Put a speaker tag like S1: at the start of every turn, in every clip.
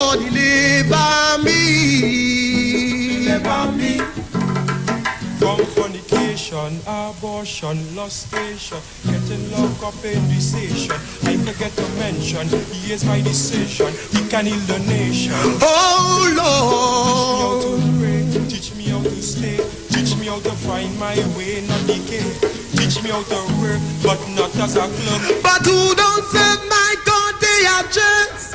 S1: Lord, deliver me.
S2: Deliver me from fornication, abortion, lustration, getting locked up in decision. I forget to mention, he is my decision. He can heal the nation.
S1: Oh Lord,
S2: teach me how to pray, teach me how to stay, teach me how to find my way, not decay. Teach me how to work, but not as a clerk.
S1: But who don't serve my God, they have just.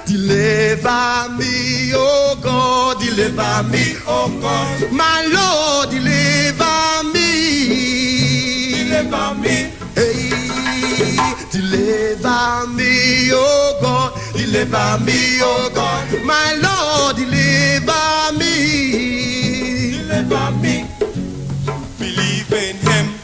S1: Deliver me, oh God, deliver me, oh God. My Lord, deliver me.
S2: Deliver me.
S1: Hey, deliver me, oh God, deliver me, oh God. My Lord, deliver me.
S2: Deliver me. Believe in him,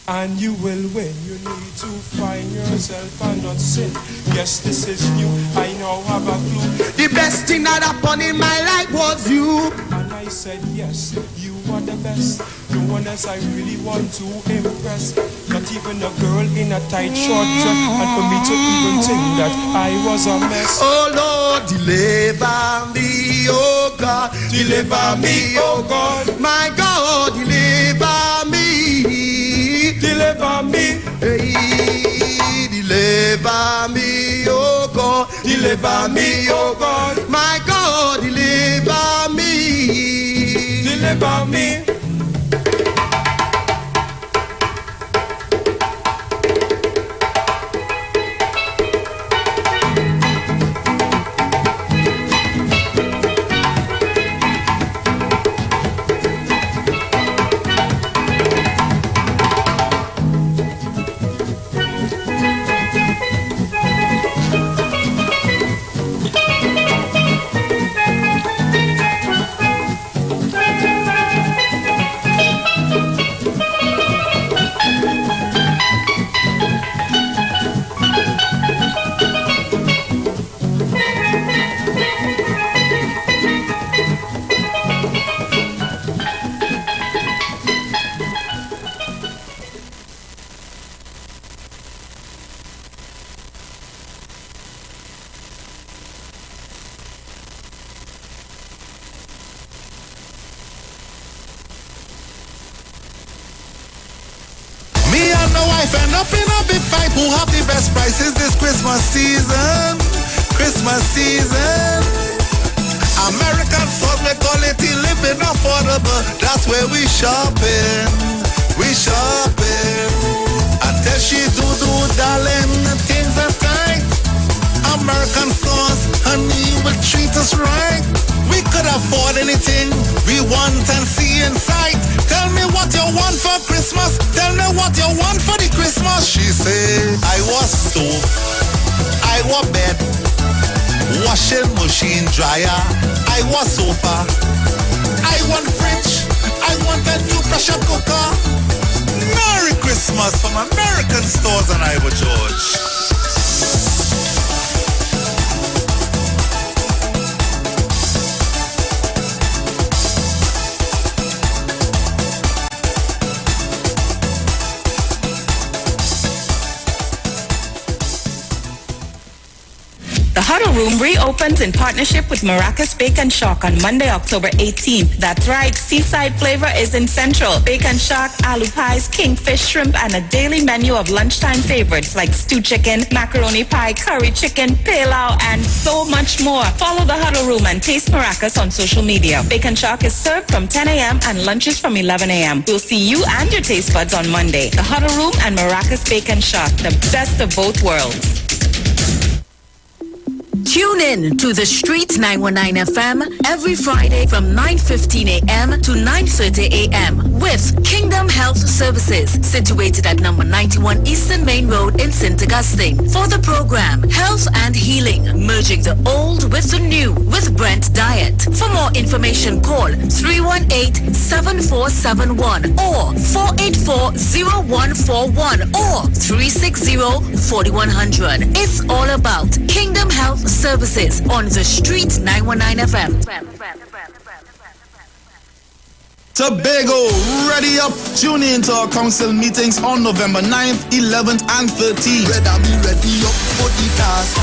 S2: and you will win. You need to find yourself and not sin. Yes, this is new, I now have a clue.
S1: The best thing that happened in my life was you.
S2: And I said yes, you are the best. No one else I really want to impress. Not even a girl in a tight short dress. And for me to even think that I was a mess.
S1: Oh Lord, deliver me, oh God, deliver me, oh God. My God, deliver me.
S2: Deliver me.
S1: Hey, deliver me, oh God, deliver me, oh God. My God, deliver me.
S2: Deliver me.
S3: End up in a big fight. Who have the best prices this Christmas season? Christmas season. American food quality, living affordable. That's where we shopping. We shopping. I tell she do, darling, things are tight. American stores, honey, will treat us right. We could afford anything we want and see in sight. Tell me what you want for Christmas. Tell me what you want for the Christmas. She say, I want stove, I want bed, washing machine, dryer, I want sofa, I want fridge, I want a new pressure cooker. Merry Christmas from American Stores and Iwer George.
S4: The Huddle Room reopens in partnership with Maracas Bake and Shock on Monday, October 18th. That's right, seaside flavor is in Central. Bake and Shock, aloo pies, kingfish, shrimp, and a daily menu of lunchtime favorites like stew chicken, macaroni pie, curry chicken, pilau, and so much more. Follow The Huddle Room and taste Maracas on social media. Bake and Shock is served from 10 a.m. and lunches from 11 a.m. We'll see you and your taste buds on Monday. The Huddle Room and Maracas Bake and Shock, the best of both worlds.
S5: Tune in to The Street 919 FM every Friday from 9:15 a.m. to 9:30 a.m. with Kingdom Health Services, situated at number 91 Eastern Main Road in St. Augustine. For the program, Health and Healing, merging the old with the new with Brent Diet. For more information, call 318-7471 or 484-0141 or 360-4100. It's all about Kingdom Health Services on The Street 919 FM.
S3: Tobago, ready up. Tune in to our council meetings on November 9th, 11th, and 13th.
S1: Ready up for the task.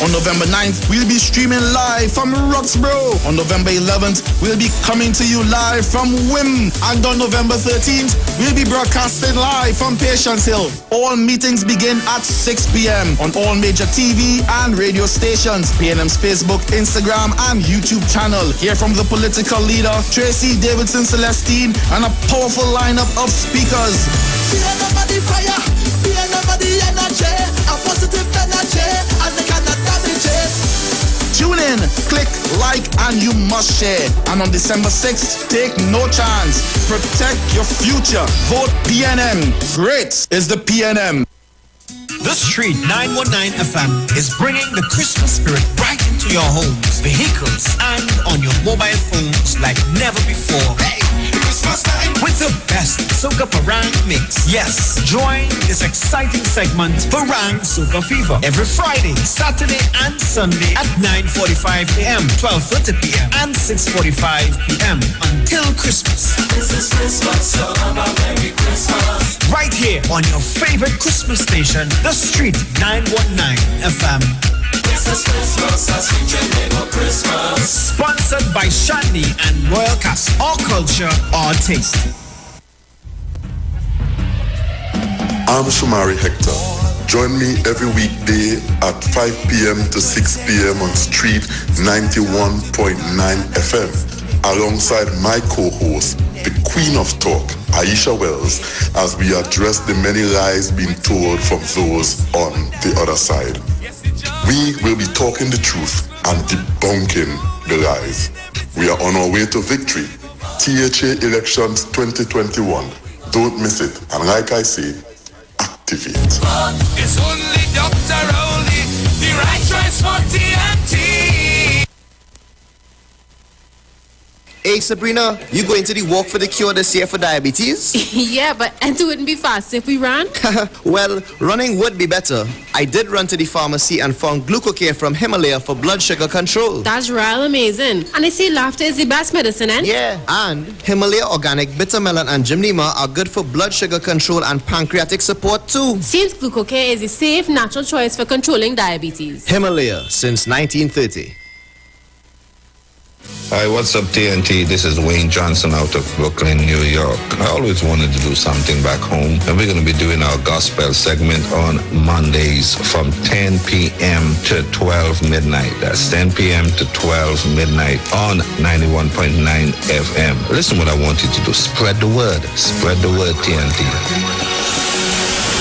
S3: On November 9th, we'll be streaming live from Roxborough. On November 11th, we'll be coming to you live from Wim. And on November 13th, we'll be broadcasting live from Patience Hill. All meetings begin at 6 p.m. on all major TV and radio stations, PNM's Facebook, Instagram, and YouTube channel. Hear from the political leader, Tracy Davidson Celestine, and a powerful lineup of speakers.
S1: The fire, the energy, a positive energy, and they cannot damage it.
S3: Tune in, click, like, and you must share. And on December 6th, take no chance. Protect your future. Vote PNM. Great is the PNM.
S6: The Street 919 FM is bringing the Christmas spirit right into your homes, vehicles, and on your mobile phones like never before. Hey, Christmas time! With the best Soca Parang mix. Yes, join this exciting segment, Parang Soca Fever, every Friday, Saturday, and Sunday at 9:45 a.m., 12:30 p.m., and 6:45 p.m. until Christmas.
S7: This is Christmas, so have a Merry Christmas.
S6: Right here on your favorite Christmas station, The Street 919 FM.
S7: This is Christmas, a sweet Jamaican Christmas.
S6: Sponsored by Shandy and Royal Cast. Our culture, our taste.
S8: I'm Shumari Hector. Join me every weekday at 5 p.m. to 6 p.m. on Street 91.9 FM, alongside my co-host, the Queen of Talk, Aisha Wells, as we address the many lies being told from those on the other side. We will be talking the truth and debunking the lies. We are on our way to victory. THA Elections 2021. Don't miss it. And like I say, activate.
S7: It's only Dr. Rowley, the right choice for TNT.
S9: Hey Sabrina, you going to the Walk for the Cure this year for diabetes?
S10: Yeah, but it wouldn't be fast if we ran.
S9: Well, running would be better. I did run to the pharmacy and found Glucocare from Himalaya for blood sugar control.
S10: That's real amazing. And I say laughter is the best medicine, eh?
S9: Yeah, and Himalaya Organic Bitter Melon and Gymnema are good for blood sugar control and pancreatic support too.
S10: Seems Glucocare is a safe, natural choice for controlling diabetes.
S9: Himalaya since 1930.
S11: Hi, what's up TNT? This is Wayne Johnson out of Brooklyn, New York. I always wanted to do something back home, and we're going to be doing our gospel segment on Mondays from 10 p.m. to 12 midnight. That's 10 p.m. to 12 midnight on 91.9 FM. Listen what I want you to do. Spread the word. Spread the word, TNT.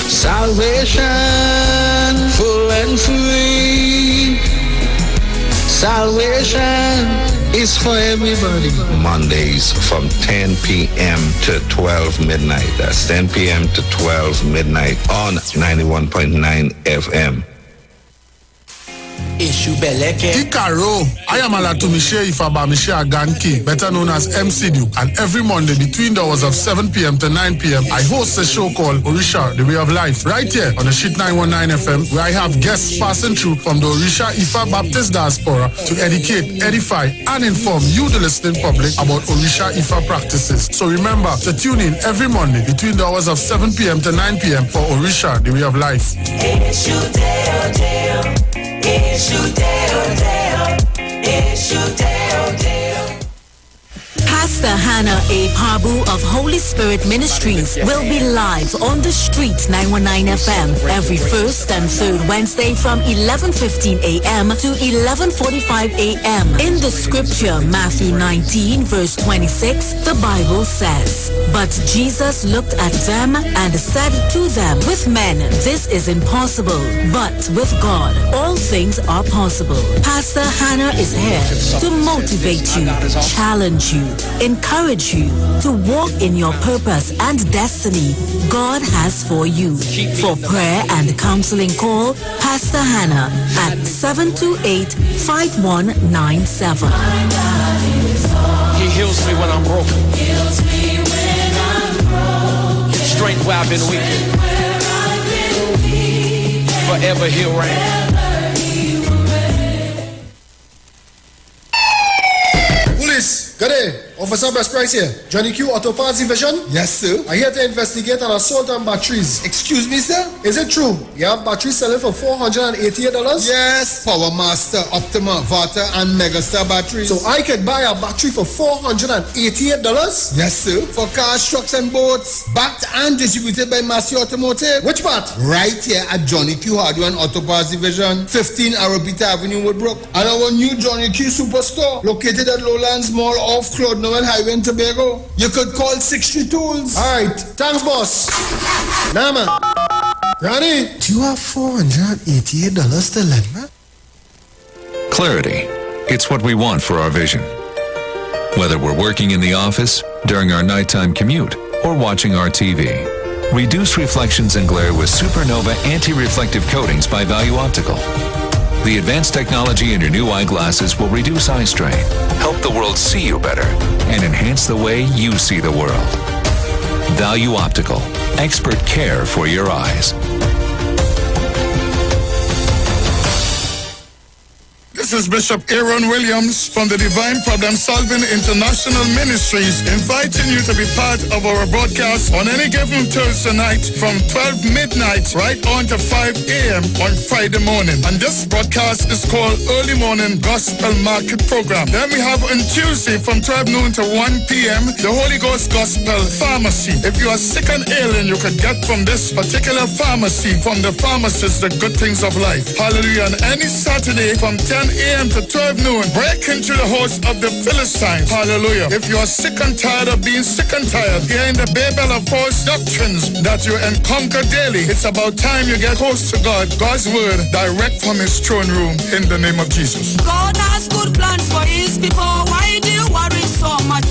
S12: Salvation, full and free. Salvation is for everybody.
S11: Mondays from 10 p.m. to 12 midnight. That's 10 p.m. to 12 midnight on 91.9 FM.
S3: Kikaro, I am Alatumishe Ifabamishe Aganki, better known as MC Duke, and every Monday between the hours of 7 p.m. to 9 p.m. I host a show called Orisha, The Way of Life, right here on the Shit 919 FM, where I have guests passing through from the Orisha Ifa Baptist Diaspora to educate, edify, and inform you, the listening public, about Orisha Ifa practices. So remember to tune in every Monday between the hours of 7 p.m. to 9 p.m. for Orisha, The Way of Life.
S5: Pastor Hannah A. Pabu of Holy Spirit Ministries will be live on the Street 919 FM every first and third Wednesday from 11:15 a.m. to 11:45 a.m. In the scripture, Matthew 19 verse 26, the Bible says, "But Jesus looked at them and said to them, with men this is impossible, but with God all things are possible." Pastor Hannah is here to motivate you, challenge you, encourage you to walk in your purpose and destiny God has for you. For prayer and counseling, call Pastor Hannah at 728-5197.
S13: He heals me when I'm broken. Strength where I've been weak. Forever he'll reign.
S3: Police, get in.
S14: Officer Best Price here. Johnny Q Auto Parts Division.
S3: Yes, sir.
S14: I'm here to investigate an assault on batteries.
S3: Excuse me, sir?
S14: Is it true you have batteries selling for $488?
S3: Yes. Power Master, Optima, Vata, and Megastar batteries.
S14: So I could buy a battery for $488?
S3: Yes, sir. For cars, trucks, and boats. Backed and distributed by Massey Automotive.
S14: Which part?
S3: Right here at Johnny Q Hardware and Auto Parts Division, 15 Arabita Avenue, Woodbrook. And our new Johnny Q Superstore, located at Lowlands Mall off Claude Noel Highway in Tobago. You could call 60 Tools.
S14: Alright, thanks boss. Nah man. Granny,
S3: Do you have $488 to lend, man?
S15: Clarity. It's what we want for our vision. Whether we're working in the office, during our nighttime commute, or watching our TV. Reduce reflections and glare with Supernova anti-reflective coatings by Value Optical. The advanced technology in your new eyeglasses will reduce eye strain, help the world see you better, and enhance the way you see the world. Value Optical. Expert care for your eyes.
S16: This is Bishop Aaron Williams from the Divine Problem Solving International Ministries, inviting you to be part of our broadcast on any given Thursday night from 12 midnight right on to 5 a.m. on Friday morning. And this broadcast is called Early Morning Gospel Market Program. Then we have on Tuesday from 12 noon to 1 p.m. the Holy Ghost Gospel Pharmacy. If you are sick and ailing, you can get from this particular pharmacy, from the pharmacist, the good things of life. Hallelujah. And any Saturday from 10 a.m. to 12 noon, break into the host of the Philistines. Hallelujah. If you are sick and tired of being sick and tired, hearing the babel of false doctrines that you encounter daily, it's about time you get close to God, God's word, direct from his throne room, in the name of Jesus.
S17: God has good plans for his people. Why do you worry so much?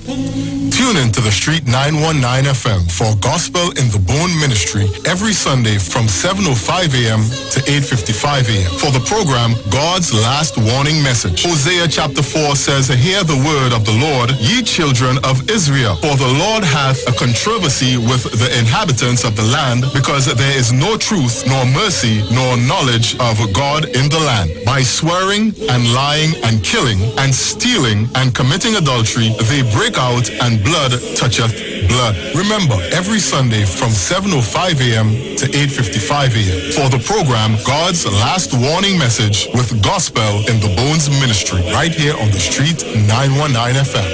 S18: Tune in to the Street 919 FM for Gospel in the Bone Ministry every Sunday from 7:05 a.m. to 8:55 a.m. for the program God's Last Warning Message. Hosea chapter 4 says, "Hear the word of the Lord, ye children of Israel. For the Lord hath a controversy with the inhabitants of the land, because there is no truth, nor mercy, nor knowledge of God in the land. By swearing and lying and killing and stealing and committing adultery, they break out, and blood toucheth blood." Remember, every Sunday from 7:05 a.m. to 8:55 a.m. for the program God's Last Warning Message with Gospel in the Bones Ministry, right here on the Street 919 FM.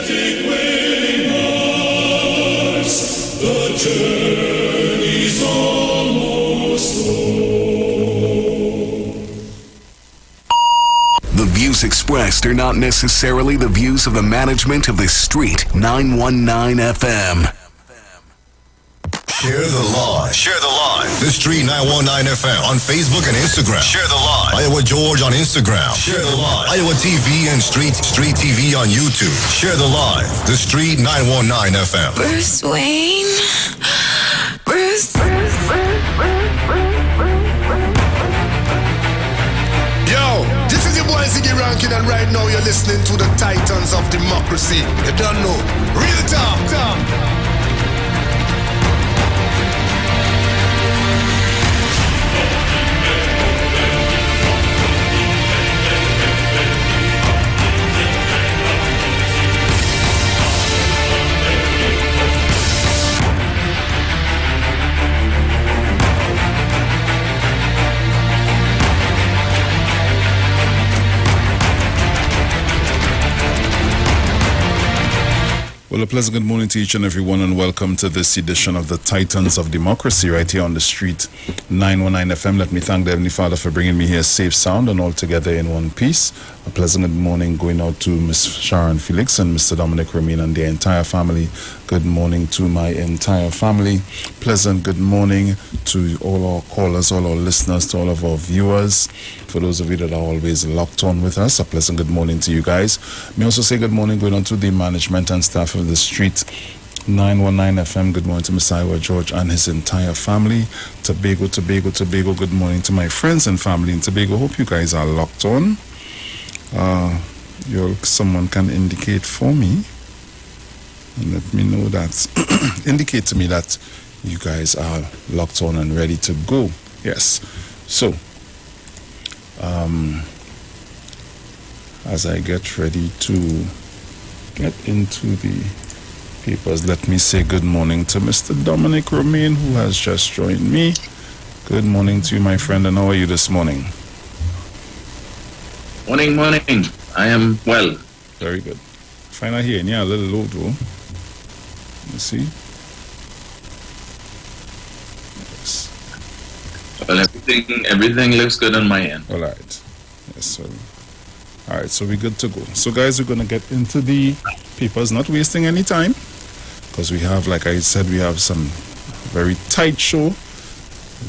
S19: The journey's almost
S20: The views expressed are not necessarily the views of the management of the Street 919 FM.
S21: Share the live. Share the live. The Street 919 FM on Facebook and Instagram. Share the live. Iowa George on Instagram. Share the live. Iowa TV and Street TV on YouTube. Share the live. The Street 919 FM.
S17: Bruce Wayne. Bruce.
S22: Yo, this is your boy Ziggy Rankin, and right now you're listening to the Titans of Democracy. You don't know. Real talk.
S23: Well, a pleasant good morning to each and everyone, and welcome to this edition of the Titans of Democracy right here on the Street 919 FM. Let me thank the Heavenly Father for bringing me here safe, sound, and all together in one piece. A pleasant good morning going out to Miss Sharon Felix and Mr. Dominic Ramin and their entire family. Good morning to my entire family. Pleasant good morning to all our callers, all our listeners, to all of our viewers. For those of you that are always locked on with us, a pleasant good morning to you guys. May also say good morning going on to the management and staff of the Street 919 FM. Good morning to Mr. Iwer George and his entire family. Tobago. Good morning to my friends and family in Tobago. Hope you guys are locked on. Someone can indicate for me and let me know that indicate to me that you guys are locked on and ready to go. Yes. So as I get ready to get into the papers, let me say good morning to Mr. Dominic Romain, who has just joined me. Good morning to you, my friend, and how are you this morning?
S1: Morning. I am well.
S23: Very good. Fine, I hear you. A little low, though. You see? Yes.
S1: Well, everything looks good on my end.
S23: All right. Yes, sir. All right, so we're good to go. So, guys, we're going to get into the papers, not wasting any time, because we have, like I said, we have some very tight show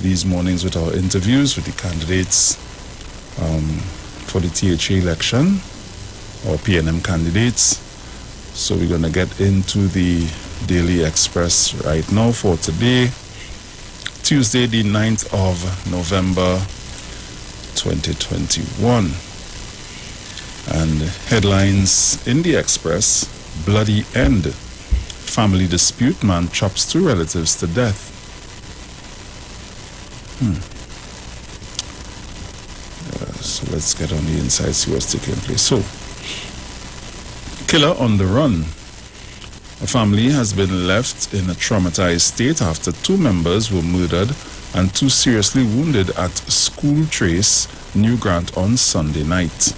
S23: these mornings with our interviews with the candidates for the THA election, or PNM candidates. So we're going to get into the Daily Express right now for today, Tuesday, the 9th of November, 2021. And headlines in the Express: bloody end. Family dispute, man chops two relatives to death. So let's get on the inside, see what's taking place. So, killer on the run. A family has been left in a traumatized state after two members were murdered and two seriously wounded at School Trace, New Grant on Sunday night.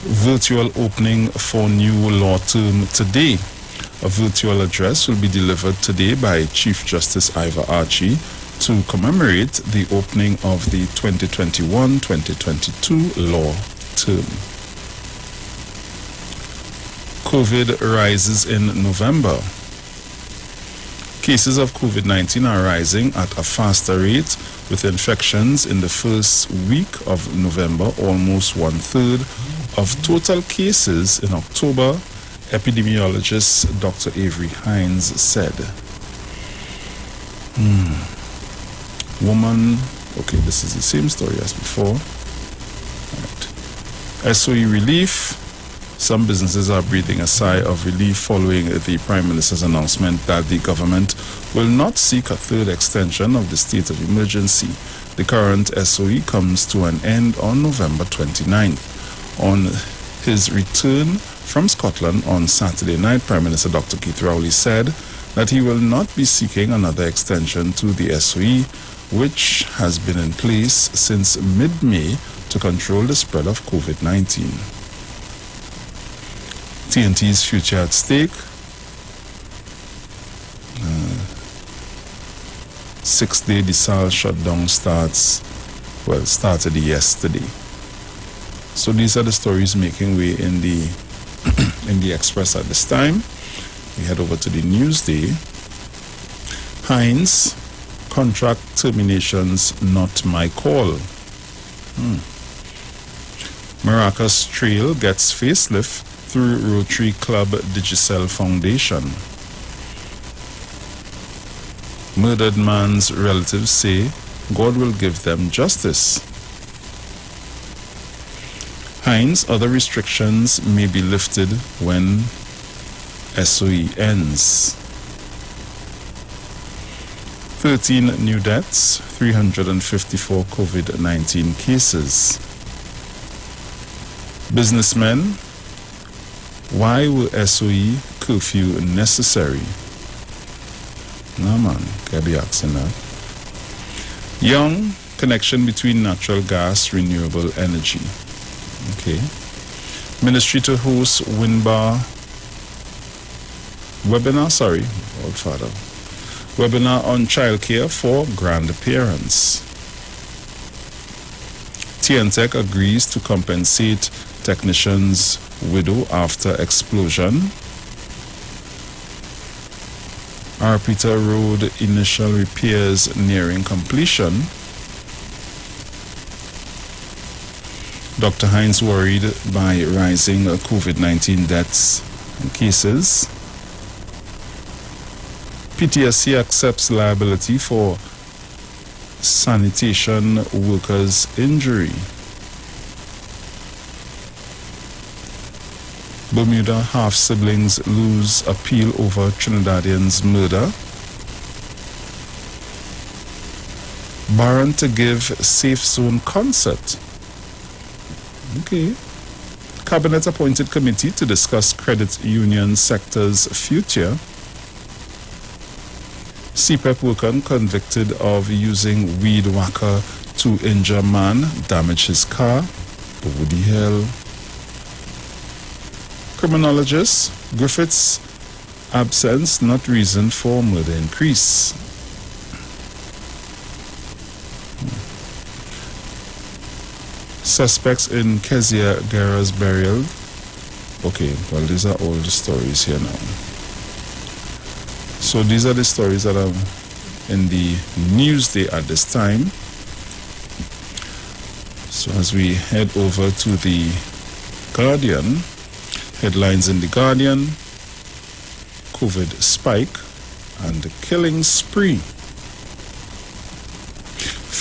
S23: Virtual opening for new law term today. A virtual address will be delivered today by Chief Justice Iwer Archie to commemorate the opening of the 2021-2022 law term. COVID rises in November. Cases of COVID-19 are rising at a faster rate, with infections in the first week of November almost 1/3 of total cases in October, epidemiologist Dr. Avery Hines said. Woman, okay, this is the same story as before. Right. SOE relief. Some businesses are breathing a sigh of relief following the Prime Minister's announcement that the government will not seek a third extension of the state of emergency. The current SOE comes to an end on November 29th. On his return from Scotland on Saturday night, Prime Minister Dr. Keith Rowley said that he will not be seeking another extension to the SOE, which has been in place since mid-May to control the spread of COVID-19. TNT's future at stake. 6-day DeSalle shutdown started yesterday. So these are the stories making way in the in the Express at this time. We head over to the Newsday. Hines, contract terminations not my call. Maracas Trail gets facelift through Rotary Club Digicel Foundation. Murdered man's relatives say God will give them justice. Hines, other restrictions may be lifted when SOE ends. 13 new deaths, 354 COVID-19 cases. Businessmen, why were SOE curfew necessary? No man, can't be asking that. Young, connection between natural gas, renewable energy. Okay. Ministry to host Winbar webinar, old father. Webinar on childcare for grandparents. TNTech agrees to compensate technician's widow after explosion. Arpita Road initial repairs nearing completion. Dr. Hines worried by rising COVID-19 deaths and cases. PTSC accepts liability for sanitation workers' injury. Bermuda half-siblings lose appeal over Trinidadian's murder. Baron to give safe zone concert. Okay. Cabinet appointed committee to discuss credit union sector's future. CPEP worker convicted of using weed whacker to injure man, damage his car. What the hell? Criminologist, Griffith's absence not reason for murder increase. Suspects in Kezia Guerra's burial. Okay, well, these are all the stories here now. So these are the stories that are in the Newsday at this time. So as we head over to the Guardian, headlines in the Guardian: COVID spike and killing spree.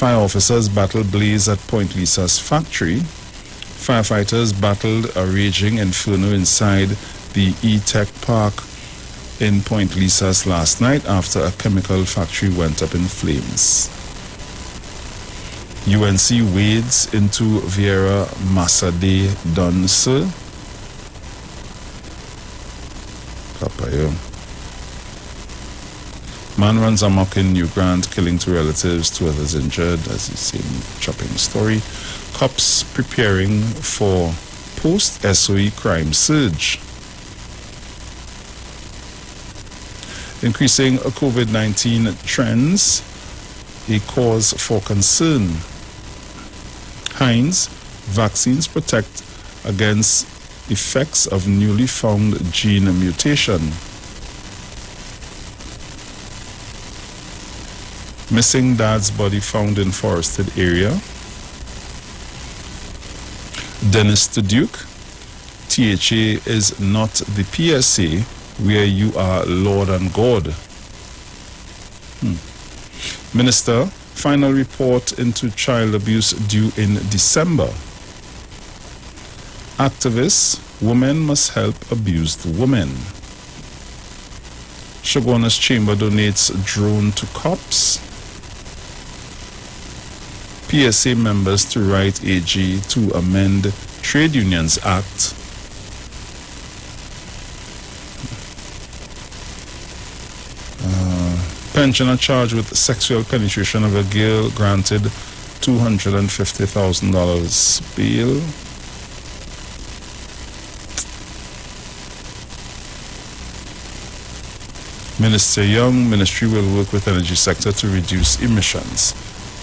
S23: Fire officers battle blaze at Point Lisa's factory. Firefighters battled a raging inferno inside the E-Tech Park in Point Lisa's last night after a chemical factory went up in flames. UNC wades into Vieira Masade Dunse. Papayo. Man runs amok in New Grant, killing 2 relatives, 2 others injured, as you see in the chopping story. Cops preparing for post-SOE crime surge. Increasing COVID-19 trends, a cause for concern. Heinz, vaccines protect against effects of newly found gene mutation. Missing dad's body found in forested area. Dennis to Duke, THA is not the PSA where you are Lord and God. Minister, final report into child abuse due in December. Activists, women must help abused women. Shoguna's chamber donates drone to cops. PSA members to write AG to amend Trade Unions Act. Pensioner charged with sexual penetration of a girl granted $250,000 bail. Minister Young, ministry will work with energy sector to reduce emissions.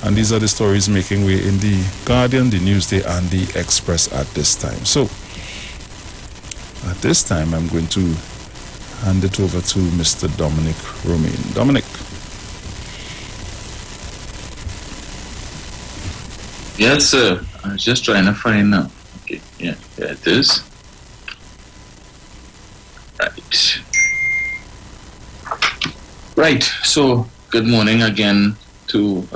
S23: And these are the stories making way in the Guardian, the Newsday, and the Express at this time. So, at this time, I'm going to hand it over to Mr. Dominic Romain. Dominic.
S1: Yes, sir. I was just trying to find now. Okay, yeah, there it is. Right. Right. So, good morning again to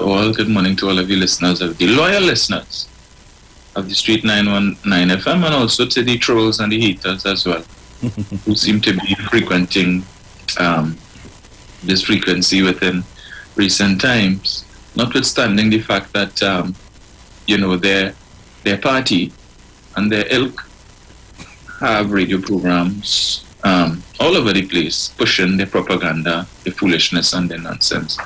S1: all. Good morning to all of you listeners, of the loyal listeners of the Street 919 FM, and also to the trolls and the haters as well, who seem to be frequenting this frequency within recent times, notwithstanding the fact that their party and their ilk have radio programs all over the place, pushing their propaganda, their foolishness, and their nonsense.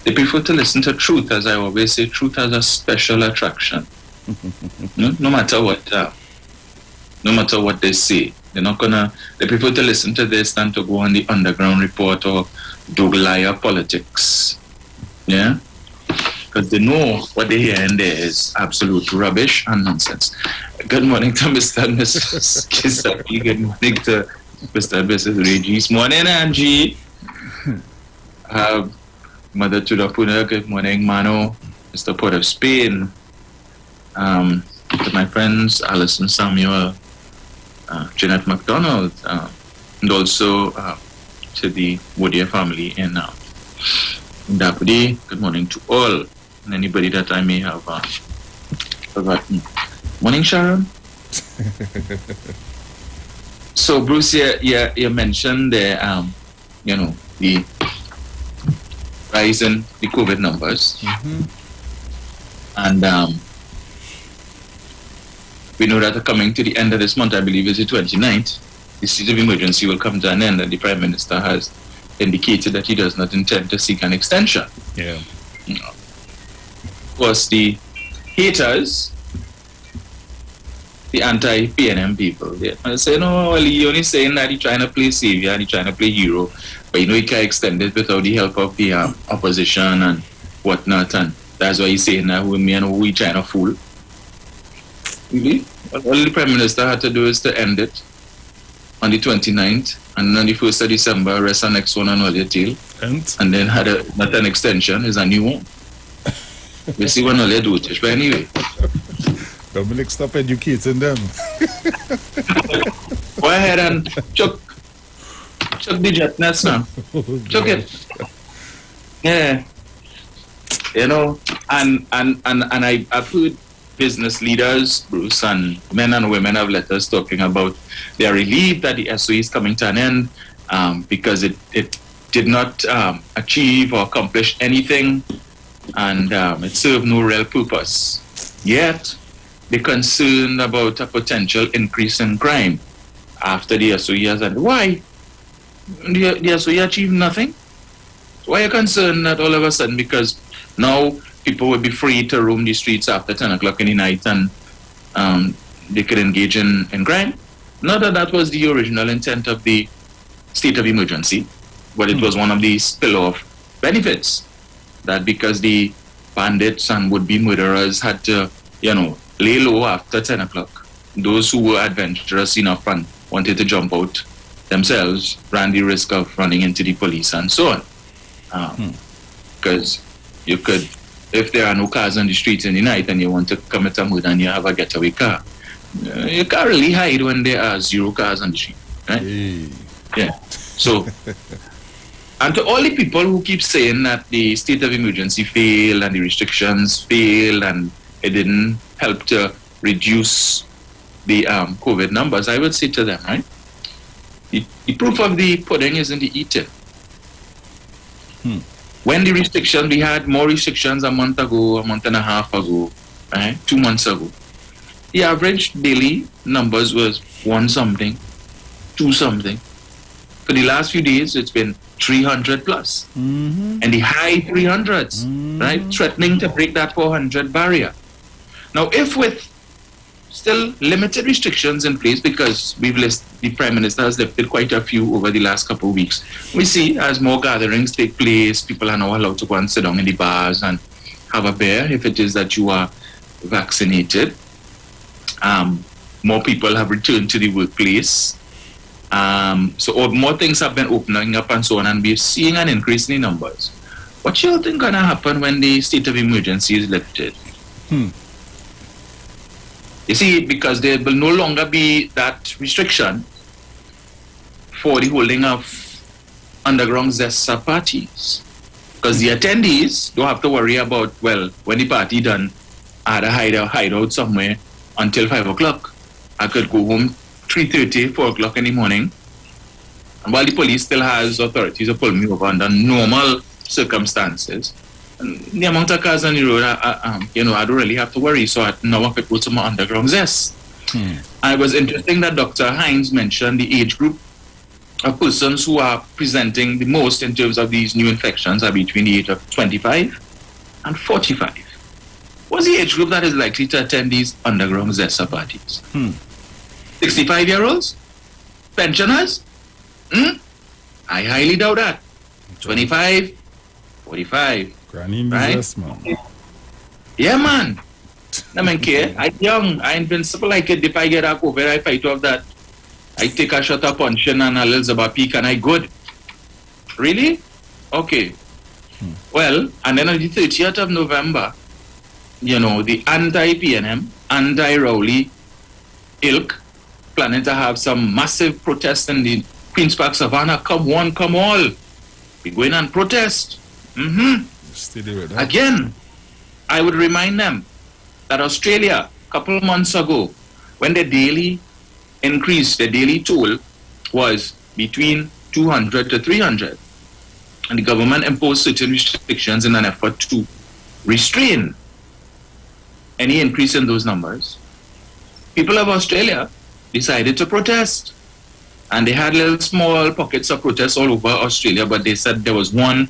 S1: They prefer to listen to truth, as I always say. Truth has a special attraction. No matter what they say, they prefer to listen to this than to go on the underground report or do liar politics. Yeah? Because they know what they hear in there is absolute rubbish and nonsense. Good morning to Mr. and Mrs. Kisapi. Good morning to Mr. and Mrs. Regis. Morning, Angie. Mother to the Puna. Good morning, Mano. Mr. Port of Spain. To my friends, Alison Samuel, Jeanette McDonald, and also to the Woodier family in Dapudi. Good morning to all, and anybody that I may have forgotten. Morning, Sharon. So, Bruce, you mentioned the rise in the COVID numbers, and we know that coming to the end of this month, I believe is the 29th, the state of emergency will come to an end, and the Prime Minister has indicated that he does not intend to seek an extension.
S23: Yeah.
S1: Of course, the haters, the anti-PNM people, they say, no, well, he only saying that he's trying to play savior and he's trying to play hero, but he can't extend it without the help of the opposition and whatnot, and that's why he's saying that we trying to fool. Really? All the Prime Minister had to do is to end it on the 29th, and on the 1st of December, rest the next one on all your tail. And then had not an extension, is a new one. We see when all they do it, but anyway.
S23: Dominic, stop educating them.
S1: Go ahead and chuck the jet nets now. Chuck it. Yeah. You know, and I've heard business leaders, Bruce, and men and women have letters talking about they are relieved that the SOE is coming to an end because it did not achieve or accomplish anything, and it served no real purpose. Yet, they're concerned about a potential increase in crime after the SOE has ended. Why? The SOE achieved nothing? Why are you concerned that all of a sudden, because now people will be free to roam the streets after 10 o'clock in the night and they could engage in crime? Not that was the original intent of the state of emergency, but it was one of the spill-off benefits, that because the bandits and would-be murderers had to, lay low after 10 o'clock, those who were adventurous enough and wanted to jump out themselves ran the risk of running into the police and so on. Because you could, if there are no cars on the streets in the night and you want to commit a murder and you have a getaway car, you can't really hide when there are 0 cars on the street, right? Yeah. So, and to all the people who keep saying that the state of emergency failed and the restrictions failed and it didn't help to reduce the COVID numbers, I would say to them, right? The proof of the pudding is in the eating. When the restrictions, we had more restrictions a month ago, a month and a half ago, right? 2 months ago. The average daily numbers was 1 something, 2 something. For the last few days, it's been 300 plus. And the high 300s, right? Threatening to break that 400 barrier. Now, if with still limited restrictions in place, because the Prime Minister has lifted quite a few over the last couple of weeks, we see as more gatherings take place, people are now allowed to go and sit down in the bars and have a beer if it is that you are vaccinated. More people have returned to the workplace. So more things have been opening up and so on, and we're seeing an increase in the numbers. What you think gonna happen when the state of emergency is lifted? You see, because there will no longer be that restriction for the holding of underground Zesta parties. Because the attendees don't have to worry about, well, when the party done, I had a hideout somewhere until 5 o'clock. I could go home 3:30, 4 o'clock in the morning. And while the police still has authorities to pull me over under normal circumstances, and the amount of cars on the road, I don't really have to worry. So now I could go to my underground zest. And it was interesting that Dr. Hines mentioned the age group of persons who are presenting the most in terms of these new infections are between the age of 25 and 45. What's the age group that is likely to attend these underground Zesta parties? 65-year-olds? Pensioners? I highly doubt that. 25, 45.
S23: Granny in
S1: right?
S23: the man.
S1: Yeah, man. I mean, care. I'm young. I'm invincible. I could, if I get a COVID, I fight off that. I take a shot of punching and a little Zabapeak and I good. Really? Okay. Well, and then on the 30th of November, the anti-PNM, anti-Rowley ilk planning to have some massive protest in the Queen's Park Savannah. Come one, come all. We go in and protest. Again, I would remind them that Australia, a couple of months ago, when the daily increase, the daily toll was between 200 to 300, and the government imposed certain restrictions in an effort to restrain any increase in those numbers, people of Australia decided to protest. And they had little small pockets of protests all over Australia, but they said there was one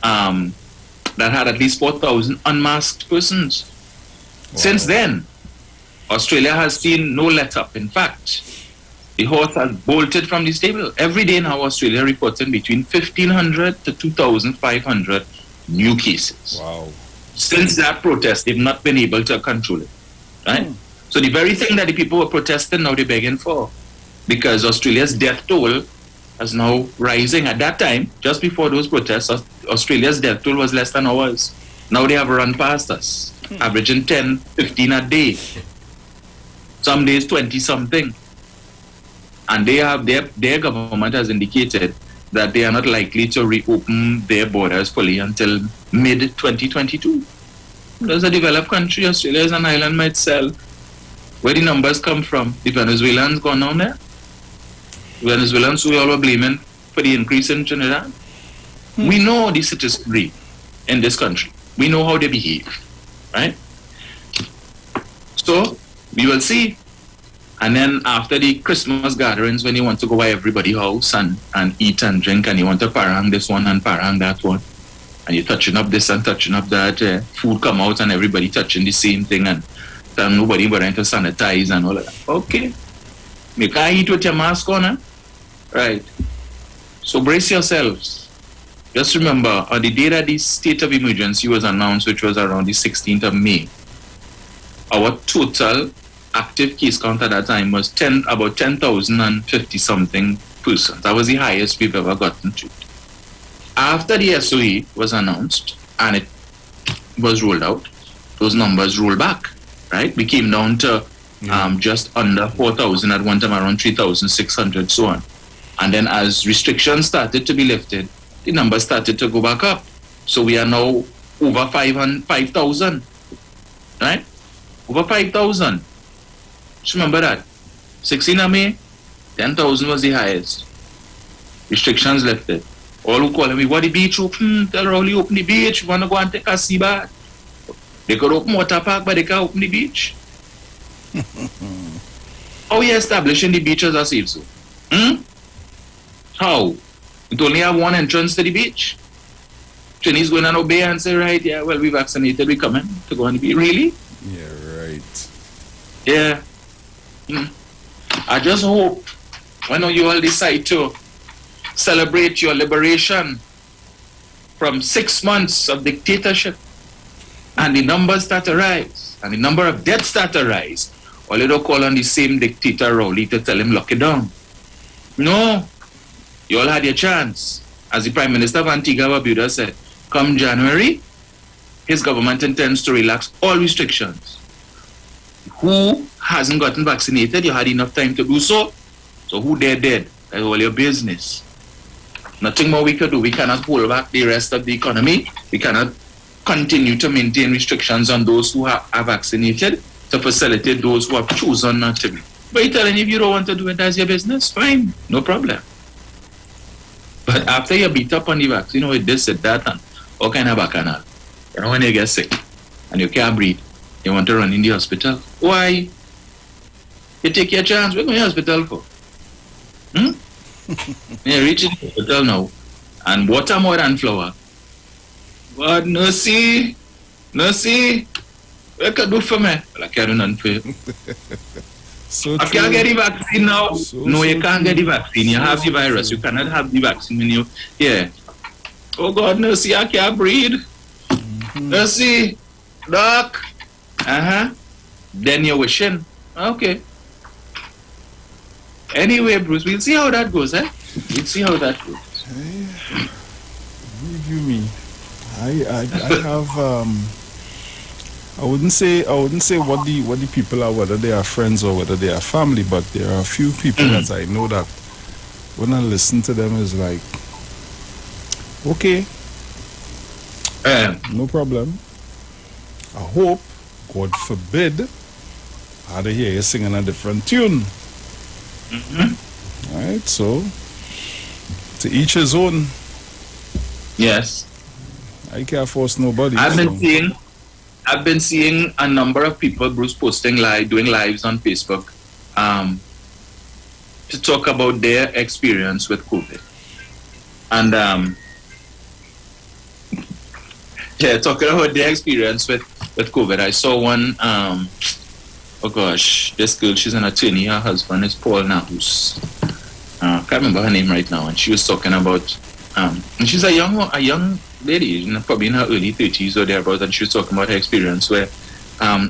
S1: that had at least 4,000 unmasked persons. Wow. Since then, Australia has seen no let-up. In fact, the horse has bolted from the stable. Every day now, Australia reporting between 1,500 to 2,500 new cases.
S23: Wow.
S1: Since that protest, they've not been able to control it. Right? So the very thing that the people were protesting, now they're begging for. Because Australia's death toll is now rising. At that time, just before those protests, Australia's death toll was less than ours. Now they have run past us, averaging 10, 15 a day. Some days 20-something. And they have their government has indicated that they are not likely to reopen their borders fully until mid-2022. As a developed country, Australia is an island by itself. Where the numbers come from? The Venezuelans gone down there? Venezuelans who we all were blaming for the increase in Trinidad. We know the citizenry in this country. We know how they behave, right? So we will see. And then after the Christmas gatherings, when you want to go by everybody's house and eat and drink, and you want to parang this one and parang that one, and you're touching up this and touching up that, food come out and everybody touching the same thing, and then nobody going to sanitize and all of that. Okay. You can't eat with your mask on, eh? Right. So brace yourselves. Just remember, on the day that the state of emergency was announced, which was around the 16th of May, our total active case count at that time was about 10,050 something persons. That was the highest we've ever gotten to. After the SOE was announced and it was rolled out, those numbers rolled back, right? We came down to just under 4,000 at one time, around 3,600, so on. And then as restrictions started to be lifted, the numbers started to go back up. So we are now over 5,000, right? Over 5,000. Just remember that. 16th of May, 10,000 was the highest. Restrictions lifted. All who call me, what the beach open? Tell Rowley open the beach. We want to go and take a sea bath. They could open water park, but they can't open the beach. How are you establishing the beach as a safe zone? How? It only have one entrance to the beach. Chinese going and obey and say, right, yeah, well, we vaccinated, we coming to go on the beach. Really?
S23: Yeah, right.
S1: Yeah. I just hope when you all decide to celebrate your liberation from 6 months of dictatorship and the numbers start to rise and the number of deaths start to rise, or you don't call on the same dictator Rowley to tell him lock it down. No. You all had your chance. As the Prime Minister of Antigua Barbuda said, come January, his government intends to relax all restrictions. Who hasn't gotten vaccinated, you had enough time to do so. So who dead? That's all your business. Nothing more we could do. We cannot hold back the rest of the economy. We cannot continue to maintain restrictions on those who are vaccinated to facilitate those who have chosen not to be. But you're telling if you don't want to do it, that's your business, fine, no problem. But after you beat up on the vaccine with this and that and all kind of bacchanal, you know, when you get sick and you can't breathe, you want to run in the hospital. Why? You take your chance. We're going to the hospital for. You reach the hospital now and water more than flour. But no see. What can do for me? Well, I can't do nothing for you. I can't get the vaccine now. You can't get the vaccine. You have the virus. You cannot have the vaccine when you... Yeah. Oh God, no see, I can't breathe. No see. Doc. Then you're wishing. Okay. Anyway, Bruce, we'll see how that goes, eh? We'll see how that goes.
S23: Believe you me, I have I wouldn't say what the people are, whether they are friends or whether they are family, but there are a few people that I know that when I listen to them is like, okay, no problem. I hope, God forbid, I had to hear you singing a different tune. Right, so to each his own.
S1: Yes.
S23: I can't force nobody.
S1: I've been I've been seeing a number of people, Bruce, posting doing lives on Facebook, to talk about their experience with COVID. And talking about their experience with COVID. I saw one, oh gosh, this girl, she's an attorney, her husband is Paul Nahus. I can't remember her name right now, and she was talking about, and she's a young lady, probably in her early 30s or thereabouts, and she was talking about her experience where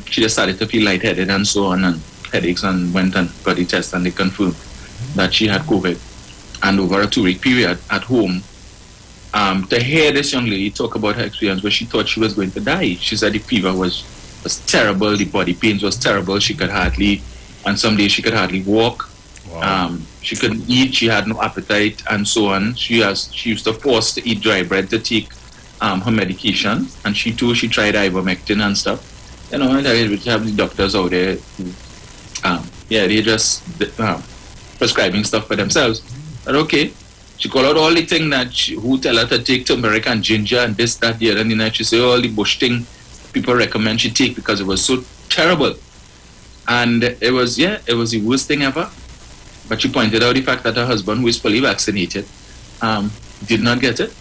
S1: she just started to feel lightheaded and so on, and headaches, and went and got the test, and they confirmed that she had COVID. And over a 2-week period at home, to hear this young lady talk about her experience where she thought she was going to die. She said the fever was terrible, the body pains was terrible, she could hardly, and some days she could hardly walk. Wow. She couldn't eat, she had no appetite, and so on. She used to force to eat dry bread to take her medication, and she tried ivermectin and stuff. You know, we have the doctors out there who, they just prescribing stuff for themselves. But okay, she called out all the things that who tell her to take turmeric and ginger and this, that, the other, and then she say all the bush thing people recommend she take because it was so terrible. And it was the worst thing ever. But she pointed out the fact that her husband, who is fully vaccinated, did not get it,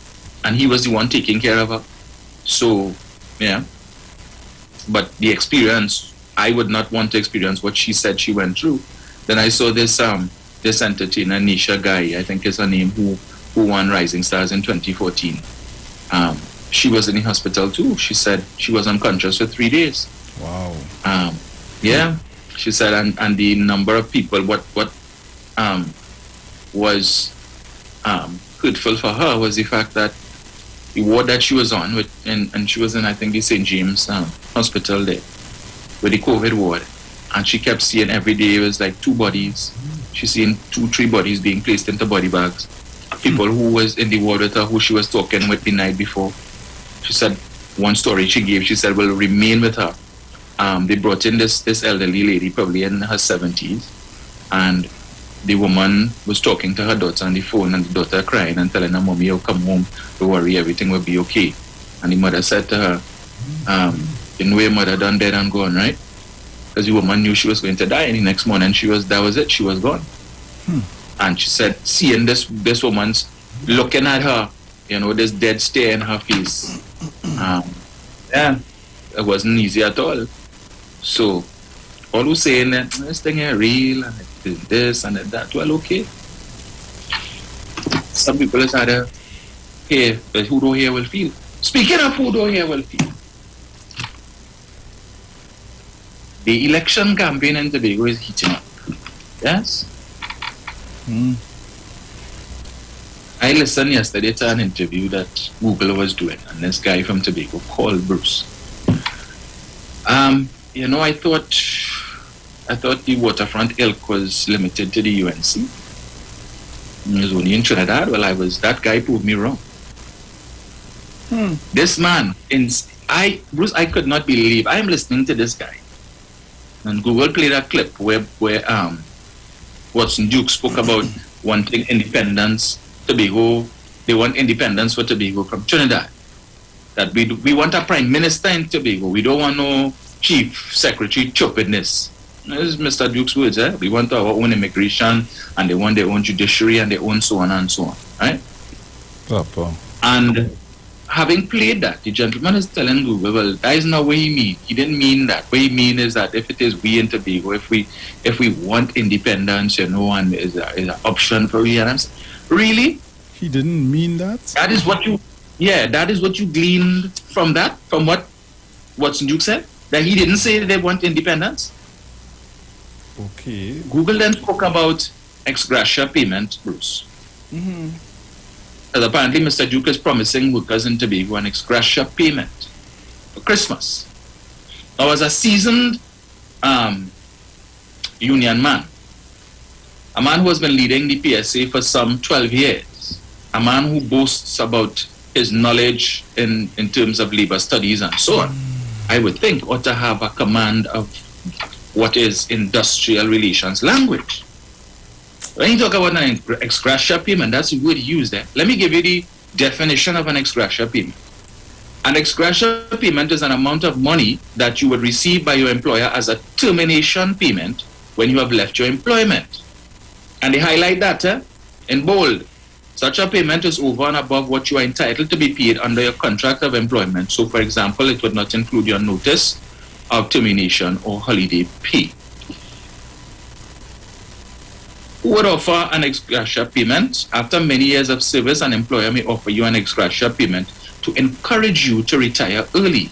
S1: and he was the one taking care of her. So, yeah. But the experience, I would not want to experience what she said she went through. Then I saw this entertainer, Nisha Guy, I think is her name, who won Rising Stars in 2014. She was in the hospital too. She said she was unconscious for 3 days.
S23: Wow.
S1: Yeah. She said, and the number of people, what was hurtful for her was the fact that the ward that she was on, and she was in, I think, the St. James hospital there, with the COVID ward, and she kept seeing every day it was like 2 bodies. She's seen 2-3 bodies being placed into body bags. People who was in the ward with her, who she was talking with the night before. She said, one story she gave, she said, will remain with her. They brought in this elderly lady, probably in her 70s, and the woman was talking to her daughter on the phone, and the daughter crying and telling her, "Mommy, you'll come home, don't worry, everything will be okay." And the mother said to her, "You know your mother done dead and gone, right?" Because the woman knew she was going to die, and the next morning that was it, she was gone. And she said, seeing this woman's looking at her, this dead stare in her face, it wasn't easy at all. So, all who's saying that this thing is real, and it is this and that, well, okay. Some people is either here, but who don't hear will feel. Speaking of who don't hear will feel, the election campaign in Tobago is heating up. Yes? I listened yesterday to an interview that Google was doing, and this guy from Tobago called Bruce. I thought the waterfront ilk was limited to the UNC. It was only in Trinidad. Well, that guy proved me wrong. This man, Bruce, I could not believe. I am listening to this guy, and Google played a clip where Watson Duke spoke about wanting independence. Tobago, they want independence for Tobago from Trinidad. That we want a prime minister in Tobago. We don't want no chief secretary chopping this. This is Mr. Duke's words, eh? We want our own immigration, and they want their own judiciary, and their own so on and so on, right?
S23: Papa.
S1: And having played that, the gentleman is telling Google, well, that is not what he mean. He didn't mean that. What he mean is that if it is we in Tobago, if we want independence, and is an option for we, and I'm saying, really?
S23: He didn't mean that?
S1: That is what you gleaned from that, from what Watson Duke said? That he didn't say they want independence?
S23: Okay.
S1: Google then spoke about ex gratia payment, Bruce. Because apparently Mr. Duke is promising workers in Tobago an ex gratia payment for Christmas. Now, as a seasoned union man, a man who has been leading the PSA for some 12 years, a man who boasts about his knowledge in terms of labor studies and so on, I would think ought to have a command of what is industrial relations language. When you talk about an ex gratia payment, that's the word used there. Let me give you the definition of an ex gratia payment. An ex gratia payment is an amount of money that you would receive by your employer as a termination payment when you have left your employment. And they highlight that in bold. Such a payment is over and above what you are entitled to be paid under your contract of employment. So, for example, it would not include your notice of termination or holiday pay. Who would offer an ex gratia payment? After many years of service, an employer may offer you an ex gratia payment to encourage you to retire early.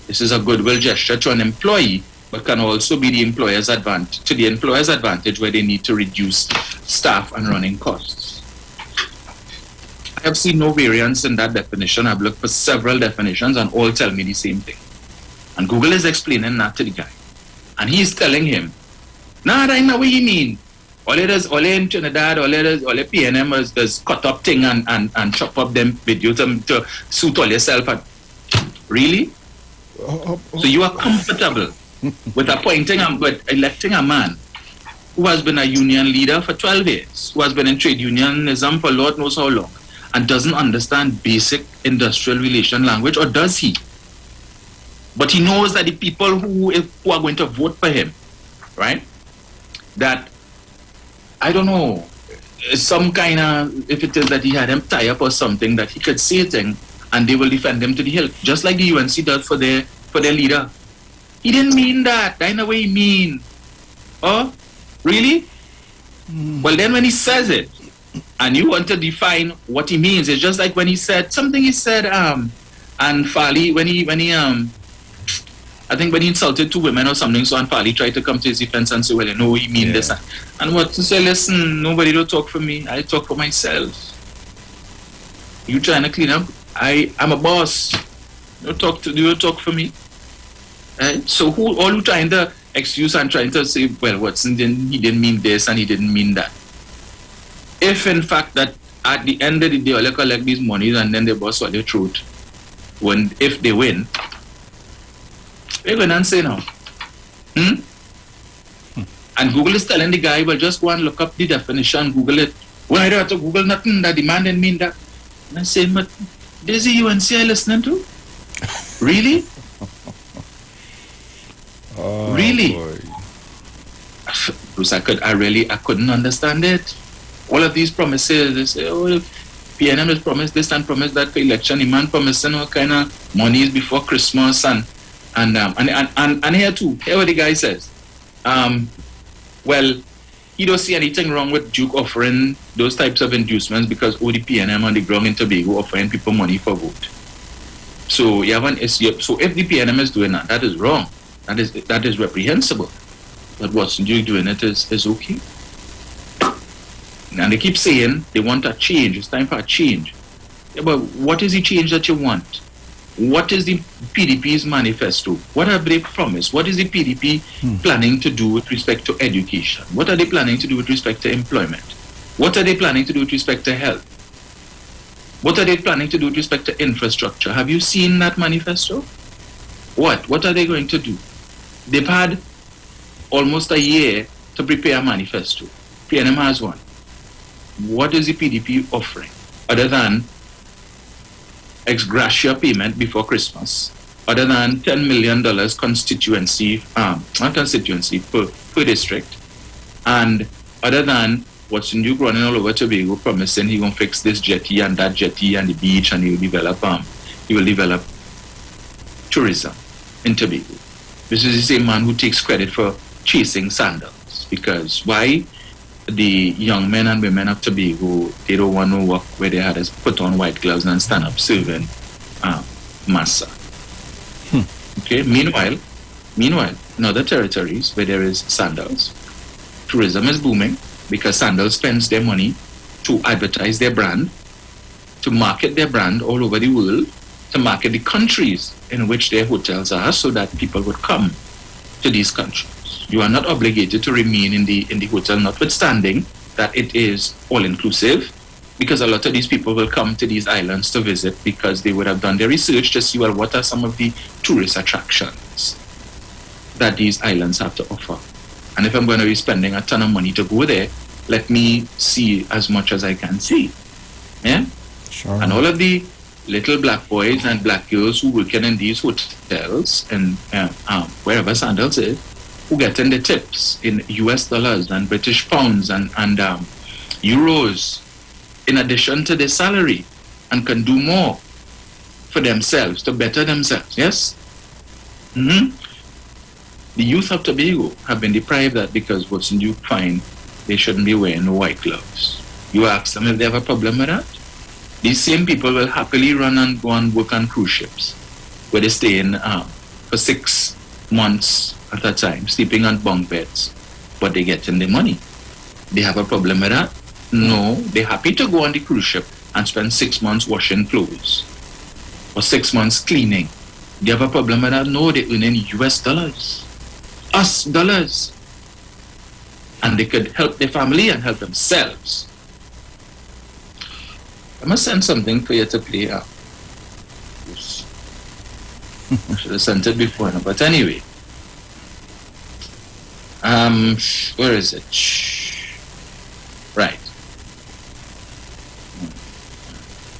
S1: This is a goodwill gesture to an employee, but can also be the employer's advantage where they need to reduce staff and running costs. I have seen no variance in that definition. I've looked for several definitions and all tell me the same thing. And Google is explaining that to the guy. And he's telling him, nah, that ain't not what you mean. All in Trinidad, all PNM is just cut up thing and chop up them video to suit all yourself. And, really? So you are comfortable with electing a man who has been a union leader for 12 years, who has been in trade unionism for Lord knows how long, and doesn't understand basic industrial relation language, or does he? But he knows that the people who are going to vote for him, right, that, I don't know, some kind of, if it is that he had them tie up or something, that he could say a thing and they will defend him to the hill, just like the UNC does for their leader. He didn't mean that. That's not what he mean. Oh, really? Well, then when he says it, and you want to define what he means, it's just like when he said something. He said, and Fali, when he I think when he insulted two women or something, so Anfali tried to come to his defense and say, well, you know, he mean this. And what to say, listen, nobody don't talk for me. I talk for myself. You trying to clean up? I'm a boss. You talk for me. Right? So all who trying to excuse and trying to say, well, Watson, he didn't mean this and he didn't mean that. If in fact that at the end of the day, all they collect these monies and then they bust all their throat, if they win, they're going to say now. And Google is telling the guy, well, just go and look up the definition, Google it. Well, I don't have to Google nothing, that the man didn't mean that. And I say, but there's a UNC I listening to? Really? Really? Bruce, I couldn't understand it. All of these promises, they say, oh, PNM has promised this and promised that for election. The man promising all kind of monies before Christmas and here too, here what the guy says. Well, he don't see anything wrong with Duke offering those types of inducements because the PNM on the ground in Tobago offering people money for vote. So you have an issue. So if the PNM is doing that, that is wrong. That is reprehensible. But what's Duke doing it is okay. And they keep saying they want a change. It's time for a change. Yeah, but what is the change that you want? What is the PDP's manifesto? What have they promised? What is the PDP planning to do with respect to education? What are they planning to do with respect to employment? What are they planning to do with respect to health? What are they planning to do with respect to infrastructure? Have you seen that manifesto? What are they going to do? They've had almost a year to prepare a manifesto. PNM has one. What is the PDP offering other than ex gratia payment before Christmas, other than $10 million per district, and other than what's Duke running all over Tobago promising he gonna fix this jetty and that jetty and the beach, and he will develop tourism in Tobago. This is the same man who takes credit for chasing sandals, because why? The young men and women of Tobago, they don't want to work where they had to put on white gloves and stand up serving massa. Okay. Meanwhile, in other territories where there is sandals, tourism is booming because sandals spends their money to advertise their brand, to market their brand all over the world, to market the countries in which their hotels are, so that people would come to these countries. You are not obligated to remain in the hotel, notwithstanding that it is all-inclusive, because a lot of these people will come to these islands to visit because they would have done their research to see, well, what are some of the tourist attractions that these islands have to offer. And if I'm going to be spending a ton of money to go there, let me see as much as I can see. Yeah?
S23: Sure.
S1: And all of the little black boys and black girls who working in these hotels and wherever Sandals is, who getting the tips in US dollars and British pounds and euros in addition to their salary, and can do more for themselves to better themselves. Yes. The youth of Tobago have been deprived that because what's you find they shouldn't be wearing no white gloves. You ask them if they have a problem with that. These same people will happily run and go and work on cruise ships where they stay in for 6 months at a time, sleeping on bunk beds, but they get in the money. They have a problem with that? No, they're happy to go on the cruise ship and spend 6 months washing clothes or 6 months cleaning. They have a problem with that? No, they earn in US dollars, us dollars, and they could help their family and help themselves. I must send something for you to play up. I should have sent it before now, but anyway. Where is it? Right.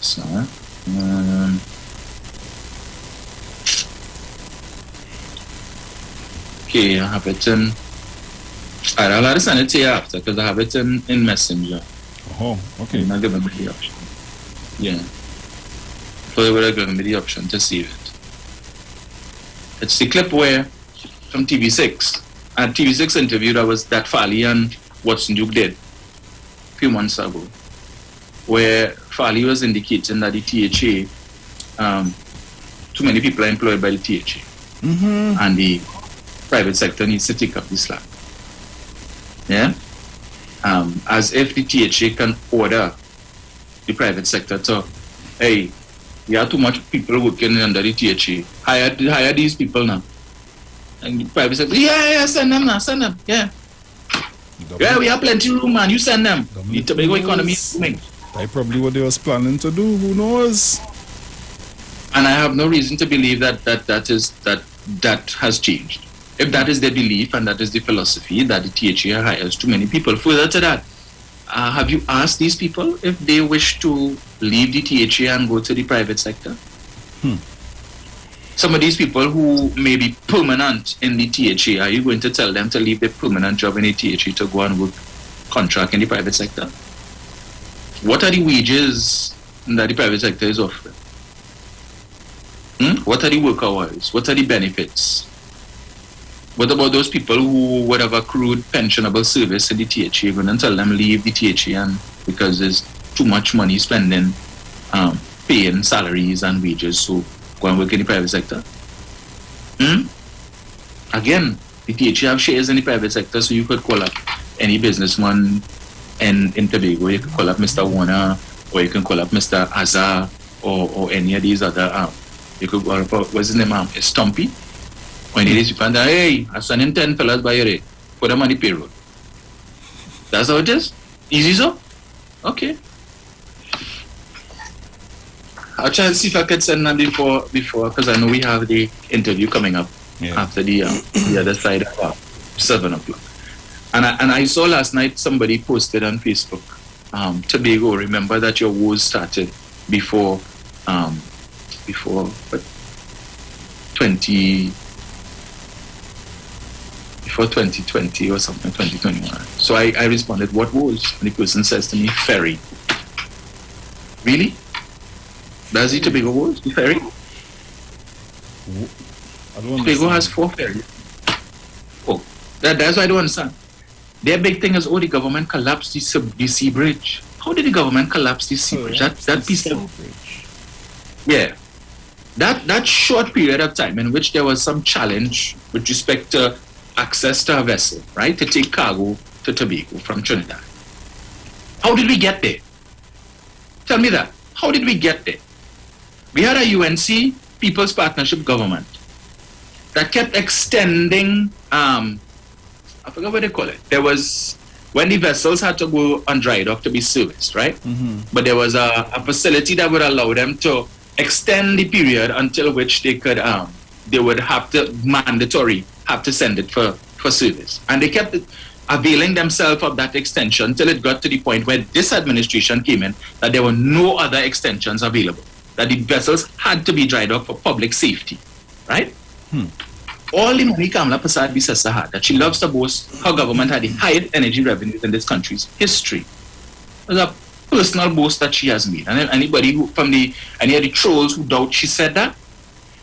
S1: So, okay, I have it in. I'll have to send it to you after because I have it in Messenger.
S23: Oh, okay.
S1: Not giving me the option. Yeah. So they would have given me the option to save it. It's the clip where from TV6. At TV6 interview that Fali and Watson Duke did a few months ago, where Fali was indicating that the THA, too many people are employed by the THA, and the private sector needs to take up the slack. Yeah, as if the THA can order the private sector to, hey, you have too much people working under the THA. Hire these people now. And the private sector, yeah, send them now, send them, yeah. Yeah, we have plenty of room, man. You send them. The Tobago economy is booming.
S23: That's probably what they was planning to do. Who knows?
S1: And I have no reason to believe that has changed. If that is their belief and that is the philosophy that the THA hires too many people. Further to that, have you asked these people if they wish to leave the THA and go to the private sector? Some of these people who may be permanent in the THA, are you going to tell them to leave their permanent job in the THA to go and work contract in the private sector? What are the wages that the private sector is offering? What are the work hours? What are the benefits? What about those people who would have accrued pensionable service in the THA? You're going to tell them leave the THA and because there's too much money spending, paying salaries and wages, so go and work in the private sector. Again, the THA have shares in the private sector, so you could call up any businessman in Tobago. You could call up Mr. Warner, or you can call up Mr. Azar, or any of these other. You could call up, what's his name? It's Stumpy. Or any of these people, and hey, I send in 10 fellas by your rate. Put them on the payroll. That's how it is? Easy, so? Okay. I'll try and see if I can send them before, because I know we have the interview coming up after the other side at 7 o'clock. And I saw last night somebody posted on Facebook, Tobago, remember that your wars started before 2020 or something, 2021. So I responded, what wars? And the person says to me, ferry. Really? That's the Tobago wars? The ferry? Tobago has 4 ferries. Oh, that's why I don't understand. Their big thing is, the government collapsed the sea bridge. How did the government collapse the sea bridge? That piece of bridge. Yeah. That short period of time in which there was some challenge with respect to access to a vessel, right, to take cargo to Tobago from Trinidad. How did we get there? Tell me that. How did we get there? We had a UNC, People's Partnership Government, that kept extending, I forgot what they call it. There was, when the vessels had to go on dry dock to be serviced, right? But there was a facility that would allow them to extend the period until which they could, they would have to have to send it for service. And they kept availing themselves of that extension until it got to the point where this administration came in that there were no other extensions available. that the vessels had to be dry docked for public safety, right? All the money Kamala Prasad Bisesa had, that she loves to boast her government had the highest energy revenues in this country's history. It was a personal boast that she has made. And anybody who, any of the trolls who doubt she said that,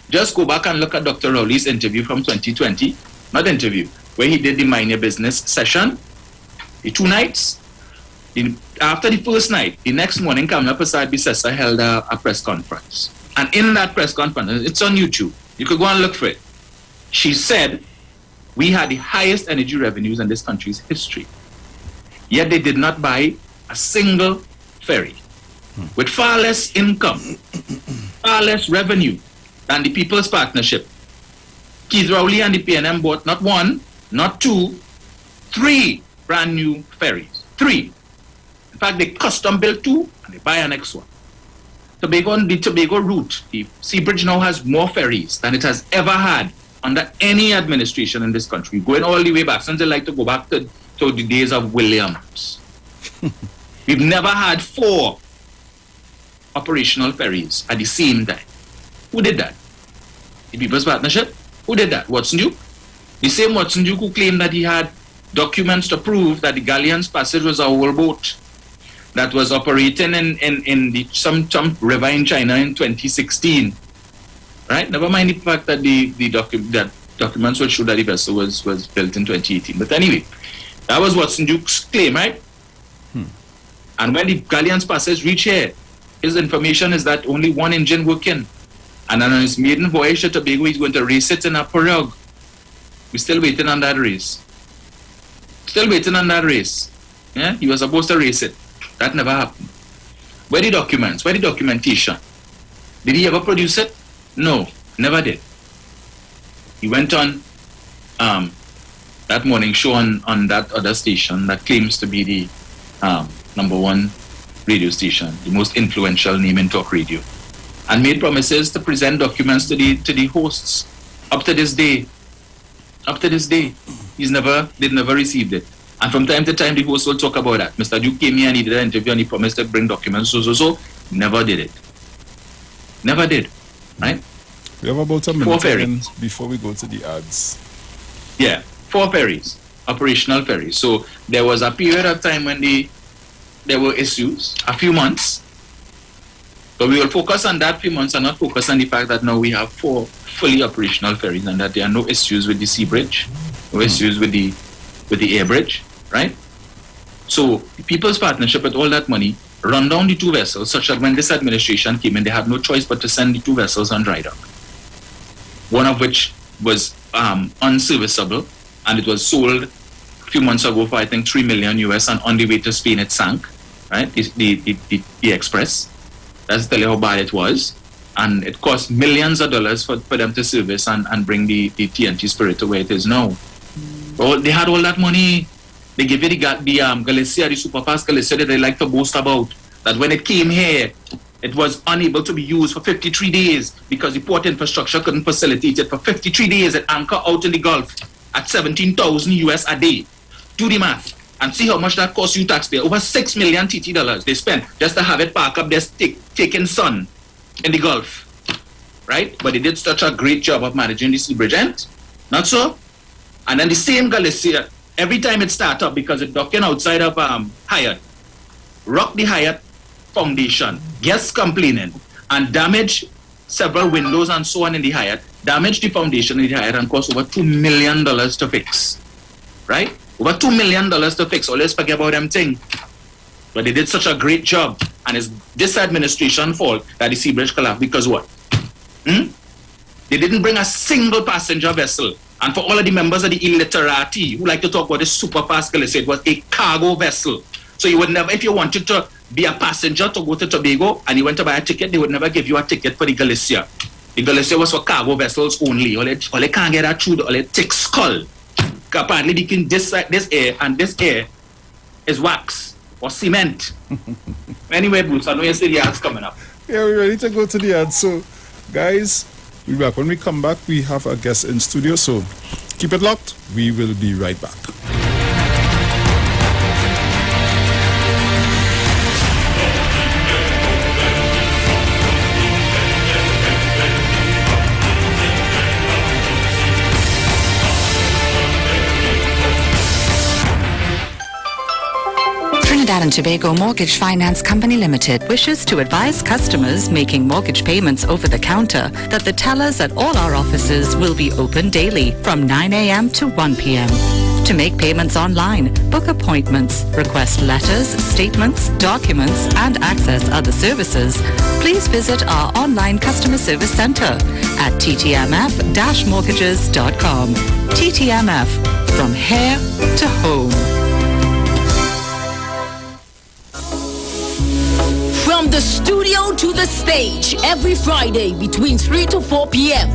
S1: just go back and look at Dr. Rowley's interview from 2020, not interview, where he did the Mind Your Business session, the 2 nights. After the first night, the next morning, Kamala Prasad Bisesa held a press conference. And in that press conference, it's on YouTube, you could go and look for it. She said, we had the highest energy revenues in this country's history. Yet they did not buy a single ferry. With far less income, far less revenue than the People's Partnership. Keith Rowley and the PNM bought not 1, not 2, 3 brand new ferries. 3. In fact, they custom built 2 and they buy an next one. The Tobago route, the Sea Bridge now has more ferries than it has ever had under any administration in this country, going all the way back, since they like to go back to the days of Williams. We've never had 4 operational ferries at the same time. Who did that? The People's Partnership? Who did that? Watson Duke? The same Watson Duke who claimed that he had documents to prove that the Galleon's Passage was a whole boat that was operating in some river in China in 2016. Right? Never mind the fact that that documents will show that the vessel was built in 2018. But anyway, that was Watson Duke's claim, right? And when the Galleon's Passage reached here, his information is that only 1 engine working. And on his maiden voyage to Tobago, he's going to race it in a pirogue. We're still waiting on that race. Still waiting on that race. Yeah? He was supposed to race it. That never happened. Where the documents? Where the documentation? Did he ever produce it? No, never did. He went on that morning show on that other station that claims to be the #1 radio station, the most influential name in talk radio, and made promises to present documents to the hosts. Up to this day, they've never received it. And from time to time, the hosts will talk about that. Mr. Duke came here and he did an interview and he promised to bring documents, so. Never did it. Never did. Right?
S23: We have about a minute
S1: 4 ferries
S23: before we go to the ads.
S1: Yeah, 4 ferries, operational ferries. So there was a period of time when there were issues, a few months. But we will focus on that few months and not focus on the fact that now we have 4 fully operational ferries and that there are no issues with the Sea Bridge, no issues with the Air Bridge, right? So the People's Partnership with all that money run down the 2 vessels such that when this administration came in, they had no choice but to send the 2 vessels on dry dock. One of which was unserviceable, and it was sold a few months ago for I think $3 million US, and on the way to Spain it sank, right? The Express. That's tell you how bad it was. And it cost millions of dollars for them to service and bring the TNT Spirit to where it is now. Well, they had all that money. They gave it the Galicia, the Superfast Galicia that they like to boast about. That when it came here, it was unable to be used for 53 days because the port infrastructure couldn't facilitate it. For 53 days, it anchored out in the Gulf at 17,000 US a day. Do the math and see how much that costs you taxpayer. Over $6 million TT dollars they spent just to have it park up there taking sun in the Gulf. Right? But they did such a great job of managing the Sea Bridge. And not so? And then the same Galicia, every time it starts up, because it's docking outside of Hyatt, rock the Hyatt foundation, guests complaining, and damage several windows and so on in the Hyatt, damage the foundation in the Hyatt and cost over $2 million to fix. Right? Over $2 million to fix. Always forget about them thing. But they did such a great job, and it's this administration's fault that the Sea Bridge collapsed. Because what? They didn't bring a single passenger vessel. And for all of the members of the illiterati who like to talk about this super fast Galicia, it was a cargo vessel. So you would never, if you wanted to be a passenger to go to Tobago and you went to buy a ticket, they would never give you a ticket for the Galicia. The Galicia was for cargo vessels only. All they can't get that through the thick skull. Apparently between this air and this air is wax or cement. Anyway, Bruce, I know you said the ads coming up.
S23: Yeah, we're ready to go to the ads. So, guys, we'll be back. When we come back, we have a guest in studio, so keep it locked. We will be right back.
S2: Trinidad and Tobago Mortgage Finance Company Limited wishes to advise customers making mortgage payments over the counter that the tellers at all our offices will be open daily from 9 a.m. to 1 p.m. To make payments online, book appointments, request letters, statements, documents, and access other services, please visit our online customer service center at ttmf-mortgages.com. TTMF, from here to home.
S5: From the studio to the stage, every Friday between 3 to 4 p.m.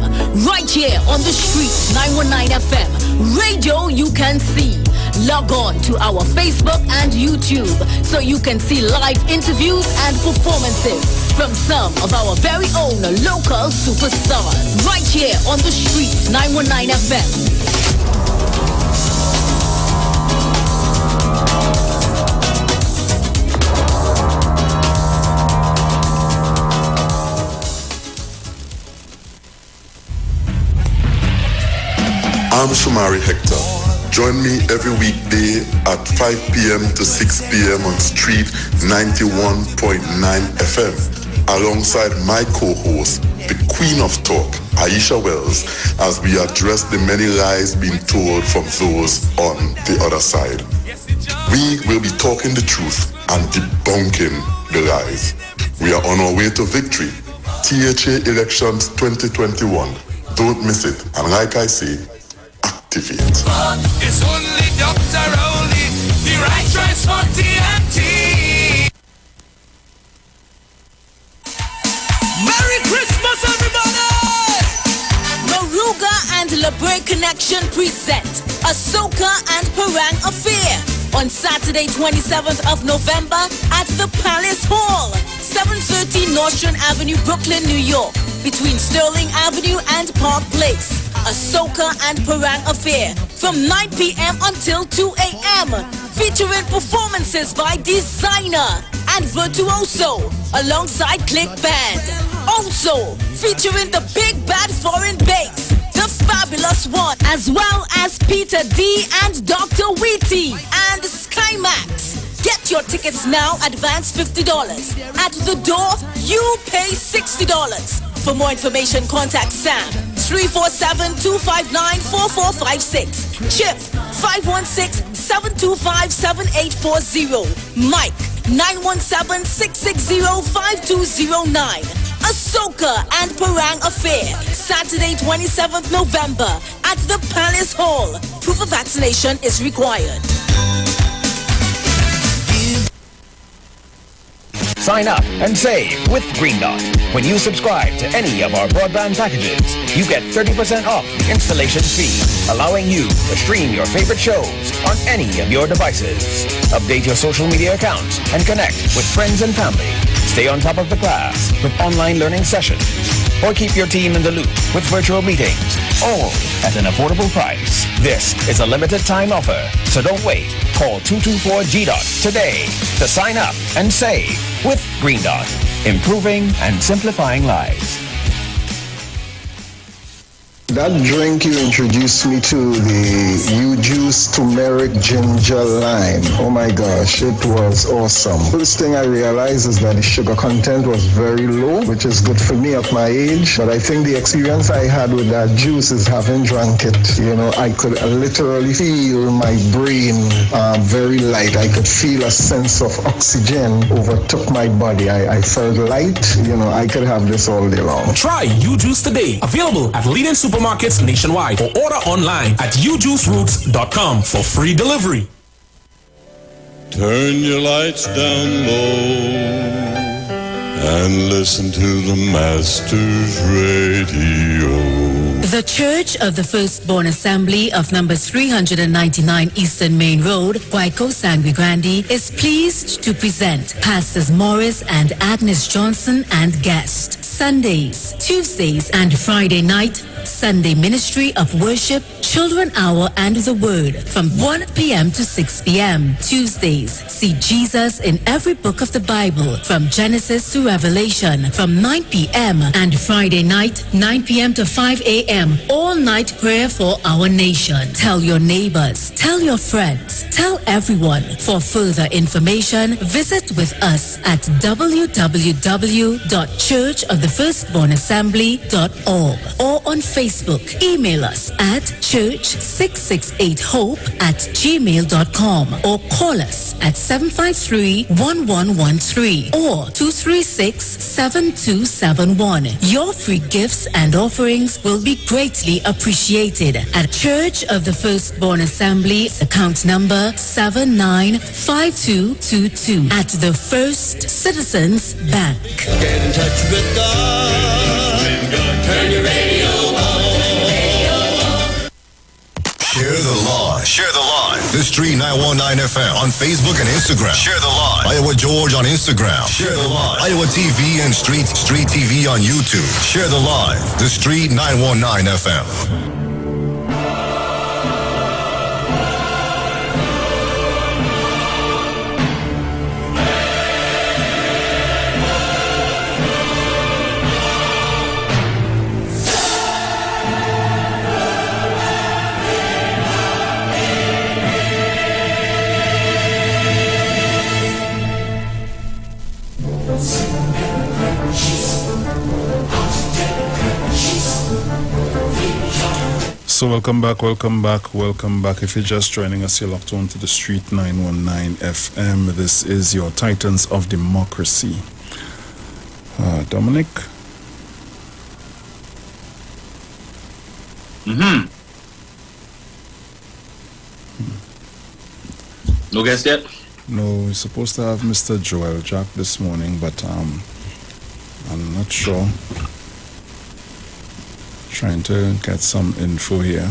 S5: right here on the street, 919 FM. Radio you can see. Log on to our Facebook and YouTube so you can see live interviews and performances from some of our very own local superstars. Right here on the street, 919 FM.
S8: I'm Shumari Hector. Join me every weekday at 5 p.m. to 6 p.m. on Street 91.9 FM, alongside my co-host, the Queen of Talk, Aisha Wells, as we address the many lies being told from those on the other side. We will be talking the truth and debunking the lies. We are on our way to victory. THA Elections 2021. Don't miss it. And like I say, activate.
S7: It's only Dr. Only, the right choice for TNT.
S17: Merry Christmas, everybody!
S5: Maruga and LeBray Connection present Ahsoka and Parang Affair on Saturday, 27th of November at the Palace Hall, 730 Nostrand Avenue, Brooklyn, New York, between Sterling Avenue and Park Place. Ahsoka and Parang Affair from 9 p.m. until 2 a.m. featuring performances by Designer and Virtuoso alongside Click Band. Also featuring the Big Bad Foreign Bass, the Fabulous One, as well as Peter D and Dr. Wheaty and Skymax. Get your tickets now, advance $50. At the door, you pay $60. For more information, contact Sam, 347-259-4456. Chip, 516-725-7840. Mike, 917-660-5209. Ahsoka and Parang Affair, Saturday, 27th November at the Palace Hall. Proof of vaccination is required.
S4: Sign up and save with Green Dot. When you subscribe to any of our broadband packages, you get 30% off the installation fee, allowing you to stream your favorite shows on any of your devices. Update your social media accounts and connect with friends and family. Stay on top of the class with online learning sessions, or keep your team in the loop with virtual meetings, all at an affordable price. This is a limited time offer, so don't wait. Call 224-GDOT today to sign up and save with Green Dot, improving and simplifying lives.
S12: That drink you introduced me to, the U-Juice turmeric ginger lime. Oh my gosh, it was awesome. First thing I realized is that the sugar content was very low, which is good for me at my age. But I think the experience I had with that juice is having drank it. You know, I could literally feel my brain very light. I could feel a sense of oxygen overtook my body. I felt light. You know, I could have this all day long.
S6: Try U-Juice today. Available at leading supermarkets nationwide, or order online at ujuiceroots.com for free delivery.
S19: Turn your lights down low and listen to the Master's Radio.
S5: The Church of the Firstborn Assembly of number 399 Eastern Main Road, Waiko Sangre Grande, is pleased to present Pastors Morris and Agnes Johnson and guest. Sundays, Tuesdays, and Friday night, Sunday Ministry of Worship, Children Hour and the Word from 1 p.m. to 6 p.m. Tuesdays, see Jesus in every book of the Bible from Genesis to Revelation from 9 p.m. and Friday night, 9 p.m. to 5 a.m. All night prayer for our nation. Tell your neighbors, tell your friends, tell everyone. For further information, visit with us at www.churchofthefirstbornassembly.org or on Facebook. Email us at church668hope@gmail.com or call us at 753-1113 or 236-7271. Your free gifts and offerings will be greatly appreciated at Church of the Firstborn Assembly, account number 795222 at the First Citizens Bank.
S7: Get in touch with God. Turn your radio on.
S21: Share the live. Share the live. The Street 919 FM on Facebook and Instagram. Share the live. Iowa George on Instagram. Share the live. Iowa TV and Street TV on YouTube. Share the live. The Street 919 FM.
S23: So welcome back. If you're just joining us, you're locked on to the Street 919 FM. This is your Titans of Democracy. Dominic?
S1: No guest yet?
S23: No, we're supposed to have Mr. Joel Jack this morning, but I'm not sure. Trying to get some info here.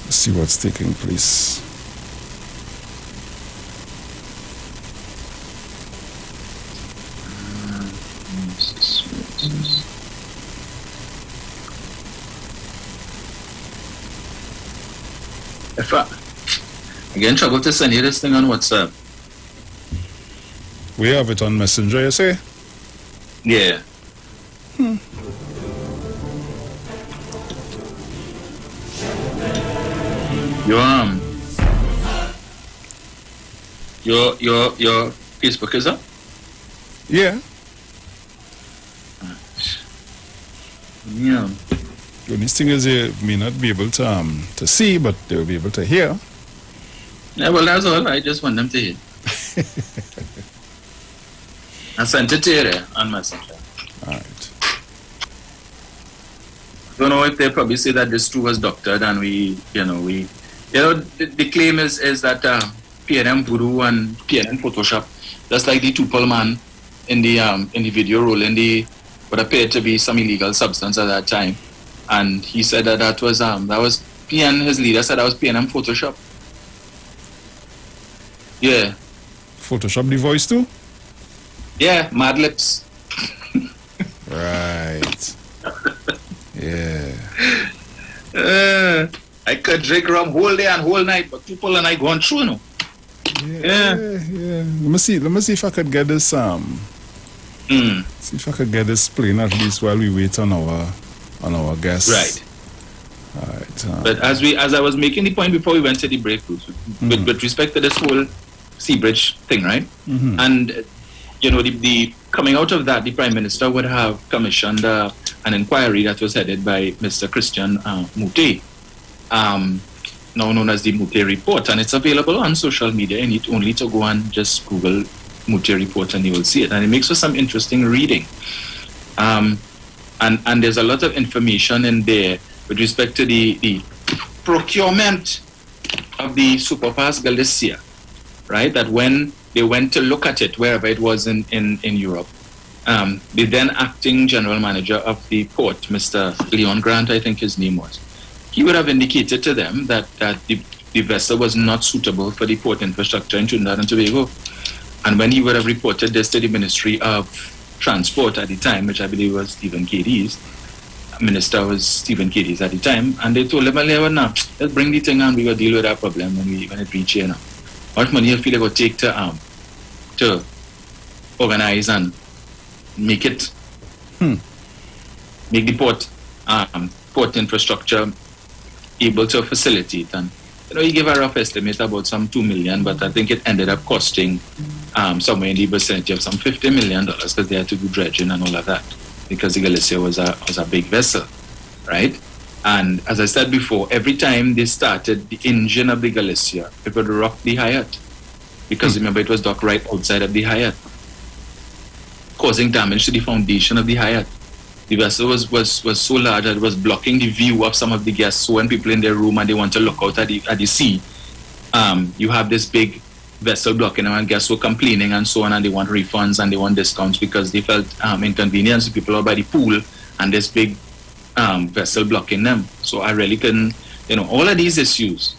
S23: Let's see what's taking place.
S1: If I again trouble to send you this thing on WhatsApp.
S23: We have it on Messenger, you say?
S1: Yeah. Your Facebook is up?
S23: Yeah.
S1: Yeah.
S23: The only thing is you may not be able to see, but they'll be able to hear.
S1: Yeah, well, that's all. I just want them to hear. I sent it to you there on Messenger.
S23: All right.
S1: I don't know if they probably say that this too was doctored and the claim is that PNM Voodoo and PNM Photoshop, just like the Tupel man in the video rolling what appeared to be some illegal substance at that time. And he said that was PN, his leader said that was PNM Photoshop. Yeah.
S23: Photoshop the voice too?
S1: Yeah, Mad Lips.
S23: Right. Yeah.
S1: I could drink rum whole day and whole night, but people and I going through, no.
S23: Yeah. Let me see if I could get this see if I could get this playing at least while we wait on our guests.
S1: Right.
S23: All right.
S1: But as I was making the point before we went to the break, with respect to this whole Seabridge thing, right? And the coming out of that, the Prime Minister would have commissioned an inquiry that was headed by Mr. Christian Mute, now known as the Mute Report, and it's available on social media. You need only to go and just Google Mute Report and you will see it, and it makes for some interesting reading. And there's a lot of information in there with respect to the procurement of the superfast girl this year, right? That when they went to look at it, wherever it was in Europe, the then acting general manager of the port, Mr. Leon Grant, I think his name was, he would have indicated to them that the vessel was not suitable for the port infrastructure in Trinidad and Tobago. And when he would have reported this to the Ministry of Transport at the time, which I believe was Stephen Cadiz, minister was Stephen Cadiz at the time, and they told him, well, now, let's bring the thing and we will deal with that problem when it reach here now. How much money you feel they will take to organize and make it, make the port infrastructure able to facilitate? And he gave a rough estimate about some 2 million, but I think it ended up costing somewhere in the vicinity of some $50 million because they had to do dredging and all of that, because the Galicia was a big vessel, right? And as I said before, every time they started the engine of the Galicia, it would rock the Hyatt, because remember it was docked right outside of the Hyatt, causing damage to the foundation of the Hyatt. The vessel was so large that it was blocking the view of some of the guests. So when people in their room and they want to look out at the sea, you have this big vessel blocking them, and guests were complaining and so on, and they want refunds and they want discounts because they felt inconvenienced. People are by the pool and this big vessel blocking them. So I really couldn't, all of these issues.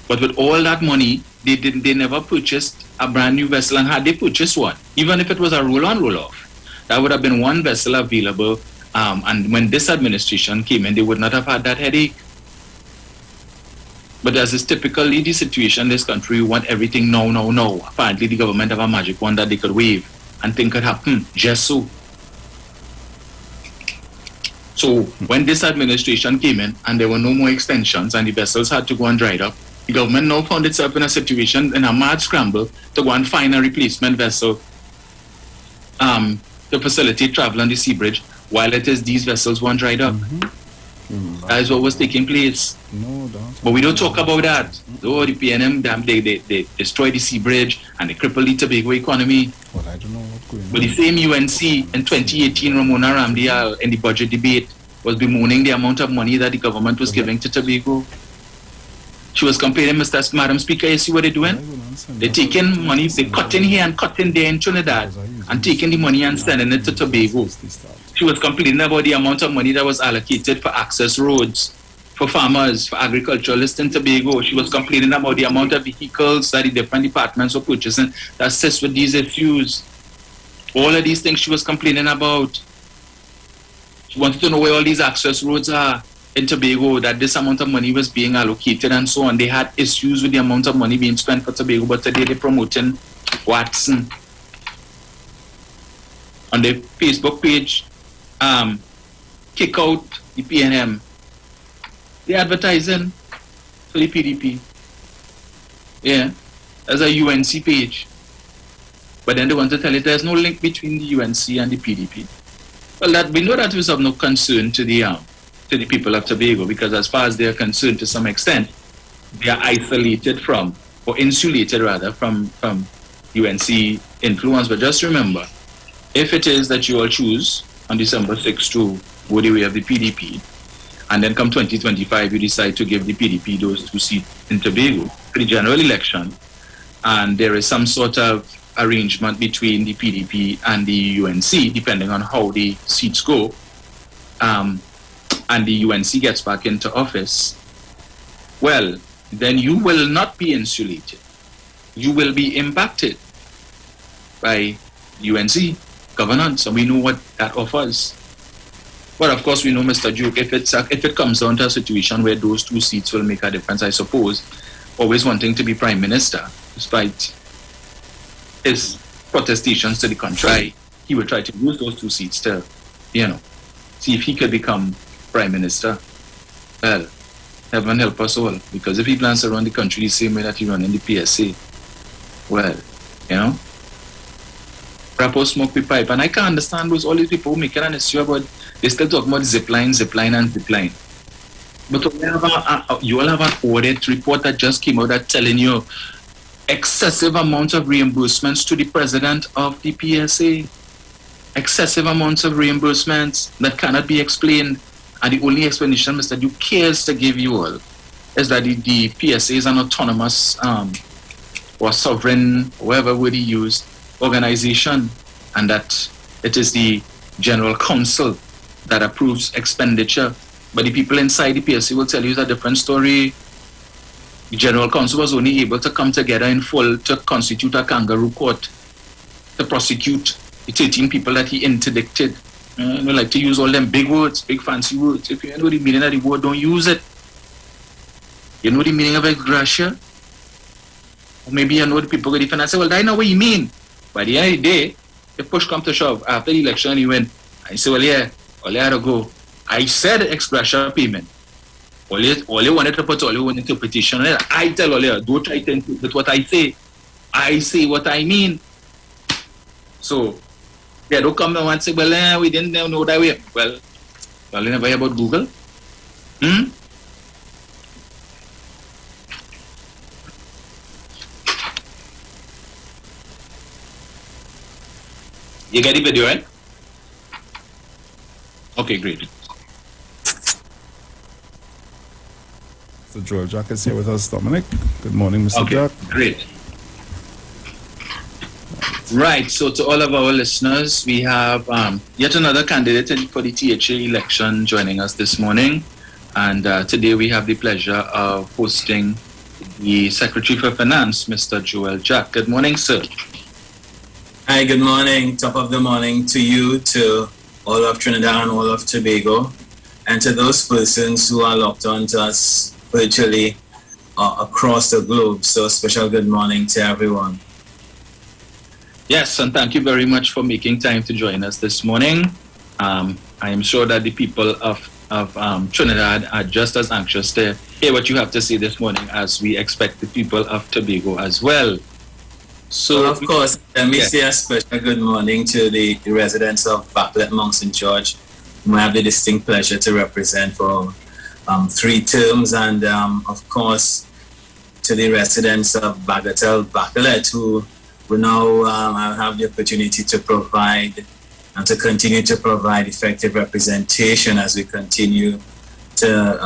S1: But with all that money, they never purchased a brand new vessel, and had they purchased one, even if it was a roll-on, roll-off, that would have been one vessel available. And when this administration came in, they would not have had that headache. But as is typically the situation in this country, you want everything now. Apparently the government have a magic wand that they could wave and things could happen just so. So when this administration came in and there were no more extensions and the vessels had to go and dry up, the government now found itself in a situation, in a mad scramble, to go and find a replacement vessel to facilitate travel on the sea bridge, while it is these vessels weren't dried up. That is what was taking place. But we don't talk about that. Oh, the PNM dam, they destroyed the sea bridge and they crippled the Tobago economy.
S23: Well, I don't know what's going on.
S1: But the same UNC in 2018, Ramona Ramdial, in the budget debate, was bemoaning the amount of money that the government was giving to Tobago. She was complaining, Madam Speaker, you see what they're doing? They're taking money, they're cutting here and cutting there in Trinidad, and taking the money and sending it to Tobago. She was complaining about the amount of money that was allocated for access roads, for farmers, for agriculturalists in Tobago. She was complaining about the amount of vehicles that the different departments were purchasing that assist with these issues. All of these things she was complaining about. She wanted to know where all these access roads are in Tobago, that this amount of money was being allocated and so on. They had issues with the amount of money being spent for Tobago, but today they're promoting Watson. On their Facebook page, kick out the PNM. They're advertising for the PDP. Yeah, as a UNC page. But then they want to tell you there's no link between the UNC and the PDP. Well, that we know that was of no concern to the people of Tobago, because as far as they are concerned, to some extent, they are isolated from, or insulated rather, from UNC influence. But just remember, if it is that you all choose on December 6th to go the way of the PDP, and then come 2025 you decide to give the PDP those 2 seats in Tobago for the general election, and there is some sort of arrangement between the PDP and the UNC, depending on how the seats go, and the UNC gets back into office, well, then you will not be insulated. You will be impacted by UNC governance, and we know what that offers. But of course, we know, Mr. Duke, if it comes down to a situation where those 2 seats will make a difference, I suppose, always wanting to be Prime Minister, despite his protestations to the contrary, he will try to use those 2 seats to, see if he could become Prime Minister. Well, heaven help us all, because if he plans to run the country the same way that he ran in the PSA, well, Rappo smoke with pipe. And I can't understand those all these people who make an issue about, they still talk about zipline. But you all have an audit report that just came out that telling you excessive amounts of reimbursements to the president of the PSA. Excessive amounts of reimbursements that cannot be explained. And the only explanation Mr. Duke cares to give you all is that the PSA is an autonomous or sovereign, whatever word he used, organization, and that it is the General Council that approves expenditure. But the people inside the PSA will tell you a different story. The General Council was only able to come together in full to constitute a kangaroo court to prosecute the 13 people that he interdicted like to use all them big words, big fancy words. If you know the meaning of the word, don't use it. You know the meaning of ex gratia? Or maybe you know the people get different and say, well, I know what you mean. By the end of the day, if push come to shove, after the election, he went, I say, well, yeah, all I had to go. I said ex gratia payment. All you wanted to put all your own interpretation on it. I tell all you, don't try to interpret what I say. I say what I mean. So, yeah, don't come and say, well, we didn't know that way. Well, you never hear about Google? You get the video, right? Okay, great.
S23: Mr. Joel Jack is here with us, Dominic. Good morning, Mr. Jack.
S1: Great. Right, so to all of our listeners, we have yet another candidate for the THA election joining us this morning. And today we have the pleasure of hosting the Secretary for Finance, Mr. Joel Jack. Good morning, sir.
S9: Hi, good morning. Top of the morning to you, to all of Trinidad and all of Tobago, and to those persons who are locked on to us virtually across the globe. So special good morning to everyone.
S1: Yes, and thank you very much for making time to join us this morning. I am sure that the people of Trinidad are just as anxious to hear what you have to say this morning as we expect the people of Tobago as well.
S9: So, of course, let me say a special good morning to the residents of Backlet, Mount St. George, whom I have the distinct pleasure to represent for 3 terms, and of course, to the residents of Bagatelle, Backlet, who will now have the opportunity to provide and to continue to provide effective representation as we continue to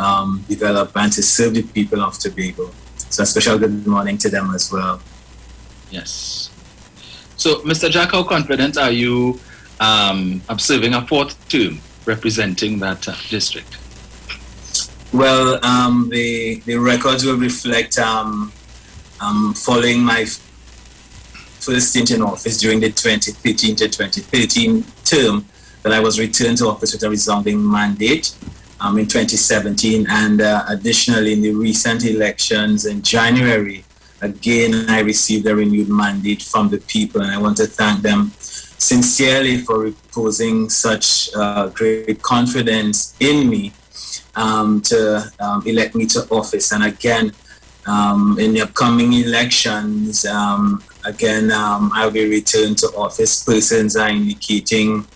S9: develop and to serve the people of Tobago. So a special good morning to them as well.
S1: Yes. So, Mr. Jack, how confident are you of serving a 4th term representing that district?
S9: Well, the records will reflect following my first stint in office during the 2013 to 2013 term that I was returned to office with a resounding mandate in 2017, and additionally in the recent elections in January. Again, I received a renewed mandate from the people, and I want to thank them sincerely for reposing such great confidence in me to elect me to office. And again, in the upcoming elections, I'll be returned to office. Persons are indicating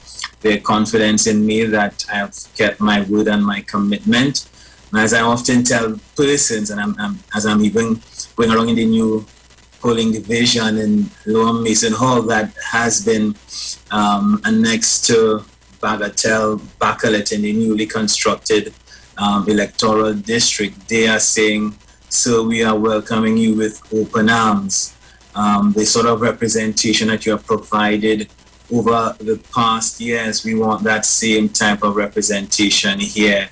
S9: their confidence in me that I have kept my word and my commitment. And as I often tell persons, and as I'm even going along in the new polling division in Lower Mason Hall that has been annexed to Bagatelle, Backlet in the newly constructed electoral district, they are saying, "So we are welcoming you with open arms." The sort of representation that you have provided over the past years, we want that same type of representation here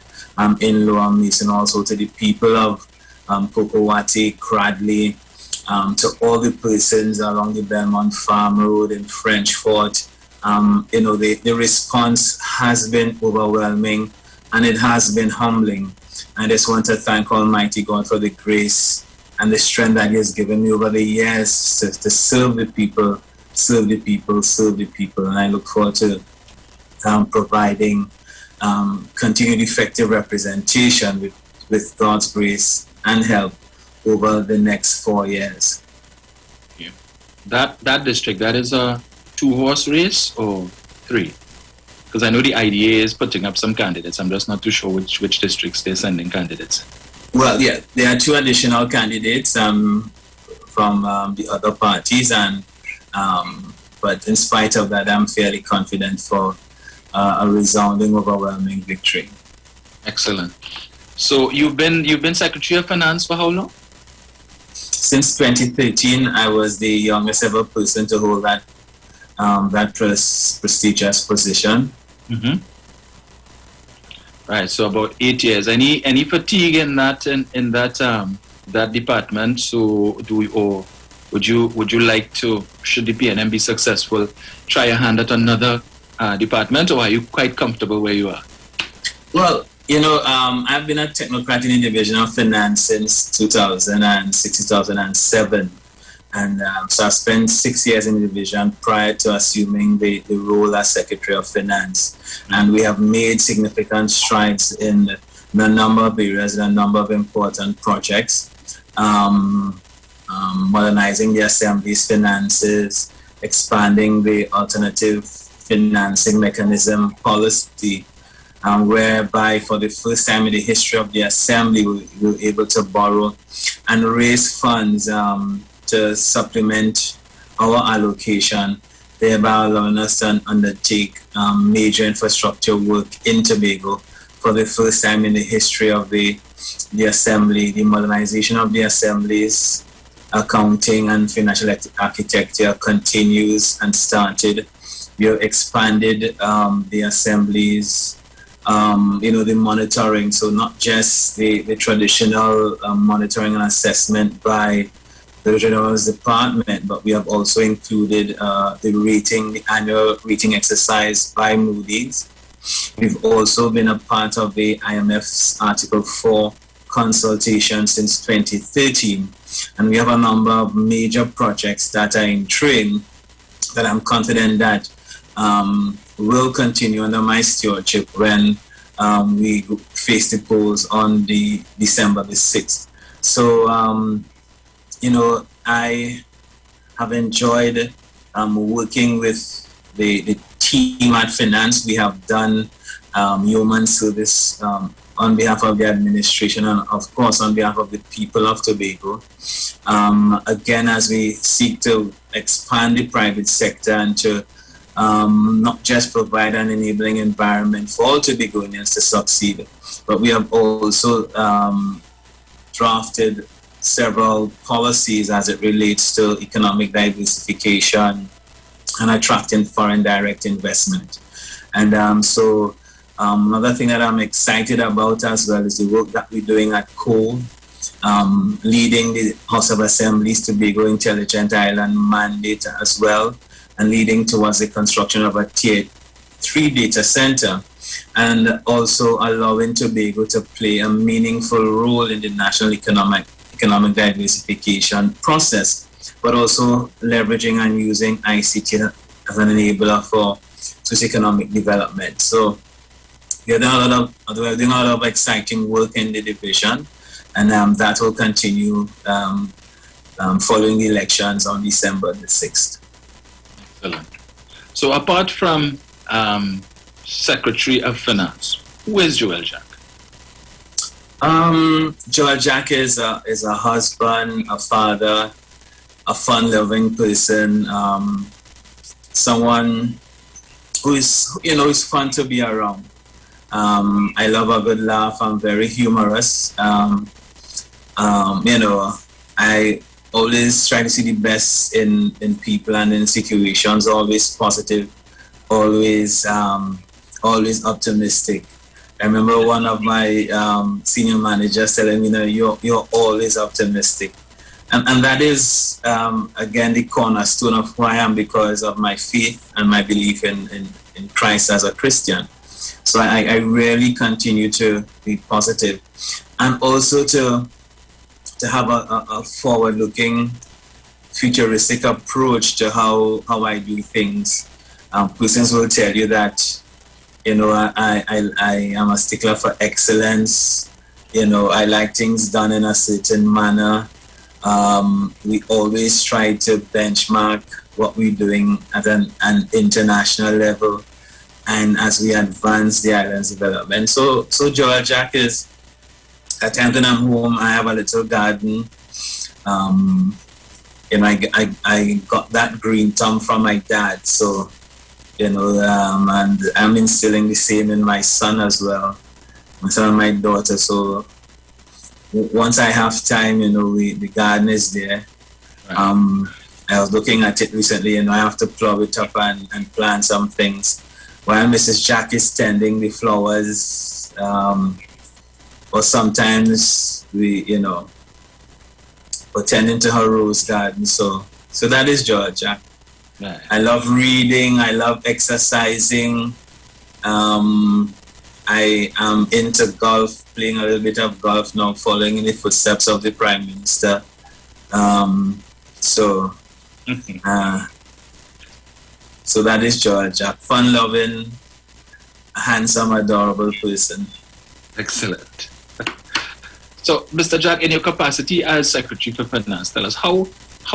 S9: in Lower Mason, also to the people of Kokowati, Cradley, to all the persons along the Belmont Farm Road in French Fort. The response has been overwhelming and it has been humbling. I just want to thank Almighty God for the grace and the strength that He has given me over the years to serve the people, serve the people, serve the people. And I look forward to providing continued effective representation with God's grace and help over the next 4 years.
S1: Yeah. That district, that is a 2-horse race or 3? Because I know the IDA is putting up some candidates. I'm just not too sure which districts they're sending candidates.
S9: Well, yeah, there are 2 additional candidates from the other parties, and but in spite of that, I'm fairly confident for a resounding, overwhelming victory.
S1: Excellent. So you've been Secretary of Finance for how long?
S9: Since 2013, I was the youngest ever person to hold that prestigious position.
S1: Mm-hmm. Right. So about 8 years. Any fatigue in that department? So would you like to, should the PNM be successful, try a hand at another department, or are you quite comfortable where you are?
S9: Well, I've been a technocrat in the Division of Finance since 2006, 2007. And so I spent 6 years in the division prior to assuming the role as Secretary of Finance. And we have made significant strides in a number of areas and a number of important projects. Modernizing the Assembly's finances, expanding the alternative financing mechanism policy, whereby for the first time in the history of the Assembly, we were able to borrow and raise funds to supplement our allocation, thereby allowing us to undertake major infrastructure work in Tobago for the first time in the history of the Assembly. The modernization of the Assembly's accounting and financial architecture continues and started. We have expanded the Assembly's the monitoring, so not just the traditional monitoring and assessment by the General's Department, but we have also included the annual rating exercise by Moody's. We've also been a part of the IMF's Article 4 consultation since 2013, and we have a number of major projects that are in train that I'm confident that will continue under my stewardship when we face the polls on the December the 6th. So, I have enjoyed working with the team at Finance. We have done human service on behalf of the administration and, of course, on behalf of the people of Tobago. Again, as we seek to expand the private sector and to not just provide an enabling environment for all Tobagonians to succeed, but we have also drafted several policies as it relates to economic diversification and attracting foreign direct investment. And another thing that I'm excited about as well is the work that we're doing at COVE, leading the House of Assembly's Tobago Intelligent Island mandate as well, and leading towards the construction of a Tier 3 data center, and also allowing Tobago to play a meaningful role in the national economic diversification process, but also leveraging and using ICT as an enabler for socioeconomic development. So we're doing a lot of exciting work in the division, and that will continue following the elections on December the 6th.
S1: Excellent. So apart from Secretary of Finance, who is Joel Jack?
S9: Joel Jack is a husband, a father, a fun-loving person, someone who is fun to be around. I love a good laugh. I'm very humorous. I always try to see the best in people and in situations. Always positive, always optimistic. I remember one of my senior managers telling me, you're always optimistic. And that is, again, the cornerstone of who I am because of my faith and my belief in Christ as a Christian. So I really continue to be positive and also to have a forward-looking, futuristic approach to how I do things. Persons will tell you that, I am a stickler for excellence. I like things done in a certain manner. We always try to benchmark what we're doing at an international level, and as we advance the island's development. So Joel Jack is, at times when I'm home, I have a little garden. I got that green thumb from my dad. So, and I'm instilling the same in my son as well, my son and my daughter. So once I have time, the garden is there. Right. I was looking at it recently, I have to plow it up and plant some things. While Mrs. Jack is tending the flowers, or sometimes we're tending to her rose garden. So that is Joel Jack.
S1: Right.
S9: I love reading. I love exercising. I am into golf, playing a little bit of golf now, following in the footsteps of the Prime Minister. So that is George, a fun-loving, handsome, adorable person.
S1: Excellent. So, Mr. Jack, in your capacity as Secretary for Finance, tell us how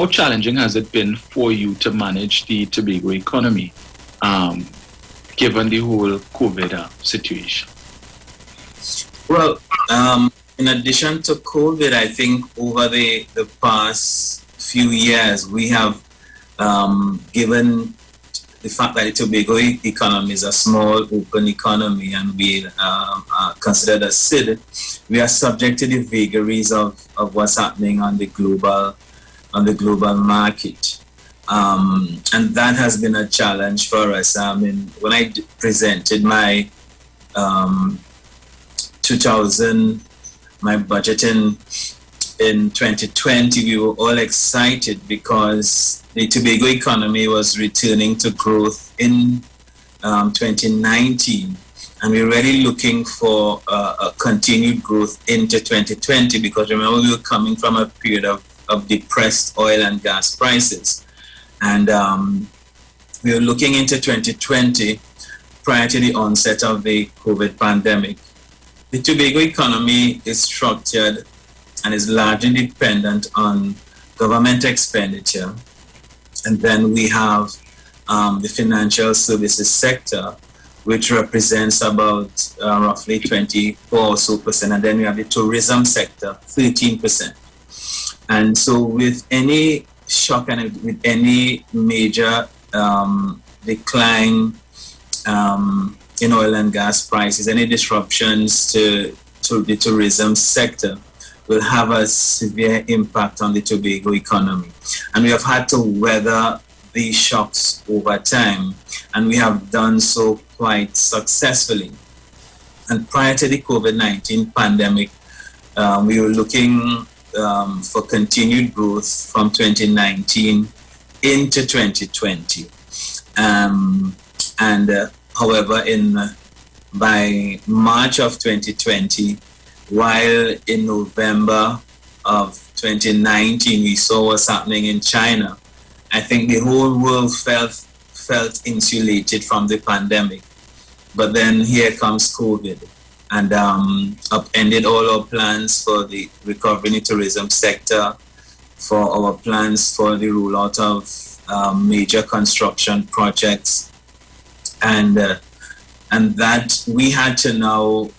S1: challenging has it been for you to manage the Tobago economy, given the whole COVID situation?
S9: Well, in addition to COVID, I think over the past few years, we have given the fact that the Tobago economy is a small, open economy and we are considered a SID, we are subject to the vagaries of what's happening on the global market. And that has been a challenge for us. I mean, when I presented my my budget in 2020, we were all excited because the Tobago economy was returning to growth in 2019. And we're really looking for a continued growth into 2020 because remember, we were coming from a period of depressed oil and gas prices. And we were looking into 2020 prior to the onset of the COVID pandemic. The Tobago economy is structured and is largely dependent on government expenditure. And then we have the financial services sector, which represents about roughly 24 or so percent. And then we have the tourism sector, 13%. And so with any shock and with any major decline in oil and gas prices, any disruptions to the tourism sector will have a severe impact on the Tobago economy. And we have had to weather these shocks over time, and we have done so quite successfully. And prior to the COVID-19 pandemic, we were looking for continued growth from 2019 into 2020. However, by March of 2020, while in November of 2019 we saw what's happening in China, I think the whole world felt insulated from the pandemic. But then here comes COVID and upended all our plans for the recovery in the tourism sector, for our plans for the rollout of major construction projects, and that we had to now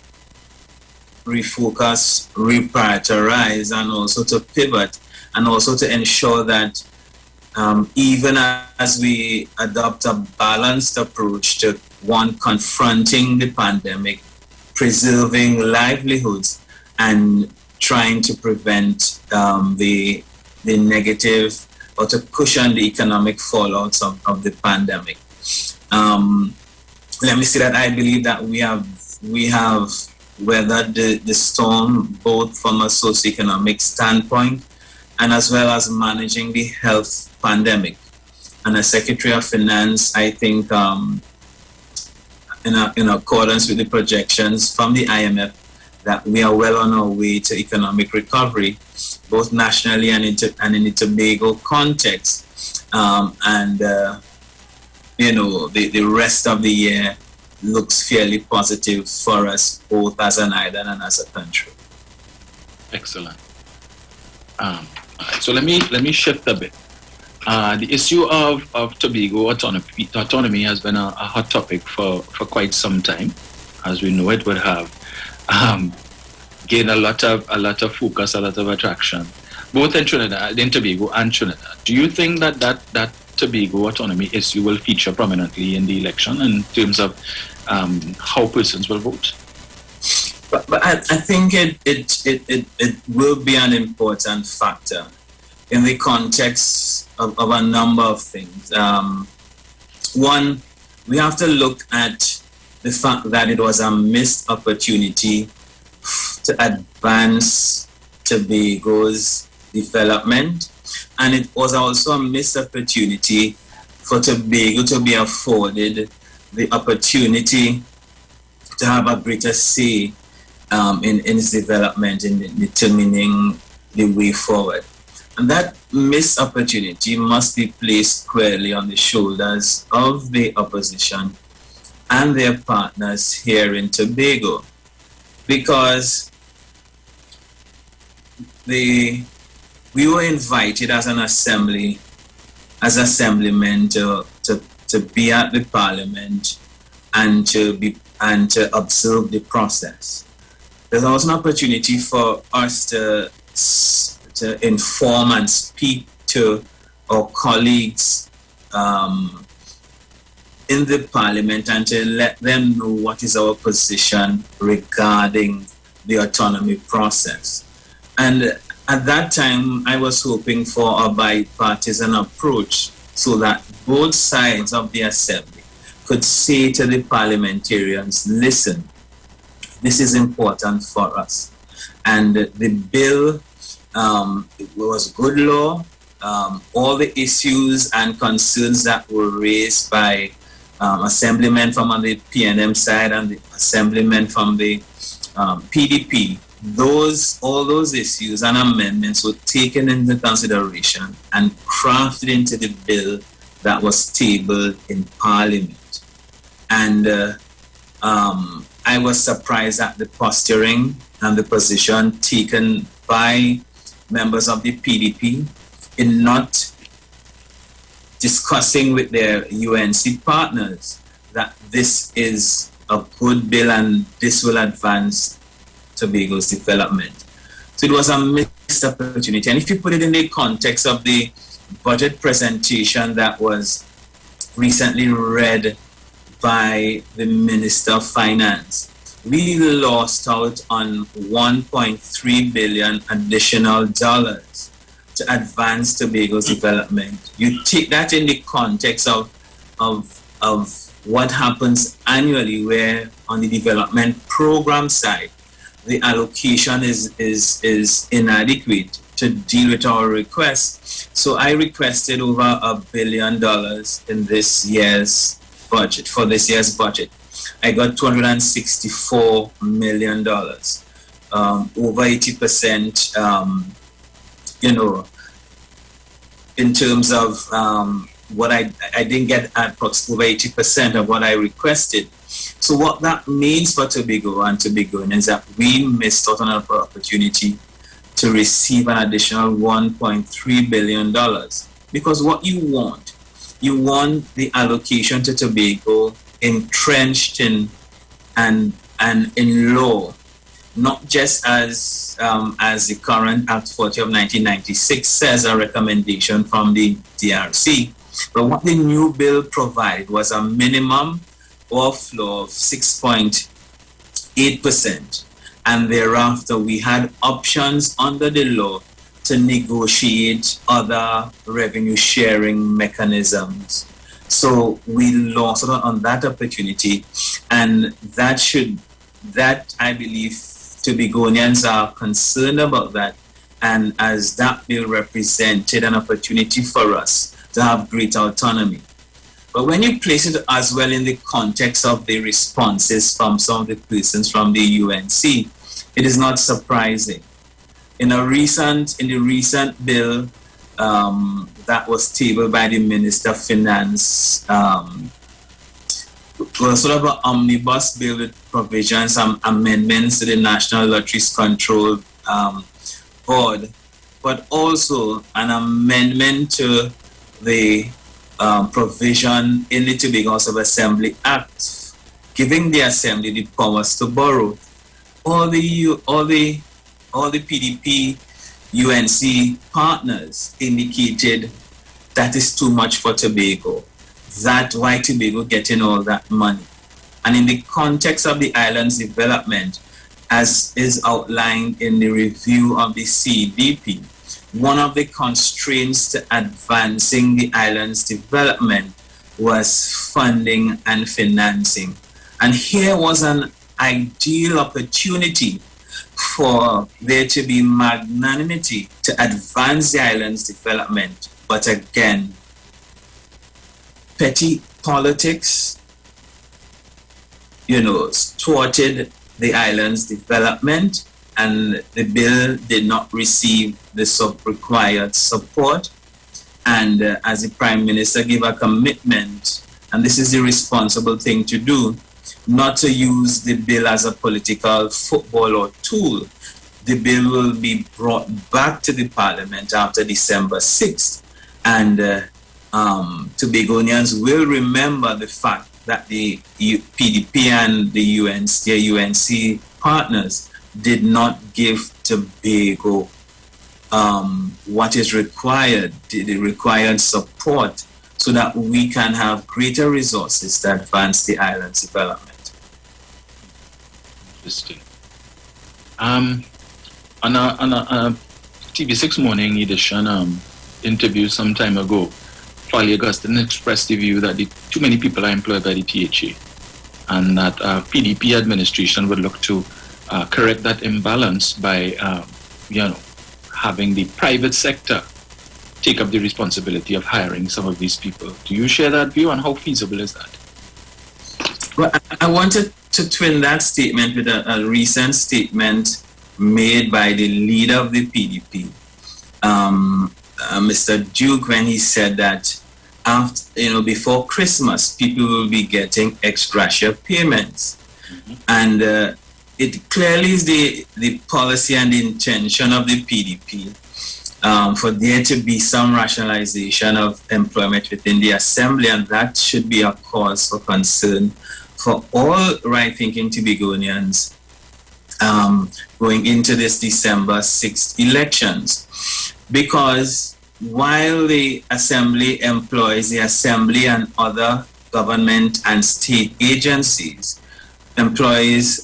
S9: refocus, reprioritize, and also to pivot, and also to ensure that even as we adopt a balanced approach to one, confronting the pandemic, preserving livelihoods, and trying to prevent the negative or to cushion the economic fallouts of the pandemic. Let me say that I believe that we have weathered the storm both from a socioeconomic standpoint and as well as managing the health pandemic. And as Secretary of Finance, I think in accordance with the projections from the IMF, that we are well on our way to economic recovery, both nationally and in the Tobago context. The rest of the year looks fairly positive for us, both as an island and as a country.
S1: Excellent. So let me shift a bit. The issue of Tobago autonomy has been a hot topic for quite some time, as we know it would have gained a lot of focus, a lot of attraction, both in Trinidad, in Tobago and Trinidad. Do you think that Tobago autonomy issue will feature prominently in the election in terms of how persons will vote?
S9: But I think it will be an important factor in the context of a number of things. One, we have to look at the fact that it was a missed opportunity to advance Tobago's development, and it was also a missed opportunity for Tobago to be afforded the opportunity to have a greater say in its development, in determining the way forward. And that missed opportunity must be placed squarely on the shoulders of the opposition and their partners here in Tobago, because we were invited as an assembly, as assemblymen to be at the parliament and to observe the process. There's also an opportunity for us to inform and speak to our colleagues in the parliament and to let them know what is our position regarding the autonomy process. And at that time, I was hoping for a bipartisan approach so that both sides of the assembly could say to the parliamentarians, listen, this is important for us. And the bill it was good law. All the issues and concerns that were raised by assemblymen from on the PNM side and the assemblymen from the PDP, all those issues and amendments were taken into consideration and crafted into the bill that was tabled in Parliament. And I was surprised at the posturing and the position taken by members of the PDP in not discussing with their UNC partners that this is a good bill and this will advance Tobago's development. So it was a missed opportunity. And if you put it in the context of the budget presentation that was recently read by the Minister of Finance, we lost out on $1.3 billion additional dollars to advance Tobago's development. You take that in the context of what happens annually, where on the development program side, the allocation is inadequate to deal with our requests. So I requested over $1 billion in this year's budget, for this year's budget. I got $264 million, over 80%, in terms of what I didn't get approximately 80% of what I requested. So what that means for Tobago and Tobagoans is that we missed out on an opportunity to receive an additional $1.3 billion. Because what you want the allocation to Tobago entrenched in and in law, not just as the current Act 40 of 1996 says, a recommendation from the DRC, but what the new bill provided was a minimum or floor of 6.8%, and thereafter we had options under the law to negotiate other revenue sharing mechanisms. So we lost out on that opportunity, and that I believe Tobagonians are concerned about that, and as that bill represented an opportunity for us to have greater autonomy. But when you place it as well in the context of the responses from some of the persons from the UNC, it is not surprising. In the recent bill that was tabled by the Minister of Finance, was sort of an omnibus bill with provisions, some amendments to the National Lotteries Control Board, but also an amendment to the provision in the Tobago House of Assembly Act, giving the Assembly the powers to borrow. All the PDP UNC partners indicated that is too much for Tobago. That why Tobago getting all that money. And in the context of the island's development, as is outlined in the review of the CDP, one of the constraints to advancing the island's development was funding and financing. And here was an ideal opportunity for there to be magnanimity to advance the island's development. But again, petty politics, thwarted the island's development, and the bill did not receive the required support. And as the Prime Minister gave a commitment, and this is the responsible thing to do, not to use the bill as a political football or tool. The bill will be brought back to the Parliament after December 6th. And Tobagonians will remember the fact that the PDP and the UNC partners did not give Tobago what is required, the required support, so that we can have greater resources to advance the island's development.
S1: Interesting. On a TV6 Morning edition interview some time ago, Fali Augustine expressed the view that too many people are employed by the PHA, and that PDP administration would look to correct that imbalance by, having the private sector take up the responsibility of hiring some of these people. Do you share that view, and how feasible is that?
S9: Well, I wanted to twin that statement with a recent statement made by the leader of the PDP, Mr. Duke, when he said that before Christmas, people will be getting ex gratia payments. Mm-hmm. And it clearly is the policy and the intention of the PDP for there to be some rationalization of employment within the Assembly, and that should be a cause for concern for all right-thinking Tobagonians going into this December 6th elections. Because while the Assembly employs the Assembly and other government and state agencies, employs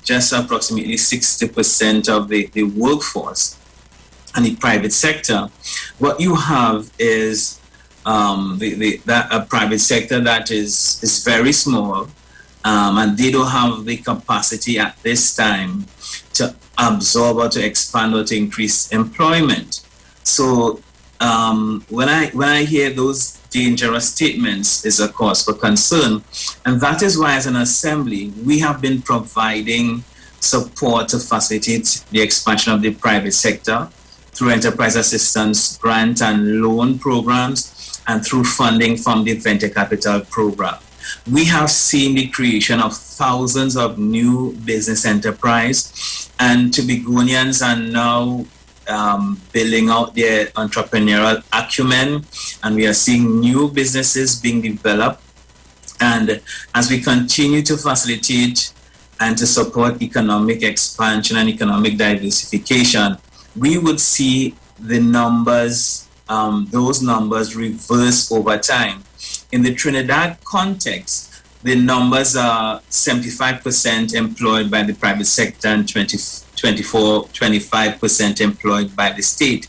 S9: just approximately 60% of the workforce and the private sector, what you have is a private sector that is very small, and they don't have the capacity at this time to absorb or to expand or to increase employment. So when I hear those dangerous statements, is a cause for concern. And that is why as an assembly, we have been providing support to facilitate the expansion of the private sector through enterprise assistance grant and loan programs, and through funding from the venture capital program. We have seen the creation of thousands of new business enterprise, and Tobagonians are now building out their entrepreneurial acumen, and we are seeing new businesses being developed. And as we continue to facilitate and to support economic expansion and economic diversification, we would see the numbers, those numbers reverse over time. In the Trinidad context, the numbers are 75% employed by the private sector and 25% employed by the state.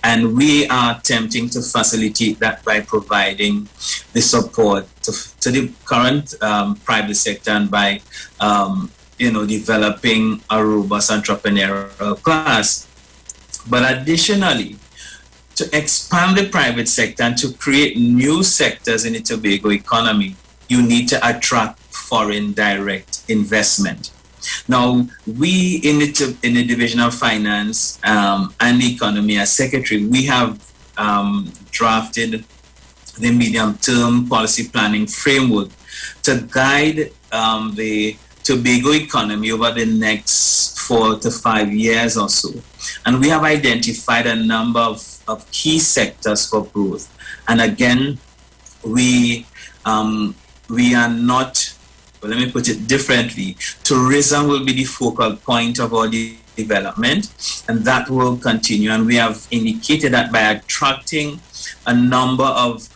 S9: And we are attempting to facilitate that by providing the support to the current private sector, and by developing a robust entrepreneurial class. But additionally, to expand the private sector and to create new sectors in the Tobago economy, you need to attract foreign direct investment. Now, we in the Division of Finance and the Economy as Secretary, we have drafted the medium-term policy planning framework to guide the Tobago economy over the next 4 to 5 years or so. And we have identified a number of key sectors for growth. And again, we are not, well, let me put it differently. Tourism will be the focal point of our development, and that will continue. And we have indicated that by attracting a number of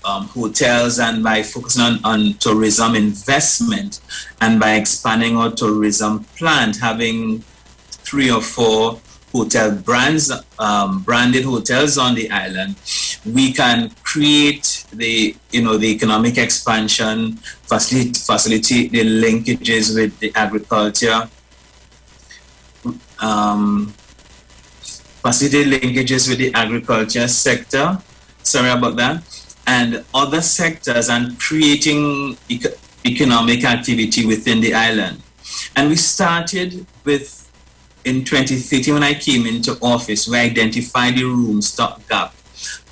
S9: hotels, and by focusing on tourism investment, and by expanding our tourism plan, having 3 or 4 hotel brands, branded hotels on the island, we can create the economic expansion, facilitate the linkages with the agriculture, facilitate linkages with the agriculture sector. Sorry about that. and other sectors and creating economic activity within the island. And we started with, in 2013 when I came into office, we identified the room stock gap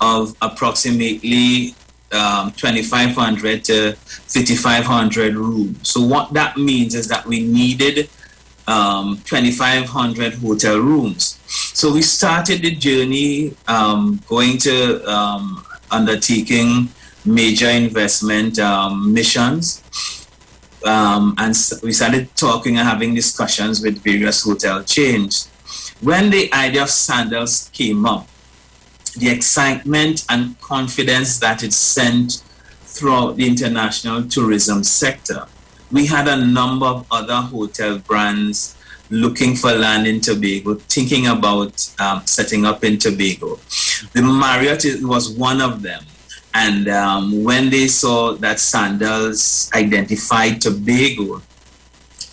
S9: of approximately 2,500 to 3,500 rooms. So what that means is that we needed 2,500 hotel rooms. So we started the journey going to undertaking major investment missions. And we started talking and having discussions with various hotel chains. When the idea of Sandals came up, the excitement and confidence that it sent throughout the international tourism sector, we had a number of other hotel brands looking for land in Tobago, thinking about setting up in Tobago. The Marriott was one of them. And when they saw that Sandals identified Tobago,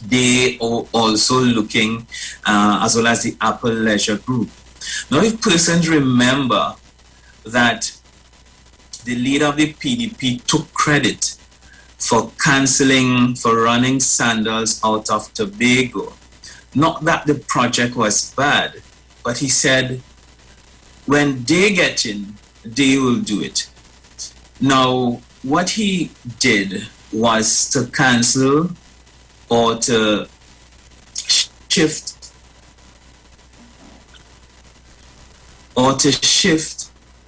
S9: they are also looking, as well as the Apple Leisure Group. Now, if persons remember that the leader of the PDP took credit for cancelling, for running Sandals out of Tobago, not that the project was bad, but he said, when they get in, they will do it. Now, what he did was to cancel or to shift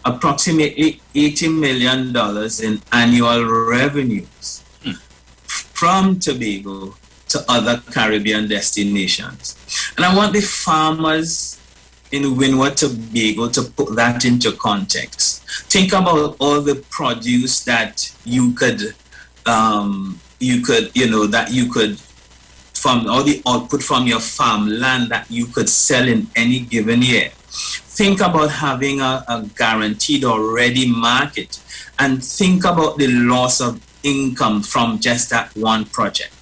S9: approximately $80 million in annual revenues from Tobago to other Caribbean destinations. And I want the farmers in Windward, Tobago to put that into context. Think about all the produce that you could from all the output from your farmland that you could sell in any given year. Think about having a guaranteed or ready market, and think about the loss of income from just that one project.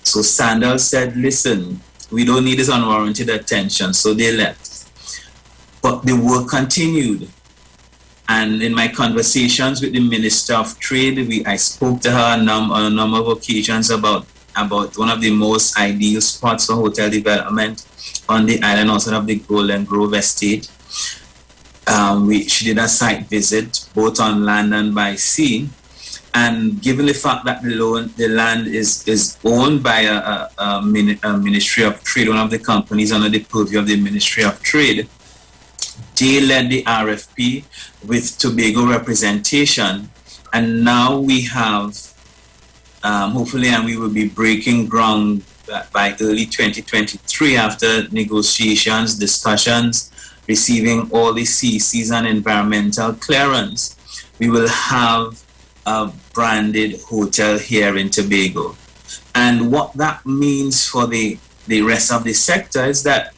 S9: So Sandals said, listen, we don't need this unwarranted attention, so they left. But the work continued. And in my conversations with the Minister of Trade, I spoke to her on a number of occasions about one of the most ideal spots for hotel development on the island outside of the Golden Grove Estate. She did a site visit, both on land and by sea. And given the fact that the land is owned by a Ministry of Trade, one of the companies under the purview of the Ministry of Trade, they led the RFP with Tobago representation. And now we have, hopefully, and we will be breaking ground by early 2023 after negotiations, discussions, receiving all the CCs and environmental clearance. We will have a branded hotel here in Tobago. And what that means for the rest of the sector is that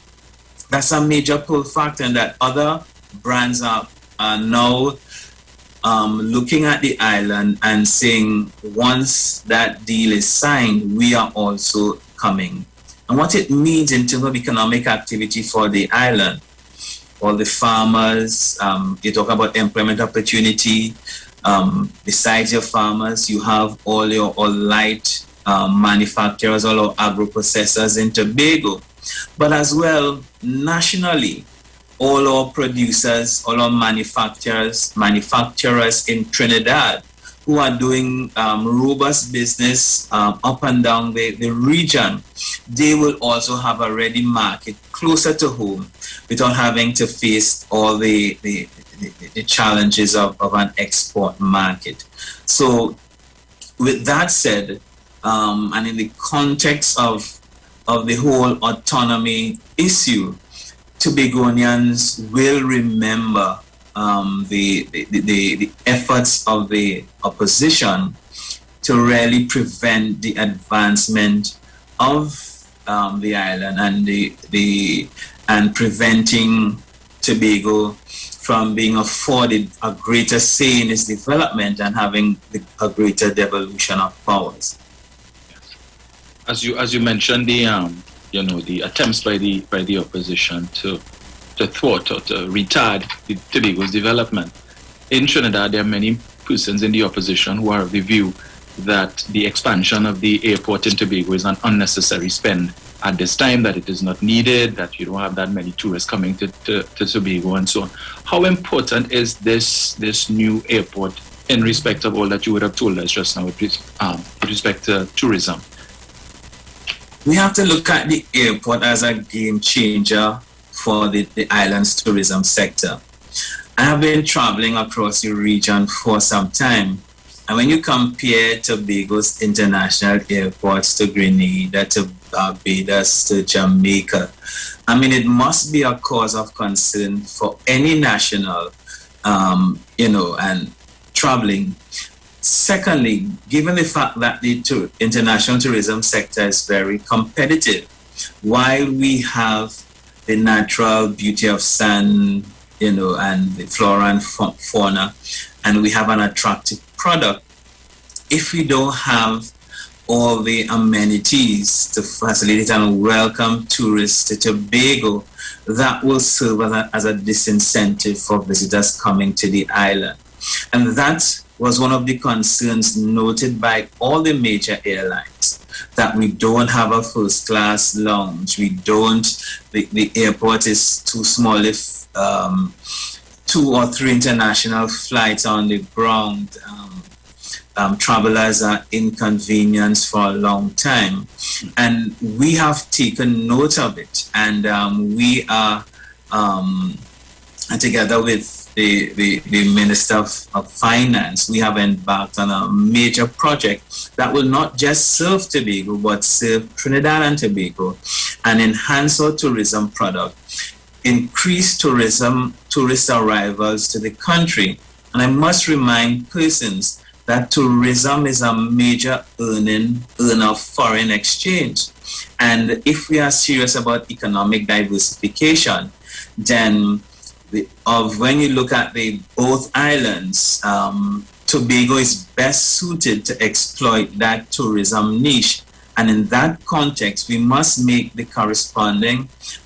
S9: that's a major pull factor, and that other brands are now looking at the island and saying, once that deal is signed, we are also coming. And what it means in terms of economic activity for the island, all the farmers, you talk about employment opportunity. Besides your farmers, you have all your light manufacturers, all our agro-processors in Tobago. But as well, nationally, all our producers, all our manufacturers in Trinidad who are doing robust business up and down the region, they will also have a ready market closer to home without having to face all the challenges of an export market. So with that said, and in the context of the whole autonomy issue, Tobagonians will remember the efforts of the opposition to really prevent the advancement of the island and preventing Tobago from being afforded a greater say in its development and having a greater devolution of powers.
S1: As you mentioned, the attempts by the opposition to thwart or to retard Tobago's development. In Trinidad, there are many persons in the opposition who are of the view that the expansion of the airport in Tobago is an unnecessary spend at this time, that it is not needed, that you don't have that many tourists coming to Tobago and so on. How important is this new airport in respect of all that you would have told us just now with respect to tourism?
S9: We have to look at the airport as a game changer for the island's tourism sector. I have been traveling across the region for some time, and when you compare Tobago's international airports to Grenada, to Barbados, to Jamaica, I mean, it must be a cause of concern for any national, and traveling. Secondly, given the fact that the international tourism sector is very competitive, while we have the natural beauty of sand, and the flora and fauna, and we have an attractive product, if we don't have all the amenities to facilitate and welcome tourists to Tobago, that will serve as a disincentive for visitors coming to the island. And that was one of the concerns noted by all the major airlines, that we don't have a first-class lounge. The airport is too small if 2 or 3 international flights on the ground. Travelers are inconvenienced for a long time. And we have taken note of it. And we are, together with the Minister of Finance, we have embarked on a major project that will not just serve Tobago, but serve Trinidad and Tobago and enhance our tourism product, increase tourist arrivals to the country. And I must remind persons that tourism is a major earner of foreign exchange. And if we are serious about economic diversification, then when you look at both islands, Tobago is best suited to exploit that tourism niche. And in that context, we must make the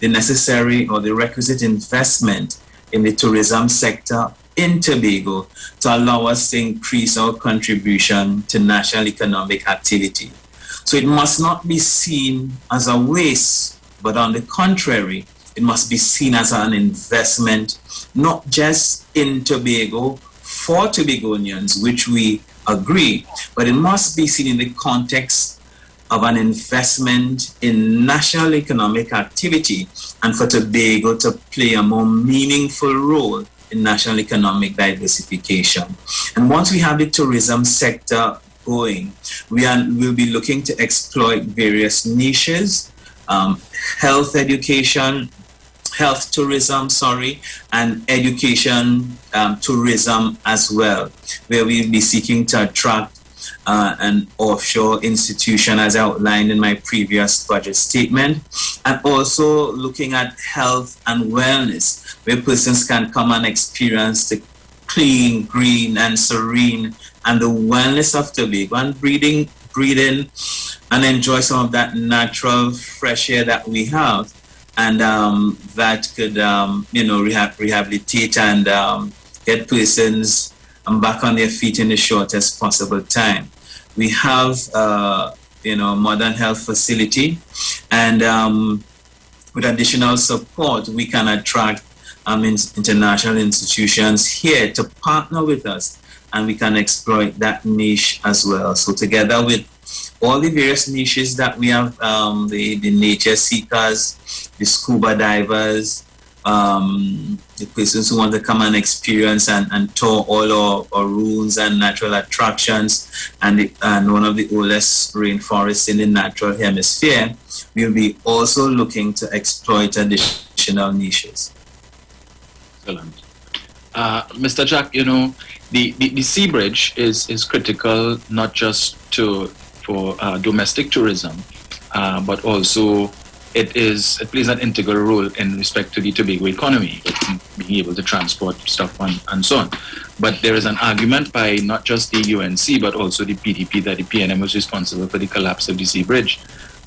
S9: necessary or the requisite investment in the tourism sector in Tobago to allow us to increase our contribution to national economic activity. So it must not be seen as a waste, but on the contrary, it must be seen as an investment, not just in Tobago for Tobagonians, which we agree, but it must be seen in the context of an investment in national economic activity and for Tobago to play a more meaningful role in national economic diversification. And once we have the tourism sector going, we'll be looking to exploit various niches, health tourism, and education tourism as well, where we'll be seeking to attract an offshore institution as outlined in my previous budget statement, and also looking at health and wellness, where persons can come and experience the clean, green, and serene, and the wellness of Tobago, and breathe in and enjoy some of that natural fresh air that we have, and that could, rehabilitate and get persons back on their feet in the shortest possible time. We have, modern health facility, and with additional support, we can attract international institutions here to partner with us, and we can exploit that niche as well. So together with all the various niches that we have, the nature seekers, the scuba divers, the persons who want to come and experience and tour all our ruins and natural attractions, and one of the oldest rainforests in the natural hemisphere, we'll be also looking to exploit additional niches.
S1: Excellent. Mr. Jack, the sea bridge is critical not just for domestic tourism, but also it plays an integral role in respect to the Tobago economy, being able to transport stuff and so on. But there is an argument by not just the UNC, but also the PDP, that the PNM was responsible for the collapse of the sea bridge.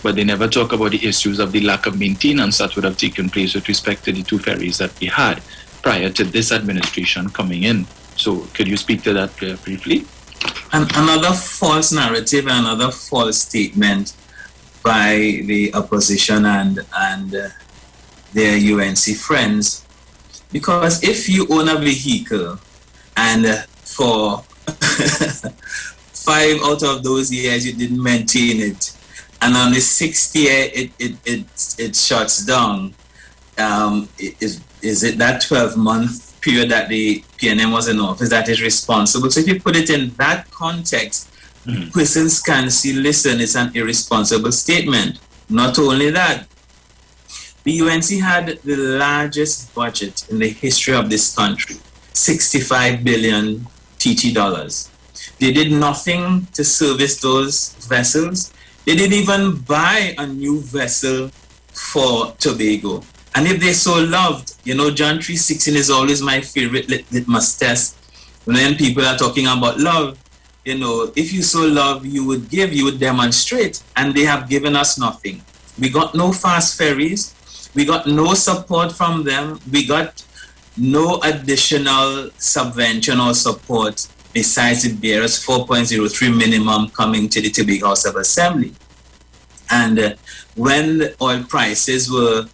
S1: But they never talk about the issues of the lack of maintenance that would have taken place with respect to the 2 ferries that we had prior to this administration coming in. So could you speak to that briefly?
S9: Another false narrative, another false statement by the opposition and their UNC friends. Because if you own a vehicle and for 5 out of those years you didn't maintain it, and on the 6th year it shuts down, is it that 12-month period that the PNM was in office that is responsible? So if you put it in that context, persons can see, listen, it's an irresponsible statement. Not only that, the UNC had the largest budget in the history of this country, 65 billion TT dollars. They did nothing to service those vessels. They didn't even buy a new vessel for Tobago. And if they so loved, John 3:16 is always my favorite litmus test. When people are talking about love, if you so love, you would give, you would demonstrate. And they have given us nothing. We got no fast ferries. We got no support from them. We got no additional subvention or support besides the bearers 4.03 minimum coming to the Tobago House of Assembly. And when the oil prices were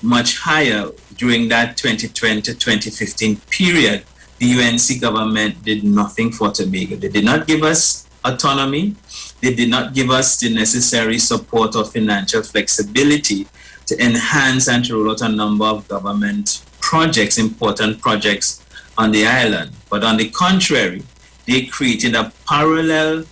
S9: much higher during that 2020-2015 period, the UNC government did nothing for Tobago. They did not give us autonomy. They did not give us the necessary support or financial flexibility to enhance and to roll out a number of government projects, important projects on the island. But on the contrary, they created a parallel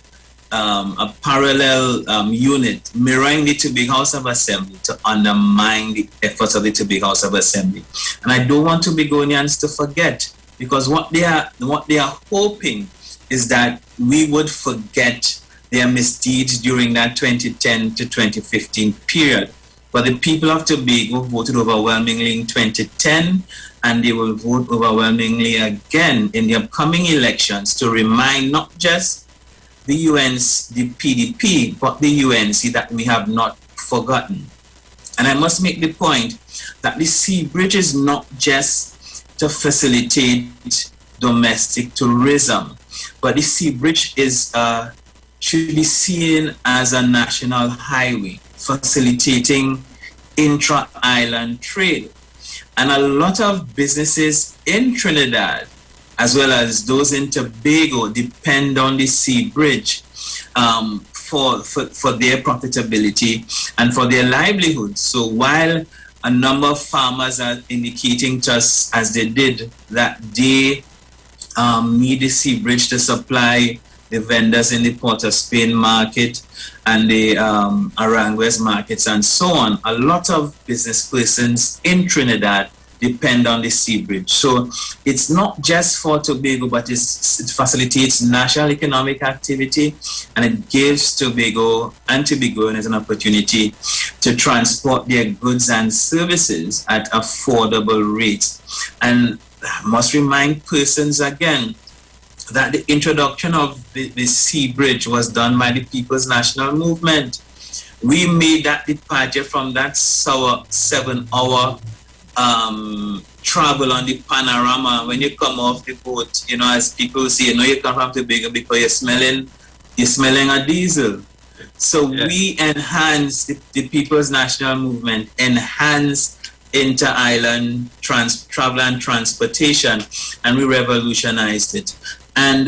S9: unit mirroring the Tobago House of Assembly to undermine the efforts of the Tobago House of Assembly. And I don't want Tobagonians to forget, because what they are hoping is that we would forget their misdeeds during that 2010 to 2015 period. But the people of Tobago voted overwhelmingly in 2010, and they will vote overwhelmingly again in the upcoming elections to remind not just the UNC, the PDP, but the UNC that we have not forgotten. And I must make the point that the sea bridge is not just to facilitate domestic tourism, but the sea bridge should be seen as a national highway facilitating intra-island trade. And a lot of businesses in Trinidad, as well as those in Tobago, depend on the sea bridge for their profitability and for their livelihood. So while a number of farmers are indicating to us, as they did, that they need the sea bridge to supply the vendors in the Port of Spain market and the Aranguez markets and so on, a lot of business persons in Trinidad depend on the sea bridge. So it's not just for Tobago, but it facilitates national economic activity, and it gives Tobago and Tobagoans an opportunity to transport their goods and services at affordable rates. And I must remind persons again that the introduction of the sea bridge was done by the People's National Movement. We made that departure from that 7-hour travel on the panorama. When you come off the boat, as people say, you come from Tobago because you're smelling a diesel. So we enhanced the People's National Movement, enhanced inter-island travel and transportation, and we revolutionized it. And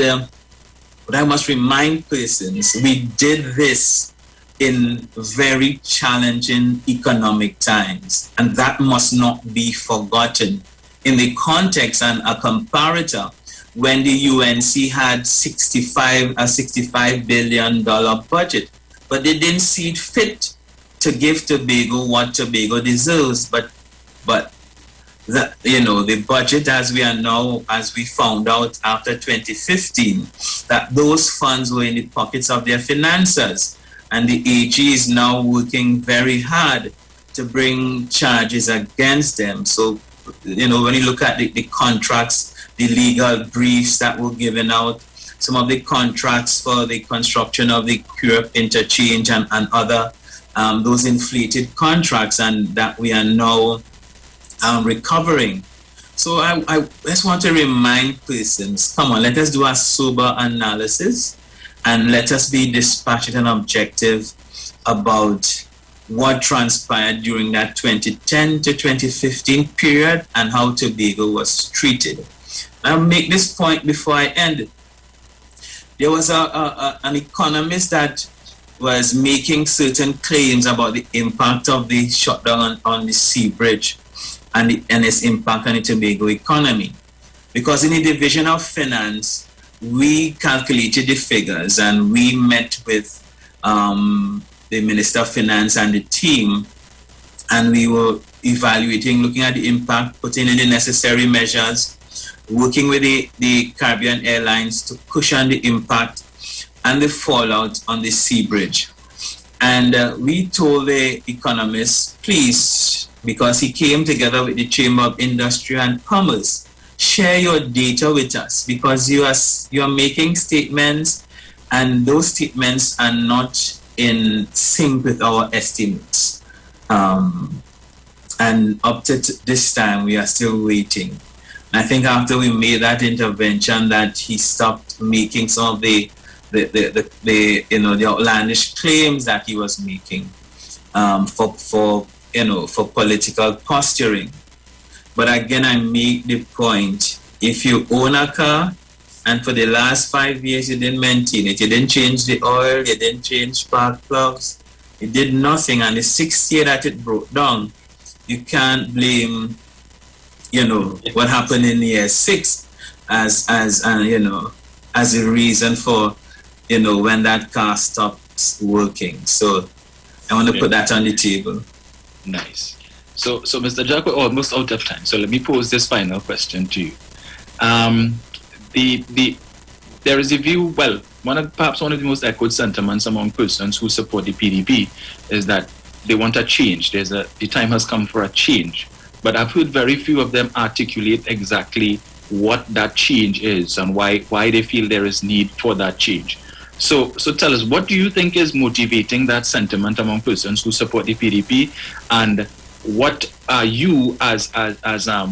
S9: but I must remind persons, we did this in very challenging economic times, and that must not be forgotten in the context and a comparator when the UNC had $65 billion budget, but they didn't see it fit to give Tobago what Tobago deserves. But the budget, as we found out after 2015, that those funds were in the pockets of their financiers. And the AG is now working very hard to bring charges against them. So, when you look at the contracts, the legal briefs that were given out, some of the contracts for the construction of the Europe interchange and other, those inflated contracts, and that we are now recovering. So I just want to remind persons, come on, let us do a sober analysis and let us be dispassionate and objective about what transpired during that 2010 to 2015 period and how Tobago was treated. I'll make this point before I end it. There was an economist that was making certain claims about the impact of the shutdown on the sea bridge and its impact on the Tobago economy. Because in the Division of Finance, we calculated the figures and we met with the Minister of Finance and the team, and we were evaluating, looking at the impact, putting in the necessary measures, working with the Caribbean Airlines to cushion the impact and the fallout on the sea bridge. And we told the economists, please, because he came together with the Chamber of Industry and Commerce, share your data with us, because you are making statements and those statements are not in sync with our estimates. And up to this time, we are still waiting. I think after we made that intervention, that he stopped making some of the outlandish claims that he was making for political posturing. But again, I make the point: if you own a car and for the last 5 years you didn't maintain it, you didn't change the oil, you didn't change spark plugs, you did nothing, and the 6th year that it broke down, you can't blame what happened in year 6 as a reason for when that car stops working. So I want to put that on the table.
S1: Nice. So Mr. Jack, we're almost out of time. So let me pose this final question to you. There is a view, well, perhaps one of the most echoed sentiments among persons who support the PDP is that they want a change. The time has come for a change. But I've heard very few of them articulate exactly what that change is and why they feel there is need for that change. So tell us, what do you think is motivating that sentiment among persons who support the PDP, and what are you as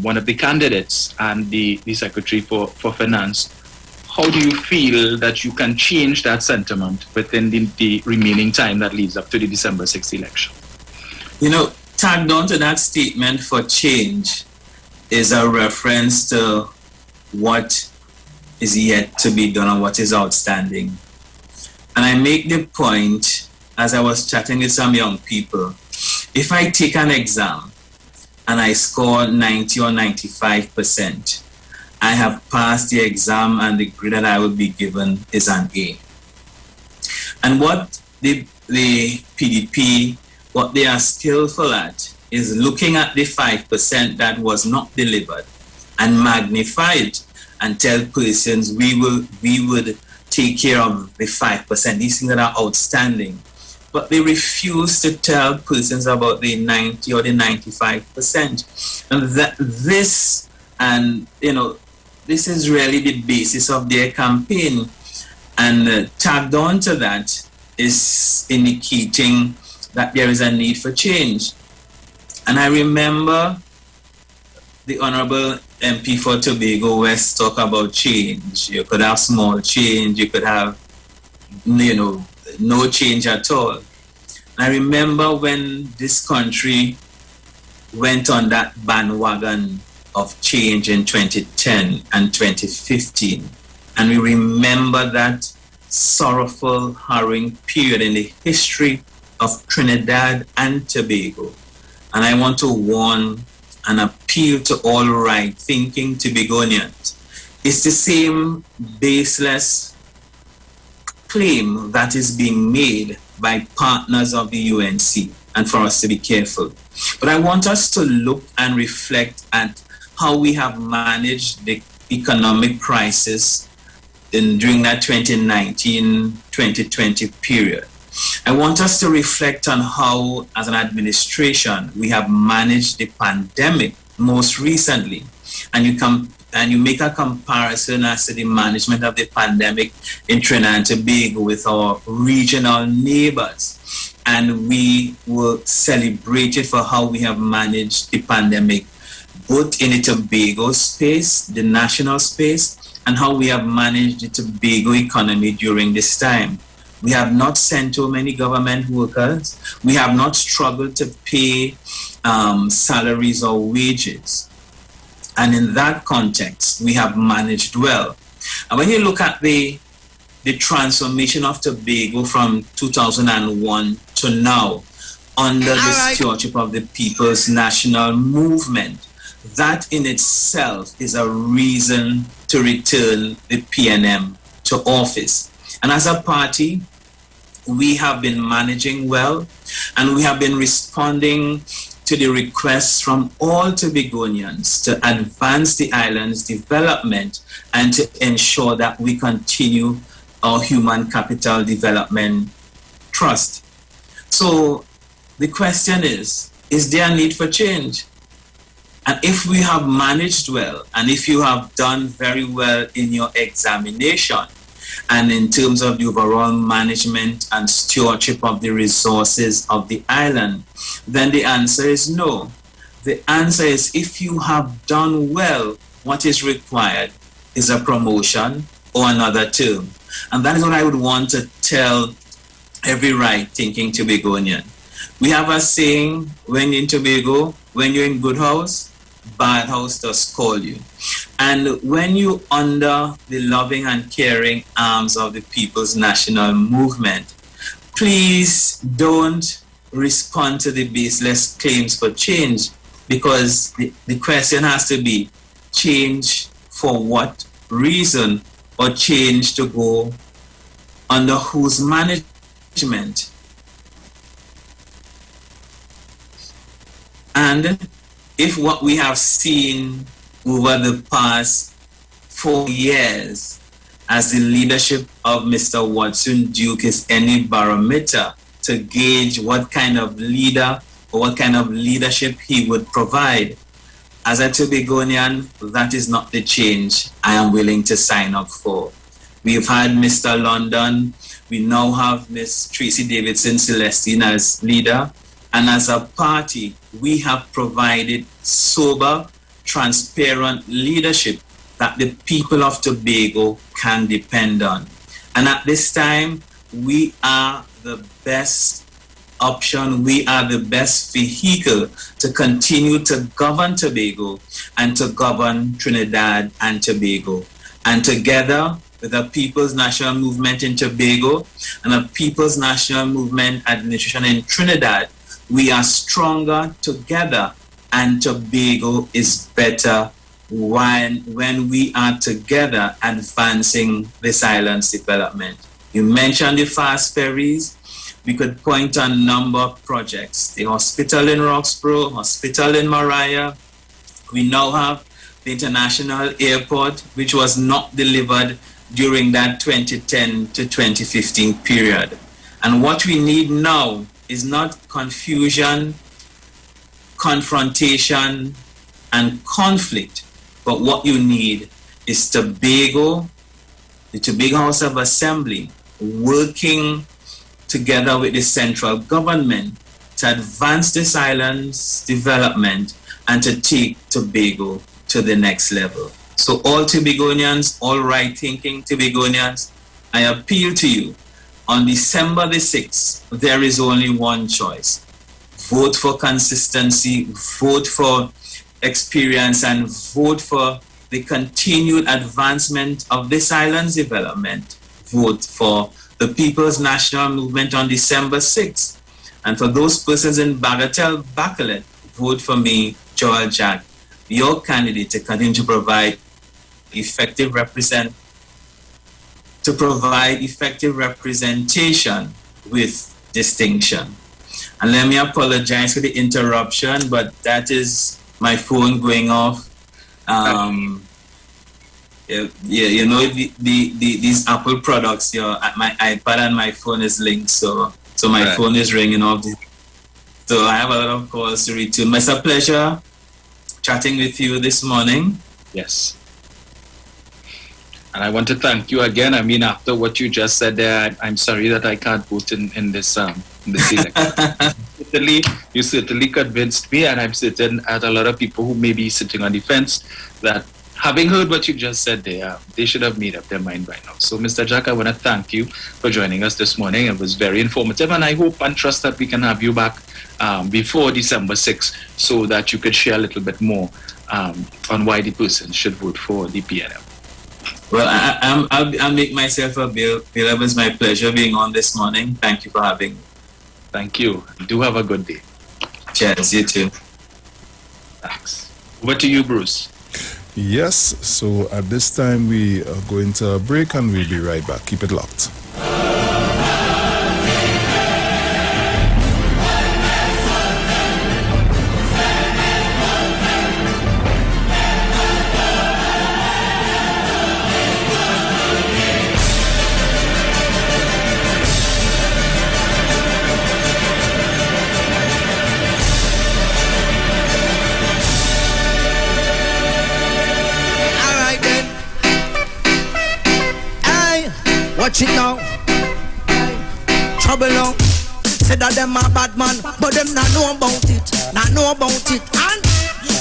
S1: one of the candidates and the Secretary for Finance, how do you feel that you can change that sentiment within the remaining time that leads up to the December 6th election?
S9: Tagged on to that statement for change is a reference to what is yet to be done and what is outstanding. And I make the point, as I was chatting with some young people, if I take an exam and I score 90 or 95%, I have passed the exam and the grade that I will be given is an A. And what the PDP, what they are skillful at, is looking at the 5% that was not delivered and magnify it and tell persons we would take care of the 5%, these things that are outstanding. But they refuse to tell persons about the 90 or the 95%. And this is really the basis of their campaign. And tagged on to that is indicating that there is a need for change. And I remember the Honorable MP for Tobago West talk about change. You could have small change, you could have, no change at all. I remember when this country went on that bandwagon of change in 2010 and 2015. And we remember that sorrowful, harrowing period in the history of Trinidad and Tobago. And I want to warn and appeal to all right-thinking Tobagonians. It's the same baseless claim that is being made by partners of the UNC, and for us to be careful. But I want us to look and reflect at how we have managed the economic crisis during that 2019-2020 period. I want us to reflect on how, as an administration, we have managed the pandemic most recently. And you make a comparison as to the management of the pandemic in Trinidad and Tobago with our regional neighbors. And we were celebrated for how we have managed the pandemic both in the Tobago space, the national space, and how we have managed the Tobago economy during this time. We have not sent too many government workers. We have not struggled to pay salaries or wages. And in that context, we have managed well. And when you look at the transformation of Tobago from 2001 to now, under the stewardship of the People's National Movement, that in itself is a reason to return the PNM to office. And as a party, we have been managing well, and we have been responding to the requests from all Tobagonians to advance the island's development and to ensure that we continue our human capital development trust. So the question is there a need for change? And if we have managed well, and if you have done very well in your examination, and in terms of the overall management and stewardship of the resources of the island, then the answer is no. The answer is, if you have done well, what is required is a promotion or another term. And that is what I would want to tell every right-thinking Tobagonian. We have a saying, when in Tobago, when you're in good house, bad house does call you. And when you under the loving and caring arms of the People's National Movement, please don't respond to the baseless claims for change, because the question has to be, change for what reason, or change to go under whose management? And if what we have seen over the past 4 years as the leadership of Mr. Watson Duke is any barometer to gauge what kind of leader or what kind of leadership he would provide, as a Tobagonian, that is not the change I am willing to sign up for. We've had Mr. London, we now have Ms. Tracy Davidson Celestine as leader, and as a party, we have provided sober, transparent leadership that the people of Tobago can depend on. And at this time, we are the best option, we are the best vehicle to continue to govern Tobago and to govern Trinidad and Tobago. And together with the People's National Movement in Tobago and the People's National Movement administration in Trinidad, we are stronger together, and Tobago is better when we are together advancing this island's development. You mentioned the fast ferries. We could point a number of projects. The hospital in Roxborough, hospital in Mariah. We now have the international airport, which was not delivered during that 2010 to 2015 period. And what we need now is not confusion, confrontation, and conflict, but what you need is Tobago, the Tobago House of Assembly, working together with the central government to advance this island's development and to take Tobago to the next level. So all Tobagonians, all right-thinking Tobagonians, I appeal to you. On December the 6th, there is only one choice. Vote for consistency, vote for experience, and vote for the continued advancement of this island's development. Vote for the People's National Movement on December 6th. And for those persons in Bagatelle, Bacalet, vote for me, Joel Jack, your candidate, to continue to provide effective representation with distinction. And let me apologize for the interruption, but that is my phone going off. You know, these Apple products, my iPad and my phone is linked, so my phone is ringing off. So I have a lot of calls to return. It's a pleasure chatting with you this morning.
S1: Yes. And I want to thank you again. I mean, after what you just said there, I'm sorry that I can't vote in this election. certainly convinced me, and I'm certain at a lot of people who may be sitting on the fence that having heard what you just said there, they should have made up their mind by now. So, Mr. Jack, I want to thank you for joining us this morning. It was very informative, and I hope and trust that we can have you back before December 6th so that you could share a little bit more on why the person should vote for the PNM.
S9: Well, I'll make myself available. It was my pleasure being on this morning. Thank you for having me.
S1: Thank you. Do have a good day.
S9: Cheers. You too.
S1: Thanks. Over to you, Bruce.
S23: Yes, so at this time we are going to a break and we'll be right back. Keep it locked.
S10: Watch it now. Trouble now. Say that them a bad man, but them not know about it. Not know about it. And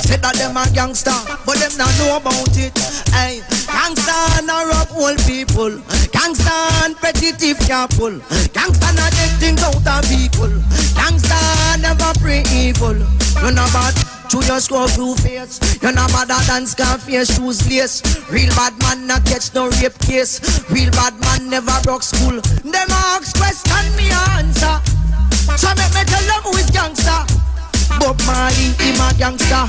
S10: say that them a gangster, but them not know about it. Hey, gangster not rob old people. Gangster and petty thief can't pull. Gangster not take things out of people. Gangster never pray evil. You're not bad. To your score blue face, you're not better than Scarface shoes lace. Real bad man not catch no rape case. Real bad man never broke school. Them ask question me answer. So make me tell them who is gangster. Bob Marley, him a gangster.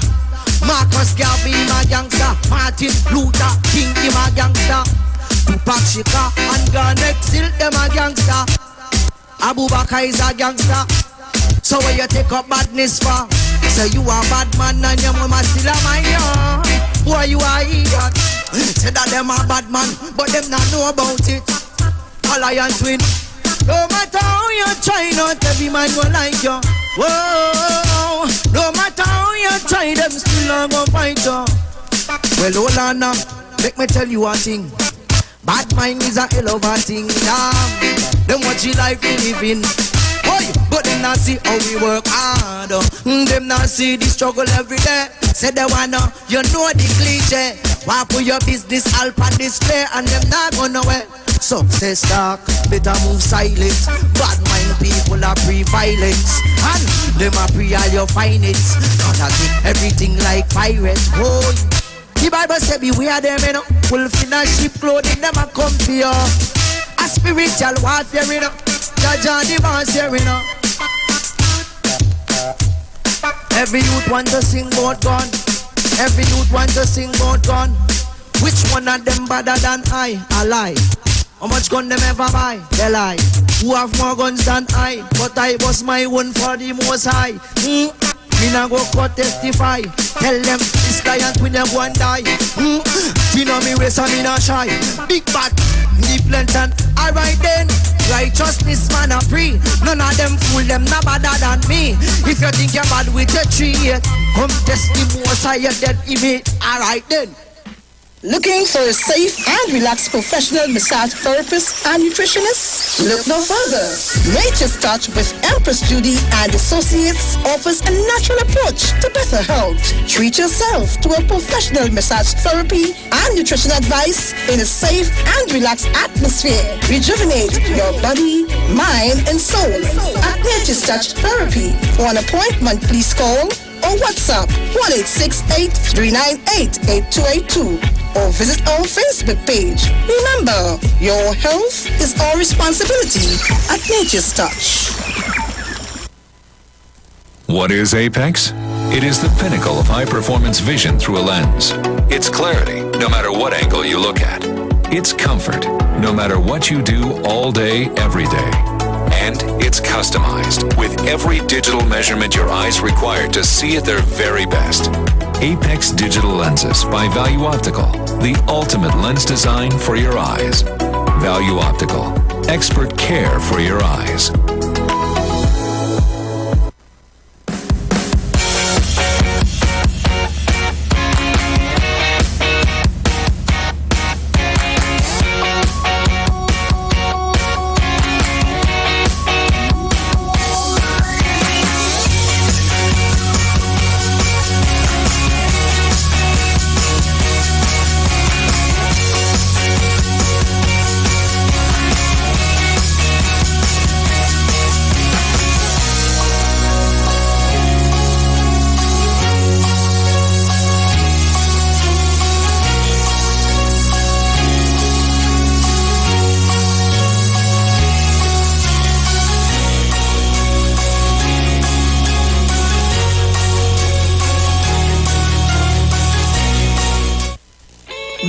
S10: Marcus Garvey, him a gangster. Martin Luther King, him a gangster. Tupac Shakur and Garnet Hill, them a gangster. Abu Bakr is a gangster. So where you take up badness for? Say you a bad man and your mama still a my young. Why you a idiot? Say that them a bad man, but them not know about it. Alliance win. No matter how you try, not every man will like you. Whoa. No matter how you try, them still not gonna fight you. Well, hold on now, make me tell you one thing. Bad mind is a hell of a thing. Them watch your life we live in. But them not see how we work hard. Them not see the struggle every day. Say they wanna, you know the cliche. Why put your business all on display and them not go nowhere. Success talk, better move silent. Bad mind people are pre-violence. And them are pre all your finance. Gonna take everything like pirates. Oh, the Bible say beware them, you know. Wolf in a sheep clothing, them a come to you. A spiritual warfare, you know. Jaja the boss here, you know. Every youth want to sing about gun. Every youth want to sing about gun. Which one of them better than I? A lie. How much gun them ever buy? They lie. Who have more guns than I? But I was my one for the most high. Me nah go court testify. Tell them this client we never go and die. You know me race and me not shy. Big bad, deep length. Alright then. Righteousness man a free. None of them fool them not better than me. If you think you're bad with your tree, come test the most higher dead image. Alright then.
S11: Looking for a safe and relaxed professional massage therapist and nutritionist? Look no further. Nature's Touch with Empress Judy and Associates offers a natural approach to better health. Treat yourself to a professional massage therapy and nutrition advice in a safe and relaxed atmosphere. Rejuvenate your body, mind, and soul at Nature's Touch Therapy. For an appointment, please call or WhatsApp 1-868-398-8282 or visit our Facebook page. Remember, your health is our responsibility at Nature's Touch.
S15: What is Apex? It is the pinnacle of high-performance vision through a lens. It's clarity, no matter what angle you look at. It's comfort, no matter what you do all day, every day. And it's customized with every digital measurement your eyes require to see at their very best. Apex Digital Lenses by Value Optical, the ultimate lens design for your eyes. Value Optical, expert care for your eyes.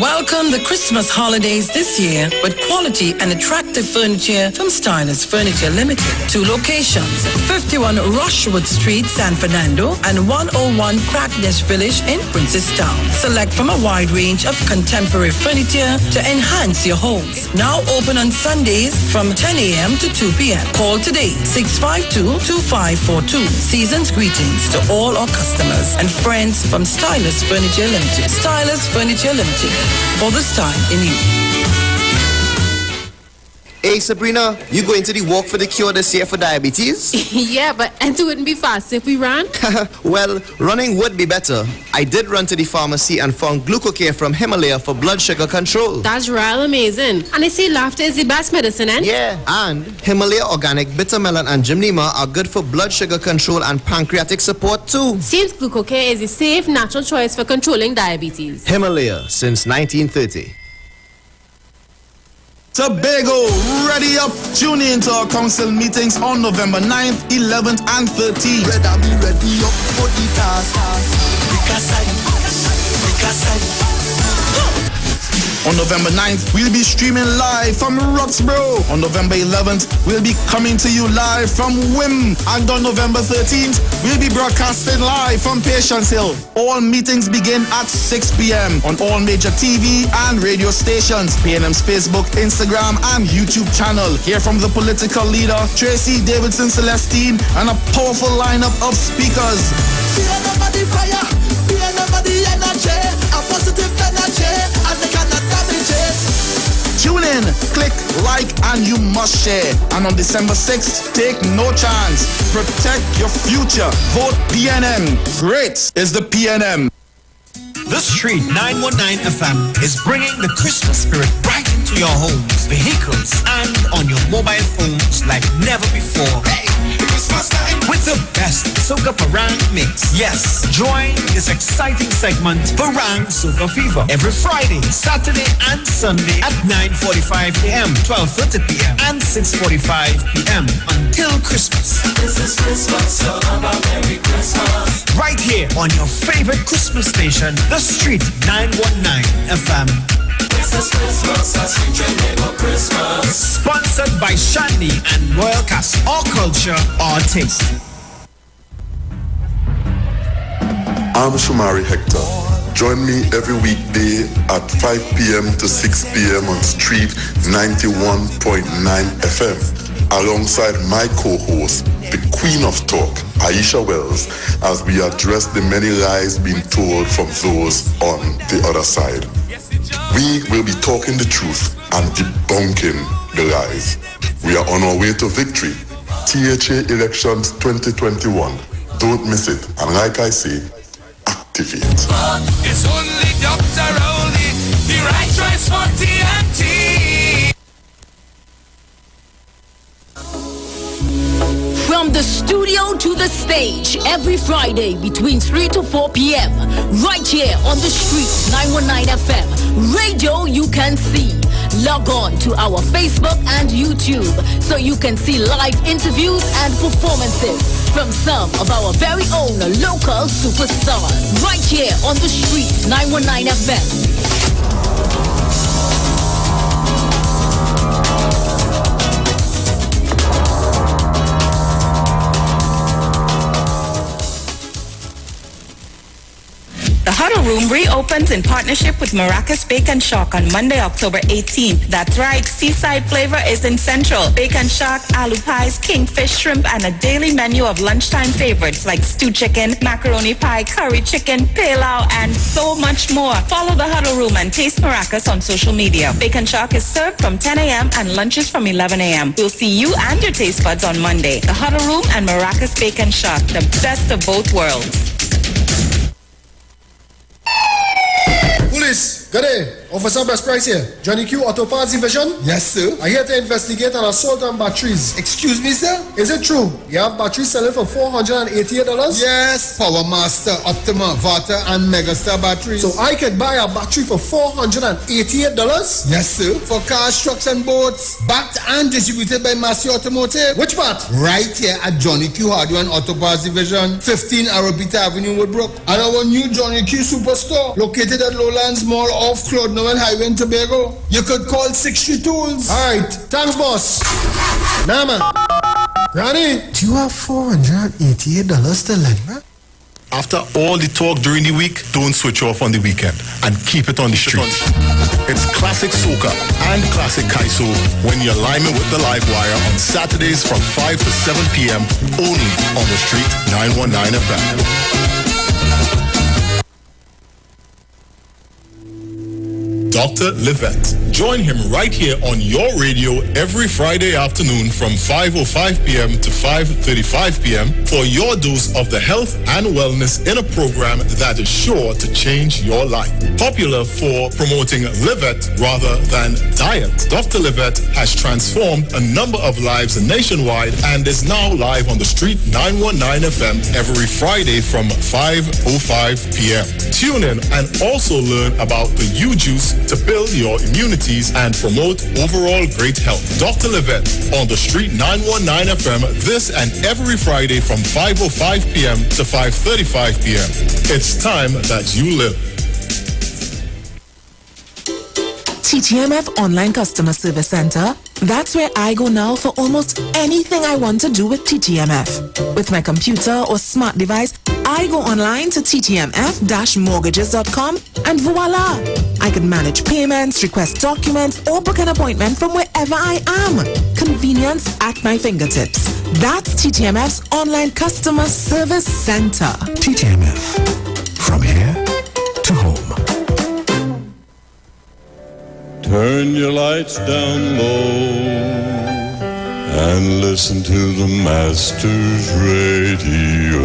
S3: Welcome the Christmas holidays this year with quality and attractive furniture from Stylus Furniture Limited. 2 locations, 51 Rushwood Street, San Fernando, and 101 Crackness Village in Princestown. Select from a wide range of contemporary furniture to enhance your homes. Now open on Sundays from 10 a.m. to 2 p.m. Call today, 652-2542. Season's greetings to all our customers and friends from Stylus Furniture Limited. Stylus Furniture Limited. For this time in you.
S13: Hey Sabrina, you going to the Walk for the Cure this year for diabetes?
S14: Yeah, but it wouldn't be fast if we ran.
S13: Well, running would be better. I did run to the pharmacy and found Glucocare from Himalaya for blood sugar control.
S14: That's real amazing. And I say laughter is the best medicine, eh?
S13: Yeah, and Himalaya Organic, Bitter Melon and Gymnema are good for blood sugar control and pancreatic support too.
S14: Seems Glucocare is a safe, natural choice for controlling diabetes.
S13: Himalaya since 1930.
S24: Tobago, ready up. Tune in to our council meetings on November 9th, 11th, and 13th.
S10: Ready up for the task.
S24: On November 9th, we'll be streaming live from Roxborough. On November 11th, we'll be coming to you live from Wim. And on November 13th, we'll be broadcasting live from Patience Hill. All meetings begin at 6 p.m. on all major TV and radio stations, PNM's Facebook, Instagram, and YouTube channel. Hear from the political leader, Tracy Davidson Celestine, and a powerful lineup of speakers.
S10: Fear nobody fire, fear nobody energy, a positive energy, and they cannot damage it.
S24: Tune in, click, like, and you must share. And on December 6th, take no chance. Protect your future. Vote PNM. Great is the PNM.
S25: The Street 919 FM is bringing the Christmas spirit right into your homes, vehicles, and on your mobile phones like never before. Hey, Christmas time with the best Soca Parang mix. Yes, join this exciting segment, Parang Soca Fever, every Friday, Saturday, and Sunday at 9:45 a.m., 12:30 p.m., and 6:45 p.m. until Christmas.
S10: This is Christmas, so about Merry Christmas.
S25: Right here on your favorite Christmas station, The Street 919 FM.
S10: This is Christmas, a sweet Jamaica Christmas.
S25: Sponsored by Shandy and Royal Cast. Our culture, our taste.
S8: I'm Shumari Hector. Join me every weekday at 5 p.m. to 6 p.m. on Street 91.9 FM, alongside my co-host, the Queen of Talk, Aisha Wells, as we address the many lies being told from those on the other side. We will be talking the truth and debunking the lies. We are on our way to victory. THA Elections 2021. Don't miss it. And like I say, activate.
S7: It's only Dr. Rowley, the right choice for TNT.
S5: From the studio to the stage, every Friday between 3 to 4 p.m. Right here on the Street 919 FM. Radio you can see. Log on to our Facebook and YouTube so you can see live interviews and performances from some of our very own local superstars. Right here on the Street 919 FM.
S2: The Huddle Room reopens in partnership with Maracas Bake and Shock on Monday, October 18th. That's right, seaside flavor is in Central. Bake and Shock, aloo pies, kingfish, shrimp, and a daily menu of lunchtime favorites like stew chicken, macaroni pie, curry chicken, pilau, and so much more. Follow The Huddle Room and taste Maracas on social media. Bake and Shock is served from 10 a.m. and lunches from 11 a.m. We'll see you and your taste buds on Monday. The Huddle Room and Maracas Bake and Shock, the best of both worlds.
S26: Police, good day. Officer Best Price here. Johnny Q Auto Parts Division? Yes, sir. I'm here to investigate an assault on batteries. Excuse me, sir? Is it true? You have batteries selling for $488? Yes. Power Master, Optima, Vata, and Megastar batteries. So I could buy a battery for $488? Yes, sir. For cars, trucks, and boats. Backed and distributed by Massey Automotive. Which part? Right here at Johnny Q Hardware and Auto Parts Division, 15 Arabita Avenue, Woodbrook. And our new Johnny Q Superstore, located at Lowlands Mall,
S24: off Claude Noel Highway in Tobago. You could call 63 Tools.
S26: Alright, thanks boss. Nah man. Granny, do you have $488 to lend me?
S21: After all the talk during the week, don't switch off on the weekend and keep it on the street. It's classic soca and classic kaiso when you're liming with the live wire on Saturdays from 5 to 7 p.m. only on the street 919 FM. Dr. Livette. Join him right here on your radio every Friday afternoon from 5:05 p.m. to 5:35 p.m. for your dose of the health and wellness in a program that is sure to change your life. Popular for promoting Livette rather than diet, Dr. Livette has transformed a number of lives nationwide and is now live on the street 919 FM every Friday from 5:05 p.m. Tune in and also learn about the U-Juice to build your immunities and promote overall great health. Dr. Livette on the street 919 FM this and every Friday from 5:05 p.m. to 5:35 p.m. It's time that you live.
S4: TTMF Online Customer Service Center. That's where I go now for almost anything I want to do with TTMF. With my computer or smart device, I go online to ttmf-mortgages.com and voila! I can manage payments, request documents, or book an appointment from wherever I am. Convenience at my fingertips. That's TTMF's Online Customer Service Center.
S16: TTMF. From here to home.
S19: Turn your lights down low and listen to the Master's Radio.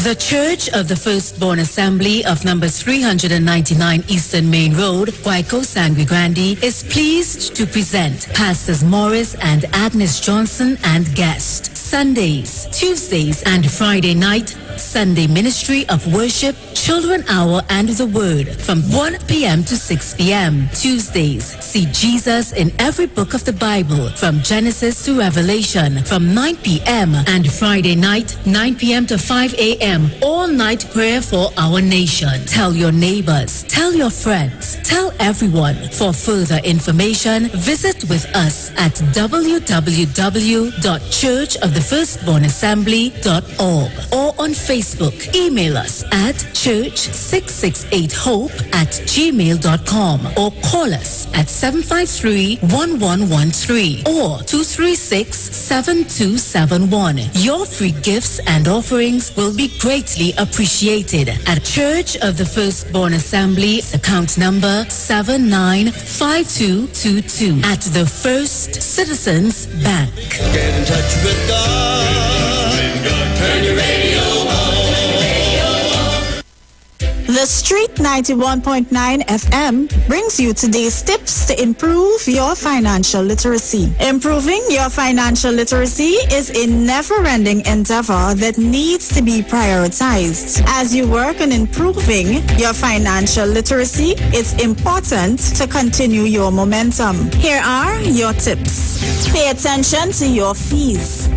S17: The Church of the Firstborn Assembly of number 399 Eastern Main Road, Guayco, Sangre Grande, is pleased to present Pastors Morris and Agnes Johnson and guest. Sundays, Tuesdays, and Friday night, Sunday Ministry of Worship, Children Hour and the Word from 1 p.m. to 6 p.m. Tuesdays, see Jesus in every book of the Bible from Genesis to Revelation from 9 p.m. and Friday night, 9 p.m. to 5 a.m. all night prayer for our nation. Tell your neighbors, tell your friends, tell everyone. For further information, visit with us at www.churchofthefirstbornassembly.org or on Facebook. Email us at church668hope@gmail.com or call us at 753-1113 or 236-7271. Your free gifts and offerings will be greatly appreciated at Church of the Firstborn Assembly, account number 795222 at the First Citizens Bank.
S7: Get in touch with God. Turn your radio on.
S18: The Street 91.9 FM brings you today's tips to improve your financial literacy. Improving your financial literacy is a never-ending endeavor that needs to be prioritized. As you work on improving your financial literacy, it's important to continue your momentum. Here are your tips. Pay attention to your fees.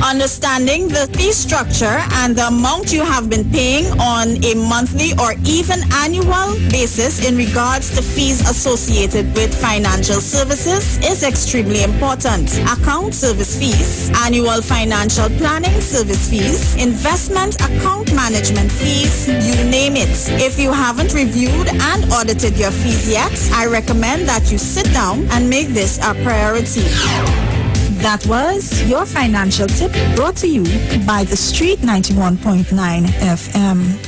S18: Understanding the fee structure and the amount you have been paying on a monthly or even annual basis in regards to fees associated with financial services is extremely important. Account service fees, annual financial planning service fees, investment account management fees, you name it. If you haven't reviewed and audited your fees yet, I recommend that you sit down and make this a priority. That was your financial tip brought to you by the Street 91.9 FM.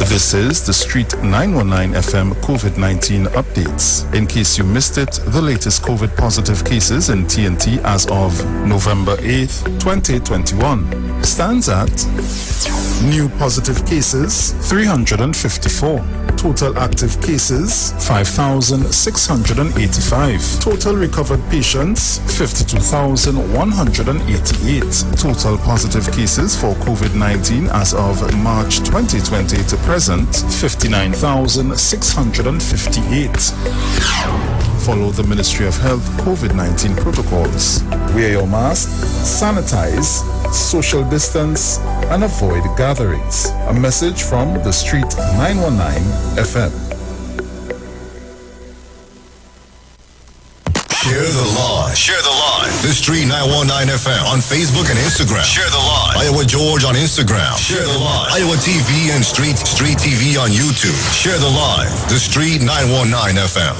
S23: This is the Street 919 FM COVID-19 updates. In case you missed it, the latest COVID positive cases in TNT as of November 8th, 2021 stands at new positive cases 354. Total active cases 5,685. Total recovered patients 52,188. Total positive cases for COVID-19 as of March 2020 to present 59,658. follow the Ministry of Health COVID-19 protocols. Wear your mask, sanitize, social distance, and avoid gatherings. A message from the Street 919 FM.
S21: Share the live. Share the live. The Street 919 FM on Facebook and Instagram. Share the live. Iowa George on Instagram. Share the live. Iowa TV and Street TV on YouTube. Share the live. The Street 919 FM.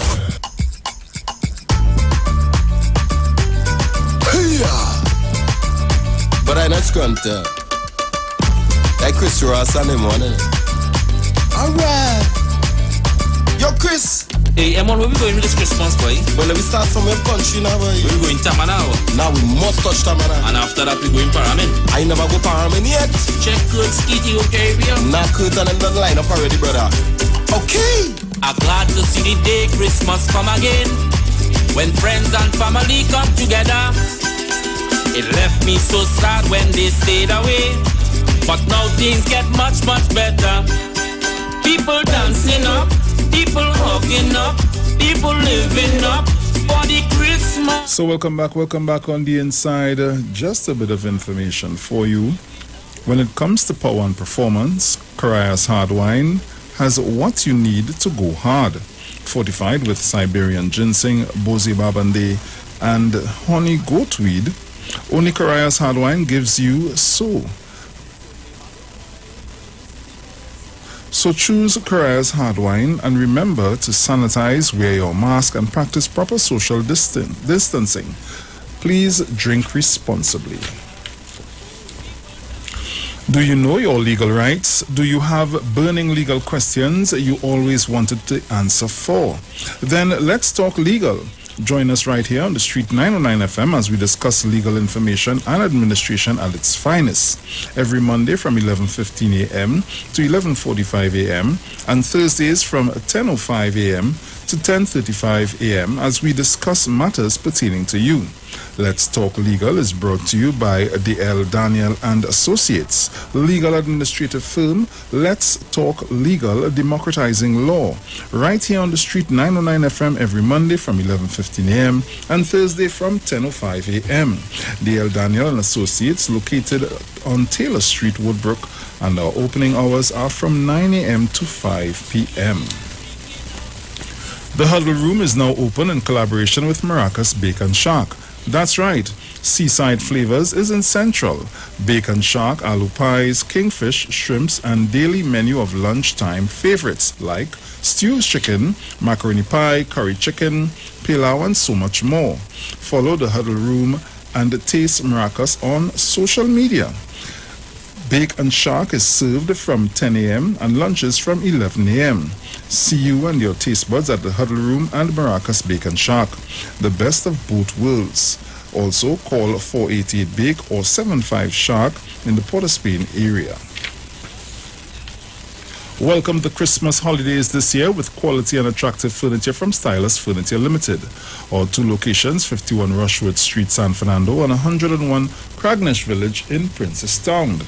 S1: But I not scrunter. Like Chris Ross and him one. Alright. Yo, Chris.
S6: Hey, Emon, where we going with this Christmas, boy?
S1: Well, we start from your country now, boy.
S6: We going Tamana.
S1: Now we must touch Tamana.
S6: And after that, we going Paramin.
S1: I never go Paramin yet.
S6: Check good, Skitty, okay, Caribbean.
S1: Nah, Curtin and the line up already, brother. Okay.
S6: I'm glad to see the day Christmas come again. When friends and family come together. It left me so sad when they stayed away. But now things get much, much better. People dancing up, people hugging up, people living up for the Christmas.
S23: So welcome back on the inside. Just a bit of information for you. When it comes to power and performance, Karaya's Hard Wine has what you need to go hard. Fortified with Siberian ginseng, Bozi Babande, and honey goatweed, only Karaya's Hard Wine gives you so. So choose Karaya's Hard Wine and remember to sanitize, wear your mask, and practice proper social distancing. Please drink responsibly. Do you know your legal rights? Do you have burning legal questions you always wanted to answer for? Then let's talk legal. Join us right here on the Street 909 FM as we discuss legal information and administration at its finest. Every Monday from 11:15 a.m. to 11:45 a.m. and Thursdays from 10:05 a.m. to 10:35 a.m. as we discuss matters pertaining to you. Let's Talk Legal is brought to you by D.L. Daniel and Associates, legal administrative firm. Let's Talk Legal, democratizing law. Right here on the Street 909 FM every Monday from 11:15 a.m. and Thursday from 10:05 a.m. D.L. Daniel and Associates, located on Taylor Street, Woodbrook, and our opening hours are from 9 a.m. to 5 p.m. The Huddle Room is now open in collaboration with Maracas Bacon Shark. That's right, Seaside Flavors is in Central. Bacon Shark, aloo pies, kingfish, shrimps, and daily menu of lunchtime favorites like stewed chicken, macaroni pie, curry chicken, pilau, and so much more. Follow the Huddle Room and taste Maracas on social media. Bacon Shark is served from 10 a.m. and lunches from 11 a.m. See you and your taste buds at the Huddle Room and Maracas Bacon Shark, the best of both worlds. Also call 488-BAKE or 75-SHARK in the Port of Spain area. Welcome to Christmas holidays this year with quality and attractive furniture from Stylus Furniture Limited. Our two locations, 51 Rushwood Street, San Fernando, and 101 Cragnish Village in Princestown.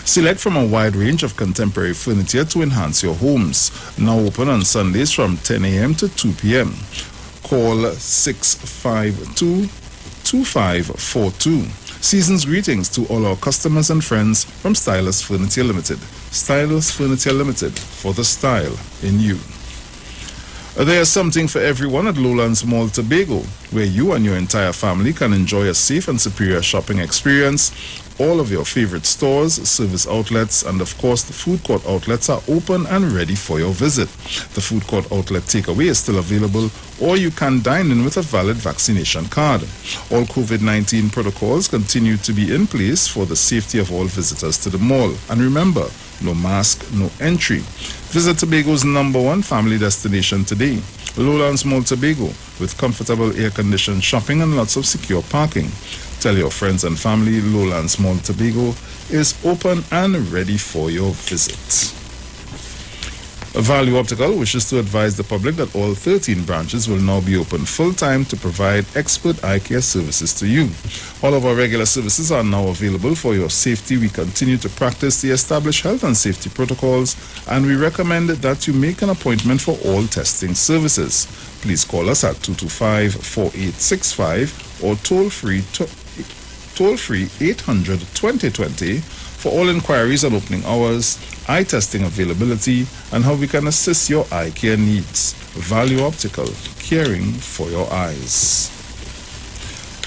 S23: Select from a wide range of contemporary furniture to enhance your homes. Now open on Sundays from 10 a.m. to 2 p.m. Call 652-2542. Season's greetings to all our customers and friends from Stylus Furniture Limited. Stylus Furniture Limited, for the style in you. There's something for everyone at Lowlands Mall Tobago, where you and your entire family can enjoy a safe and superior shopping experience. All of your favorite stores, service outlets, and of course the food court outlets are open and ready for your visit. The food court outlet takeaway is still available, or you can dine in with a valid vaccination card. All COVID-19 protocols continue to be in place for the safety of all visitors to the mall. And remember, no mask, no entry. Visit Tobago's #1 family destination today, Lowlands Mall Tobago, with comfortable air-conditioned shopping and lots of secure parking. Tell your friends and family Lowlands Mall Tobago is open and ready for your visit. Value Optical wishes to advise the public that all 13 branches will now be open full-time to provide expert eye care services to you. All of our regular services are now available for your safety. We continue to practice the established health and safety protocols, and we recommend that you make an appointment for all testing services. please call us at 225-4865 or toll free 800-2020 for all inquiries on opening hours, eye testing availability, and how we can assist your eye care needs. Value Optical, caring for your eyes.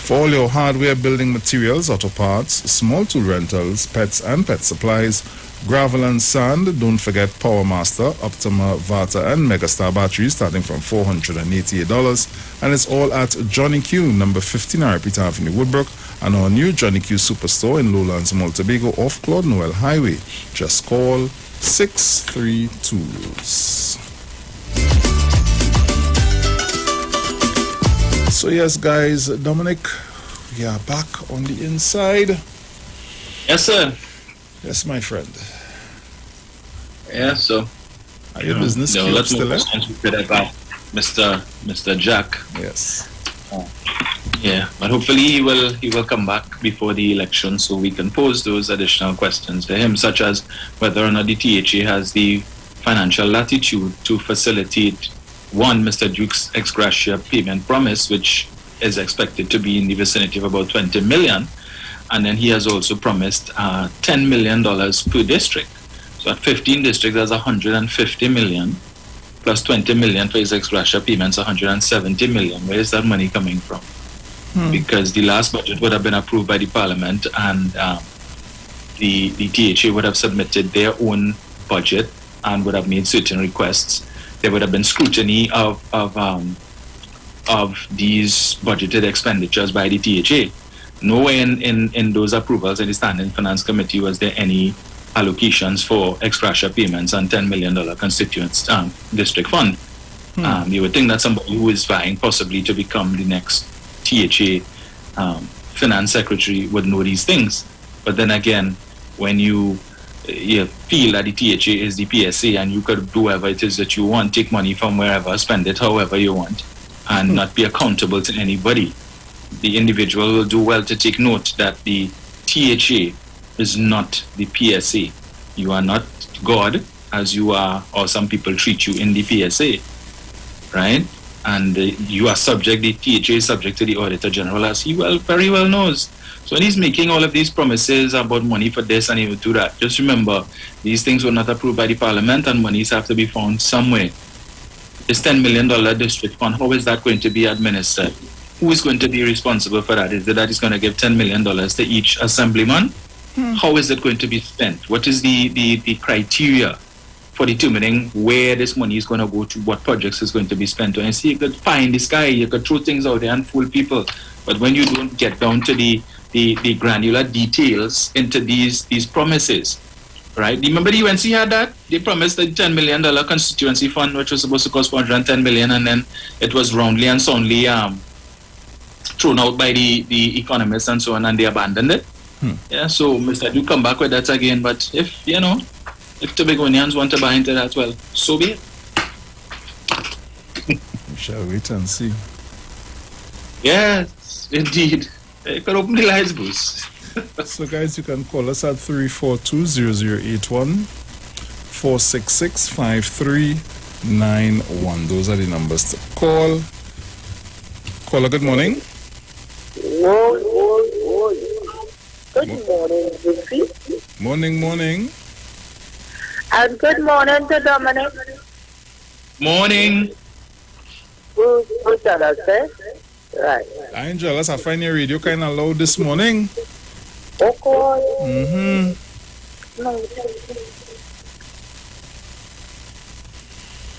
S23: For all your hardware, building materials, auto parts, small tool rentals, pets and pet supplies, gravel and sand, don't forget Power Master, Optima, Vata and Megastar batteries starting from $488, and it's all at Johnny Q, number 15 Arpita Avenue, Woodbrook, and our new Johnny Q Superstore in Lowlands, Montego off Claude Noel Highway. Just call 632s. So yes, guys, Dominic, we are back on the inside.
S9: Yes, sir.
S23: Yes, my friend.
S9: Yeah, so.
S23: Are your business
S9: no, let's
S23: still
S9: move about Mr. Jack.
S23: Yes.
S9: Yeah, but hopefully he will come back before the election so we can pose those additional questions to him, such as whether or not the THA has the financial latitude to facilitate one, Mr. Duke's ex gratia payment promise, which is expected to be in the vicinity of about 20 million. And then he has also promised $10 million per district. So at 15 districts, that's 150 million, plus 20 million for his ex gratia payments, 170 million. Where is that money coming from? Because the last budget would have been approved by the parliament, and the THA would have submitted their own budget and would have made certain requests. There would have been scrutiny of these budgeted expenditures by the THA. Nowhere in those approvals in the Standing Finance Committee was there any allocations for ex gratia payments and $10 million constituents district fund. You would think that somebody who is vying possibly to become the next THA finance secretary would know these things. But then again, when you feel that the THA is the PSA and you could do whatever it is that you want, take money from wherever, spend it however you want, and not be accountable to anybody, the individual will do well to take note that the THA is not the PSA. You are not God as you are, or some people treat you in the PSA, right? And you are subject, the THA is subject to the Auditor General, as he very well knows. So when he's making all of these promises about money for this and he will do that, just remember, these things were not approved by the Parliament and monies have to be found somewhere. This $10 million district fund, how is that going to be administered? Who is going to be responsible for that? Is it that he's going to give $10 million to each assemblyman? How is it going to be spent? What is the criteria for determining where this money is going to go to, what projects is going to be spent on? And see, you could pie in the sky, you could throw things out there and fool people. But when you don't get down to the granular details into these promises, right? Remember the UNC had that? They promised the $10 million constituency fund, which was supposed to cost $410 million, and then it was roundly and soundly thrown out by the economists and so on, and they abandoned it. Yeah, so Mr. Do come back with that again, but if Tobagonians want to buy into that, well, so be it.
S23: We shall wait and see.
S9: Yes, indeed. You can open the lights, Bruce.
S23: So guys, you can call us at 342-0081, 466-5391. Those are the numbers to call. Caller, good morning.
S11: Good morning, Vicky.
S23: Morning.
S11: And good morning to Dominic.
S9: Morning.
S11: Who's that, sir? Right.
S23: Angelas, I find your radio kind of loud this morning.
S11: Okay.
S23: No.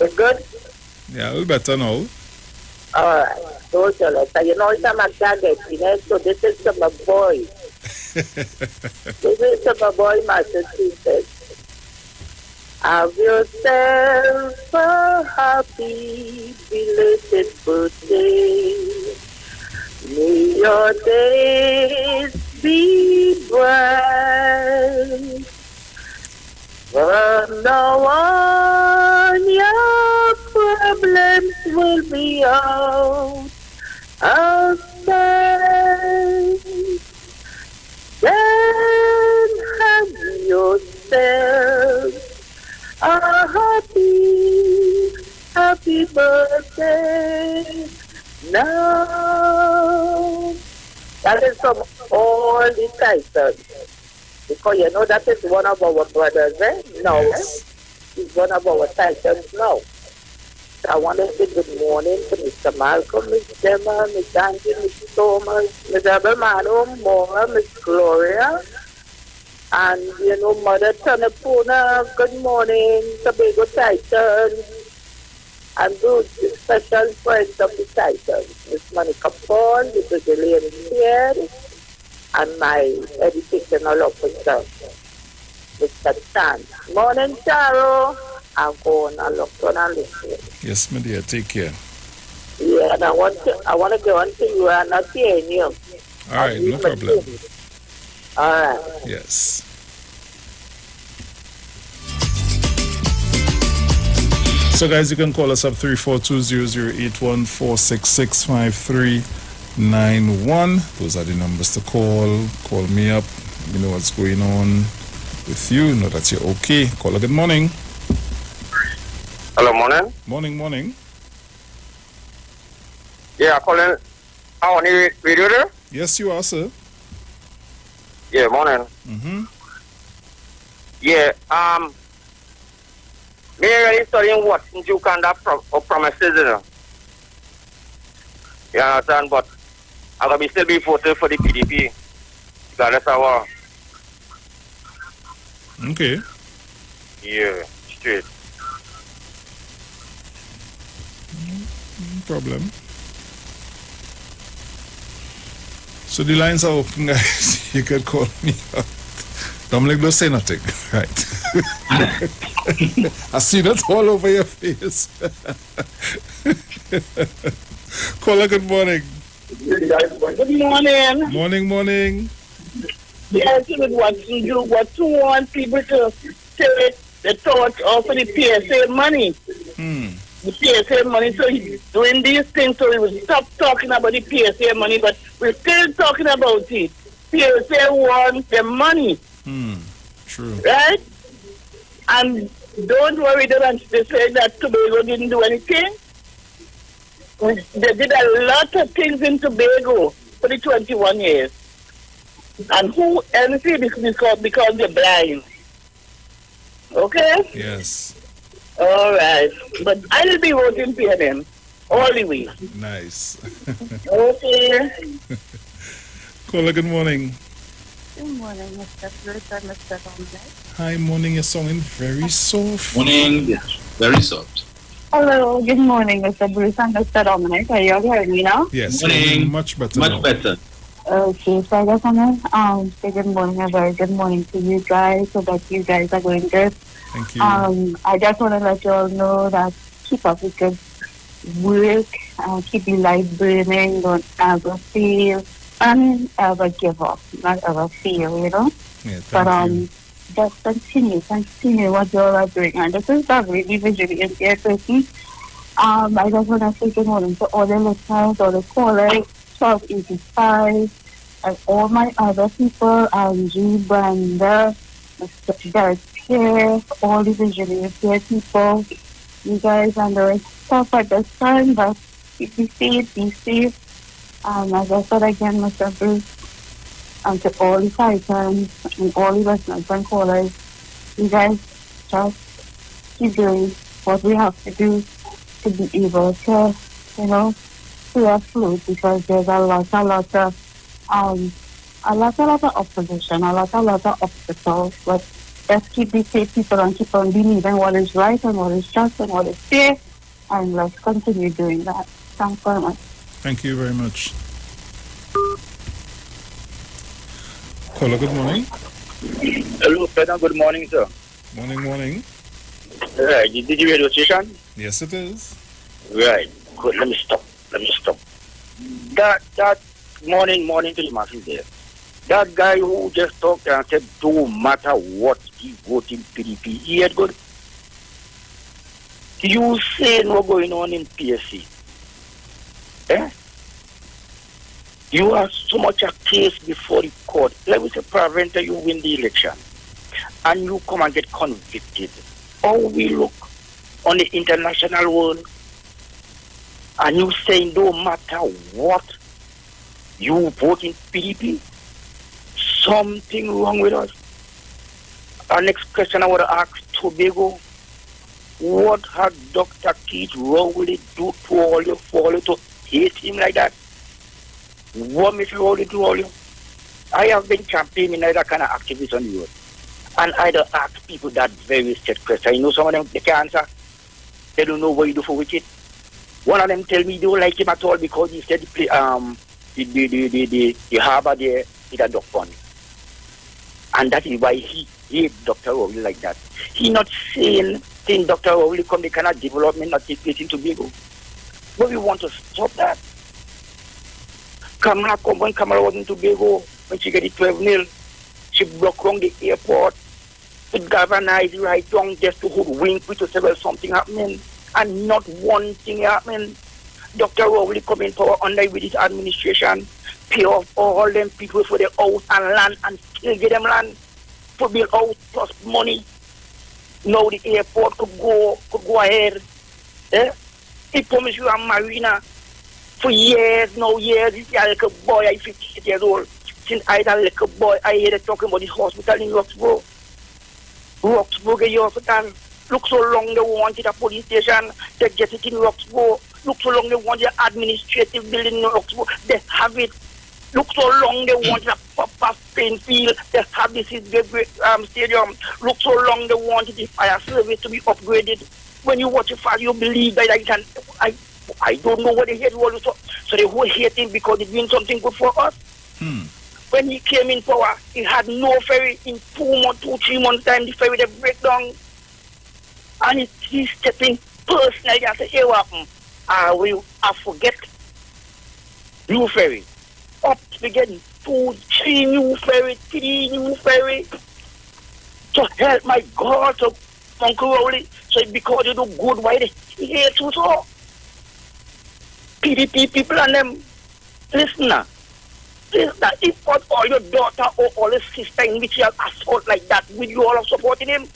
S11: It's good?
S23: Yeah, a little better now.
S11: Alright. So you know it's a target, so this is to my boy. This is to my boy, Massachusetts. Have yourself a happy belated birthday. May your days be bright. From now on, your problems will be out of sight. Then have yourself a happy birthday. No. That is from all the titles. Because you know that is one of our brothers, eh? No.
S23: Yes.
S11: He's one of our titans now. So I want to say good morning to Mr. Malcolm, Miss Gemma, Miss Angie, Miss Thomas, Miss Abelmano, Mora, Miss Gloria, and, you know, Mother Tanapuna. Good morning, Tobago Titans. And those special friends of the Titans, Miss Monica Paul, the Brazilian here, and my educational officer, Mr. Chan. Morning, Charo. I'm going to look on and listen.
S23: Yes, my dear. Take care.
S11: Yeah, and I want to go on to you and not hearing you.
S23: All right, no problem.
S11: All right.
S23: Yes. So, guys, you can call us up 342-081-466-5391. Those are the numbers to call. Call me up. You know what's going on with you. Know that you're okay. Caller, good morning.
S3: Hello, morning.
S23: Morning.
S3: Yeah, calling. On the radio there?
S23: Yes, you are, sir.
S3: Yeah, morning.
S23: Mm-hmm.
S3: Yeah, me already studying what in Uganda promises, you know. You understand? But I'm going to still be voting for the PDP. Regardless of what.
S23: Okay.
S3: Yeah, straight.
S23: No problem. So the lines are open, guys. You can call me up. Dominic, don't say nothing. Right. I see that all over your face. Caller, good morning.
S12: Good morning.
S23: Morning.
S12: Yes, you know what you want people to take the torch off of the PSA money. The PSA money, so doing these things, so we will stop talking about the PSA money, but we're still talking about it. PSA wants the money.
S23: True.
S12: Right? And don't worry, they say that Tobago didn't do anything. They did a lot of things in Tobago for the 21 years. And who anything because they're blind. Okay?
S23: Yes.
S12: All right. But I'll be voting for them all the way.
S23: Nice.
S12: Okay.
S23: Caller, good morning.
S14: Good morning, Mr. Bruce and Mr. Dominic.
S23: Hi, morning. You're sounding very soft.
S9: Morning. Very soft.
S14: Hello, good morning, Mr. Bruce and Mr. Dominic. Are you all hearing me now?
S23: Yes.
S9: Morning.
S23: Much better.
S9: Much better.
S14: Okay, so I just want to say good morning, a very good morning to you guys, so that you guys are going good.
S23: Thank you.
S14: I just want to let you all know that keep up with good work, keep the light burning, don't ever fail, and ever give up, not ever fail, you know?
S23: Yeah,
S14: but just continue what you all are doing. And this is a really visually impaired person. I just want to say good morning to all the listeners, all the callers, 1285, and all my other people, Angie, Brenda, Mr. Derek Pierre, all the visually impaired people. You guys are doing stuff at this time, but be safe. As I said again, Mr. Bruce, and to all the Titans and all the listeners and callers, you guys just keep doing what we have to do to be able to, stay afloat, because there's a lot of opposition, a lot of obstacles, but let's keep the safe people and keep on believing what is right and what is just and what is fair, and let's continue doing that. Thanks very much.
S23: Thank you very much. Caller, good morning.
S3: Hello, President. Good morning, sir.
S23: Morning.
S3: Right. Did you hear the station?
S23: Yes, it is.
S3: Right. Good. Let me stop. That morning to the masses there. That guy who just talked and said, don't matter what he voting PDP, he had good. You say what's going on in PSC? You have so much a case before the court. Let me say, prevent you win the election, and you come and get convicted. How we look on the international world? And you say no matter what, you vote in PDP? Something wrong with us. Our next question I want to ask Tobago, what had Dr. Keith Rowley do to all you for you to hate him like that? What makes you Rowley do all you? I have been campaigning that kind of activists on the road. And I don't ask people that very set question. You know some of them, they can't answer. They don't know what you do for wicked. One of them tell me they don't like him at all because he said the harbor there is a duck pond. And that is why he hates Dr. Rowley like that. He not saying Dr. Rowley come the kind of development not take place in Tobago. But we want to stop that. Kamala come when Kamala was in Tobago, when she get it 12-0, she broke wrong the airport, put galvanized right down just to hoodwink with to say well something happening. And not one thing happening. Dr. Rowley come in power under with his administration, pay off all them people for their house and land and still get them land to build house plus money. Now the airport could go ahead. He promised you a marina for years, now years. He's a little boy, I'm 58 years old. Since I was a little boy, I hear them talking about this hospital in Roxborough. Roxborough get your hospital. Look so long they wanted a police station, they get it in Roxborough. Look so long they wanted an administrative building in Roxborough, they have it. Look so long they wanted a proper playing field, they have this stadium. Look so long they wanted the fire service to be upgraded. When you watch it fire, you believe that I don't know what they hate all so they were hating because they're doing something good for us. When he came in power, he had no ferry. In 2-3 months time, the ferry they break down. And he's stepping personally and say, hey, what happened? I forget new ferry. Up to get 2-3 new ferry, 3 new ferry. To help my God, to Uncle Rowley. So because you do good, why they hate you so? PDP people and them, listen now. If got all your daughter or all your sister in which you have assault like that, will you all have supported him?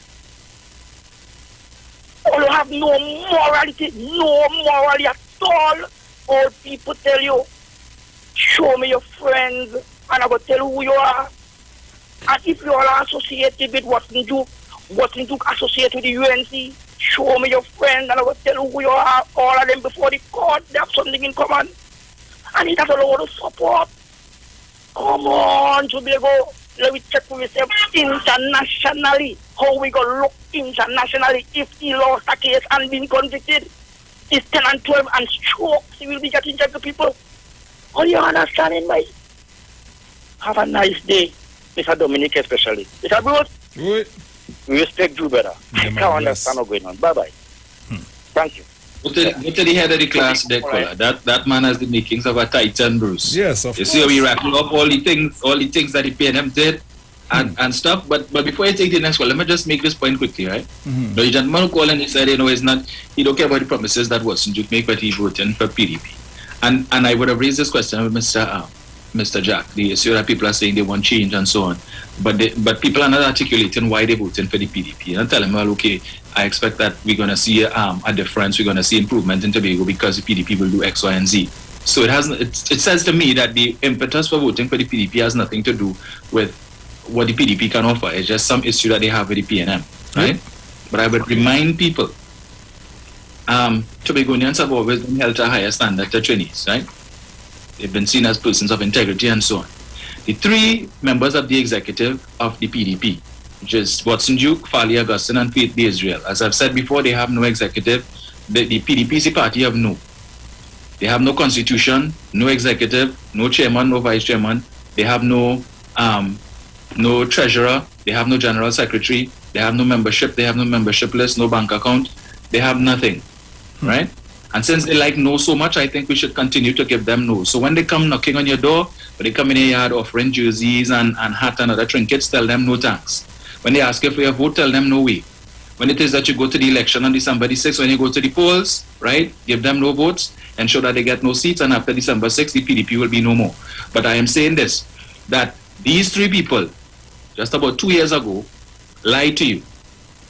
S3: Or you have no morality at all. All people tell you, show me your friends, and I will tell you who you are. And if you are associated with Watson Duke associated with the UNC, show me your friends, and I will tell you who you are. All of them before the court, they have something in common. And it has a lot of support. Come on, Tobago. Let me check with yourself internationally. How we gonna look internationally if he lost a case and been convicted? He's 10 and 12 and strokes. He will be getting checked to people. Are you understanding, mate? Have a nice day, Mr. Dominic especially. Mr. Bruce?
S23: Oui.
S3: We respect you better. I can't understand what's going on. Bye-bye. Thank you.
S9: Go to the head of the class, that man has the makings of a titan, Bruce.
S23: Yes, of course.
S9: You see how we rattle up all the things that the PNM did and stuff. But before I take the next one, let me just make this point quickly, right? The gentleman who called and he said, he don't care about the promises that Watson Duke make, but he voting for PDP. And I would have raised this question with Mr. Jack, the issue that people are saying they want change and so on. But people are not articulating why they're voting for the PDP. And tell them, well, okay, I expect that we're going to see a difference, we're going to see improvement in Tobago because the PDP will do X, Y, and Z. So it says to me that the impetus for voting for the PDP has nothing to do with what the PDP can offer. It's just some issue that they have with the PNM, right? But I would remind people, Tobagonians have always been held to a higher standard to trainees, right? They've been seen as persons of integrity and so on. The 3 members of the executive of the PDP, which is Watson Duke, Farley Augustine, and Faith B. Israel. As I've said before, they have no executive. The PDPC party have no. They have no constitution, no executive, no chairman, no vice chairman. They have no treasurer. They have no general secretary. They have no membership. They have no membership list, no bank account. They have nothing, right? And since they like no so much, I think we should continue to give them no. So when they come knocking on your door, when they come in your yard offering jerseys and hat and other trinkets, tell them no thanks. When they ask you for your vote, tell them no way. When it is that you go to the election on December 6th, when you go to the polls, right, give them no votes, ensure that they get no seats, and after December 6th, the PDP will be no more. But I am saying this, that these 3 people, just about 2 years ago, lied to you,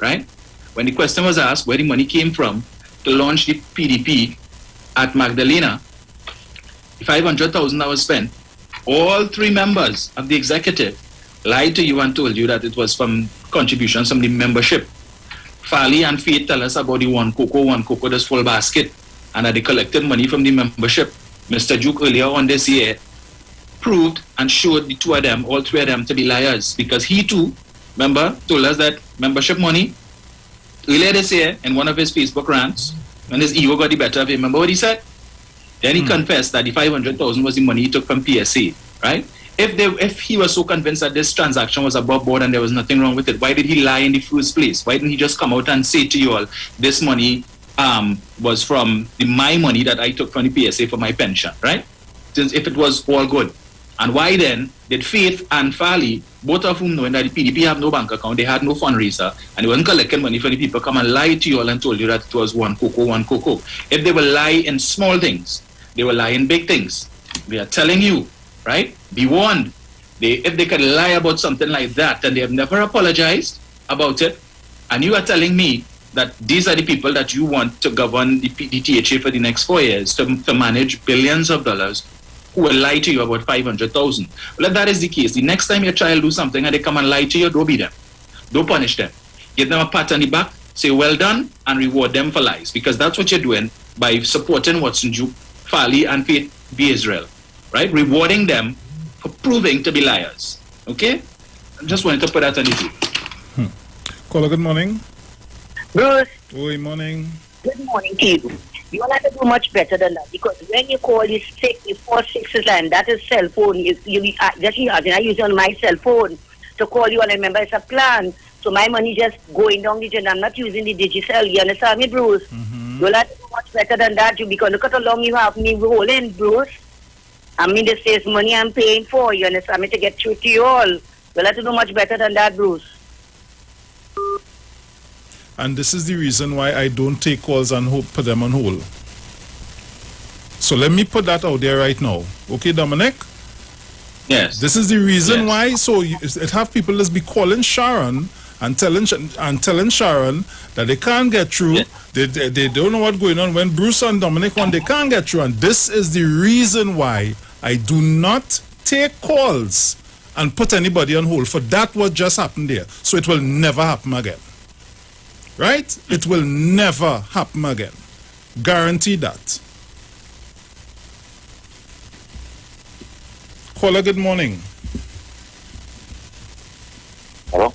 S9: right? When the question was asked where the money came from to launch the PDP at Magdalena, the 500,000 that was spent, all 3 members of the executive lied to you and told you that it was from contributions from the membership. Farley and Faith tell us about the one cocoa, this full basket, and that they collected money from the membership. Mr. Duke earlier on this year proved and showed the 2 of them, all 3 of them, to be liars, because he too, remember, told us that membership money earlier this year in one of his Facebook rants, when his ego got the better of him. Remember what he said? Then he confessed that the 500,000 was the money he took from PSA, right? If he was so convinced that this transaction was above board and there was nothing wrong with it, why did he lie in the first place? Why didn't he just come out and say to you all, this money was from my money that I took from the PSA for my pension, right? Since if it was all good. And why then did Faith and Farley, both of whom knowing that the PDP have no bank account, they had no fundraiser, and they weren't collecting money for the people, come and lie to you all and told you that it was one cocoa. If they will lie in small things, they will lie in big things. We are telling you, right? Be warned. If they can lie about something like that and they have never apologized about it, and you are telling me that these are the people that you want to govern the THA for the next 4 years, to manage billions of dollars, who will lie to you about 500,000. Well, if that is the case, the next time your child do something and they come and lie to you, don't beat them. Don't punish them. Give them a pat on the back, say well done, and reward them for lies. Because that's what you're doing by supporting Watson Duke, Farley, and Faith B. Israel. Right? Rewarding them for proving to be liars. Okay? I just wanted to put that on the table.
S23: Caller, good morning.
S10: Bruce.
S23: Good morning.
S10: Good morning to you. You will have to do much better than that, because when you call the 4-6 line, that is cell phone. I use on my cell phone to call you, and remember it's a plan. So my money just going down the channel. I'm not using the Digicel. You understand me, Bruce? You will have to do much better than that. Because look at how long you have me rolling, Bruce. I mean, this is money I'm paying for. You understand me, to get through to you all. You'll have to do much better than that, Bruce.
S23: And this is the reason why I don't take calls and put them on hold. So let me put that out there right now. Okay, Dominic?
S9: Yes.
S23: This is the reason why. So it have people just be calling Sharon and telling Sharon that they can't get through. Yes. They don't know what's going on. When Bruce and Dominic want, they can't get through. And this is the reason why I do not take calls and put anybody on hold. For that what just happened there. So it will never happen again. Right? It will never happen again. Guarantee that. Caller, good morning.
S13: Hello?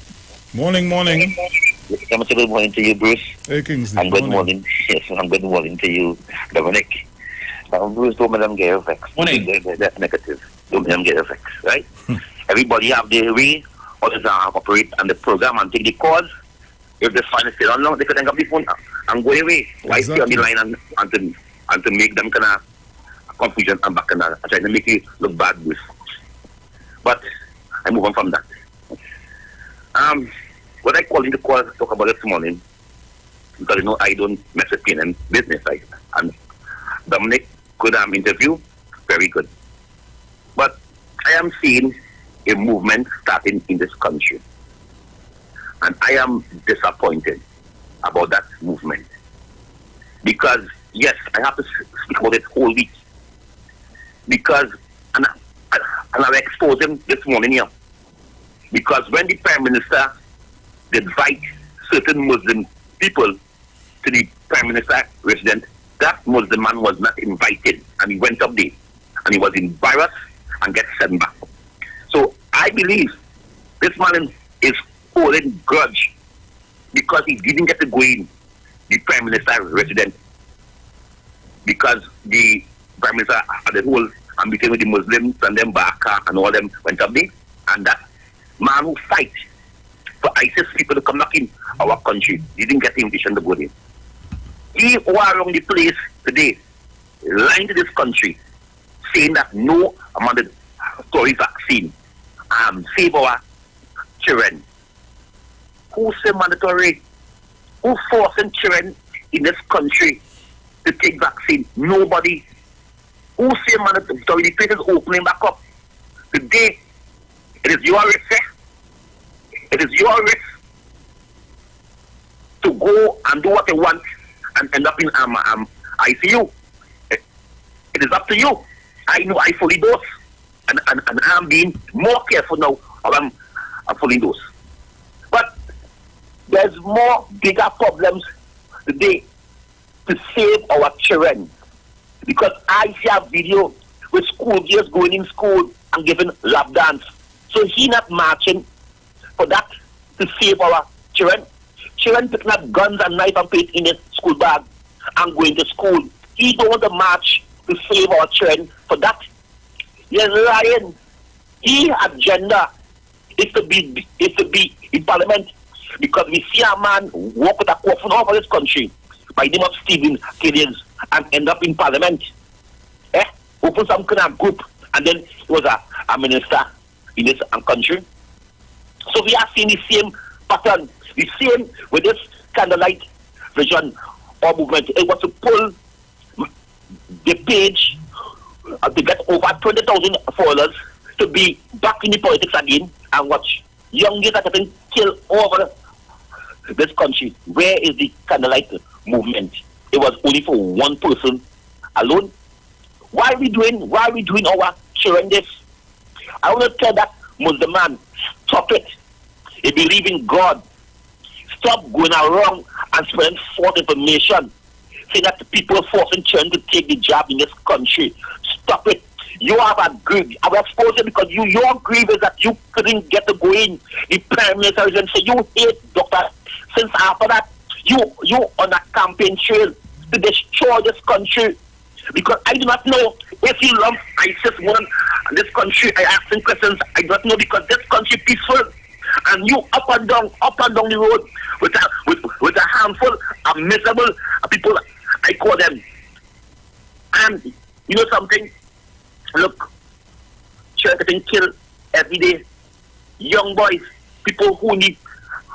S23: Morning.
S13: Good morning to you, Bruce.
S23: Hey, Kingsley.
S13: And good morning. Yes, and good morning to you, Dominic. Bruce, don't let them get effects.
S9: Morning.
S13: That's negative. Don't let them get effects, right? Everybody have their way, others operate on the program and take the calls. If they find it still on long, they can hang up the phone and go away. Why stay on the line and to make them kind of confusion and back and trying to make you look bad, Bruce. But I move on from that. What I called in the call to talk about this morning, because you know I don't mess with pain and business, right? And Dominic could interview, very good. But I am seeing a movement starting in this country. And I am disappointed about that movement. Because, yes, I have to speak about it whole week. Because, and I've exposed him this morning here. Because when the Prime Minister invite certain Muslim people to the Prime Minister residence, that Muslim man was not invited. And he went up there. And he was embarrassed and get sent back. So I believe this man is holding grudge because he didn't get to go in the Prime Minister residence, because the Prime Minister had the whole meeting with the Muslims and them Baka and all them went up there, and that man who fight for ISIS people to come back in our country didn't get the invitation to go in. He who are around the place today lying to this country saying that no mandatory vaccine save our children. Who say mandatory? Who forcing children in this country to take vaccine? Nobody. Who say mandatory? The place is opening back up. Today, it is your risk. It is your risk to go and do what you want and end up in ICU. It It is up to you. I know I fully dose. And I'm being more careful now of I'm fully dose. But there's more bigger problems today to save our children. Because I see a video with school girls going in school and giving lap dance. So he not marching for that to save our children. Children picking up guns and knife and put it in his school bag and going to school. He don't want to march to save our children for that. He's lying. His agenda is to be in parliament because we see a man walk with a coffin over this country by the name of Stephen Kiddies and end up in parliament. Open some kind of group and then he was a minister in this country. So we are seeing the same pattern, the same with this candlelight vision or movement. It was to pull the page to get over 20,000 followers to be back in the politics again and watch young girls that have been killed over this country. Where is the candlelight movement? It was only for one person alone. Why are we doing our children this? I want to tell that Muslim man, stop it. He believe in God. Stop going around and spreading false information, saying that people are forcing children to take the job in this country. Stop it. You have a grief. I was exposed it because your grief is that you couldn't get to go in. The Prime Minister and say you hate doctor. Since after that, you on a campaign trail to destroy this country. Because I do not know if you love ISIS one this country. I ask him questions. I do not know because this country peaceful. And you up and down the road with a handful of miserable people, I call them. And you know something? Look, children getting killed every day. Young boys, people who need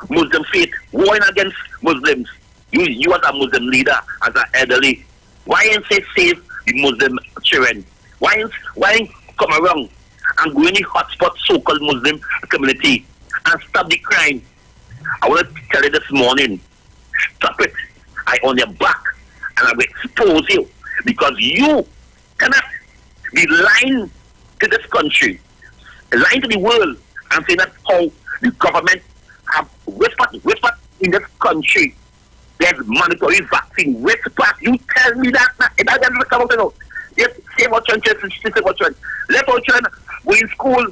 S13: Muslim faith, warring against Muslims. You as a Muslim leader, as an elderly, why ain't say save the Muslim children? Why ain't come around and go in the hotspot so-called Muslim community and stop the crime? I want to tell you this morning, stop it. I on your back and I will expose you because you cannot be lying to this country, lying to the world and saying that how the government have whispered in this country. There's mandatory vaccine. Whisper. You tell me that. It doesn't come out. No. Yes, save our children. Save our children. Let our children go in school.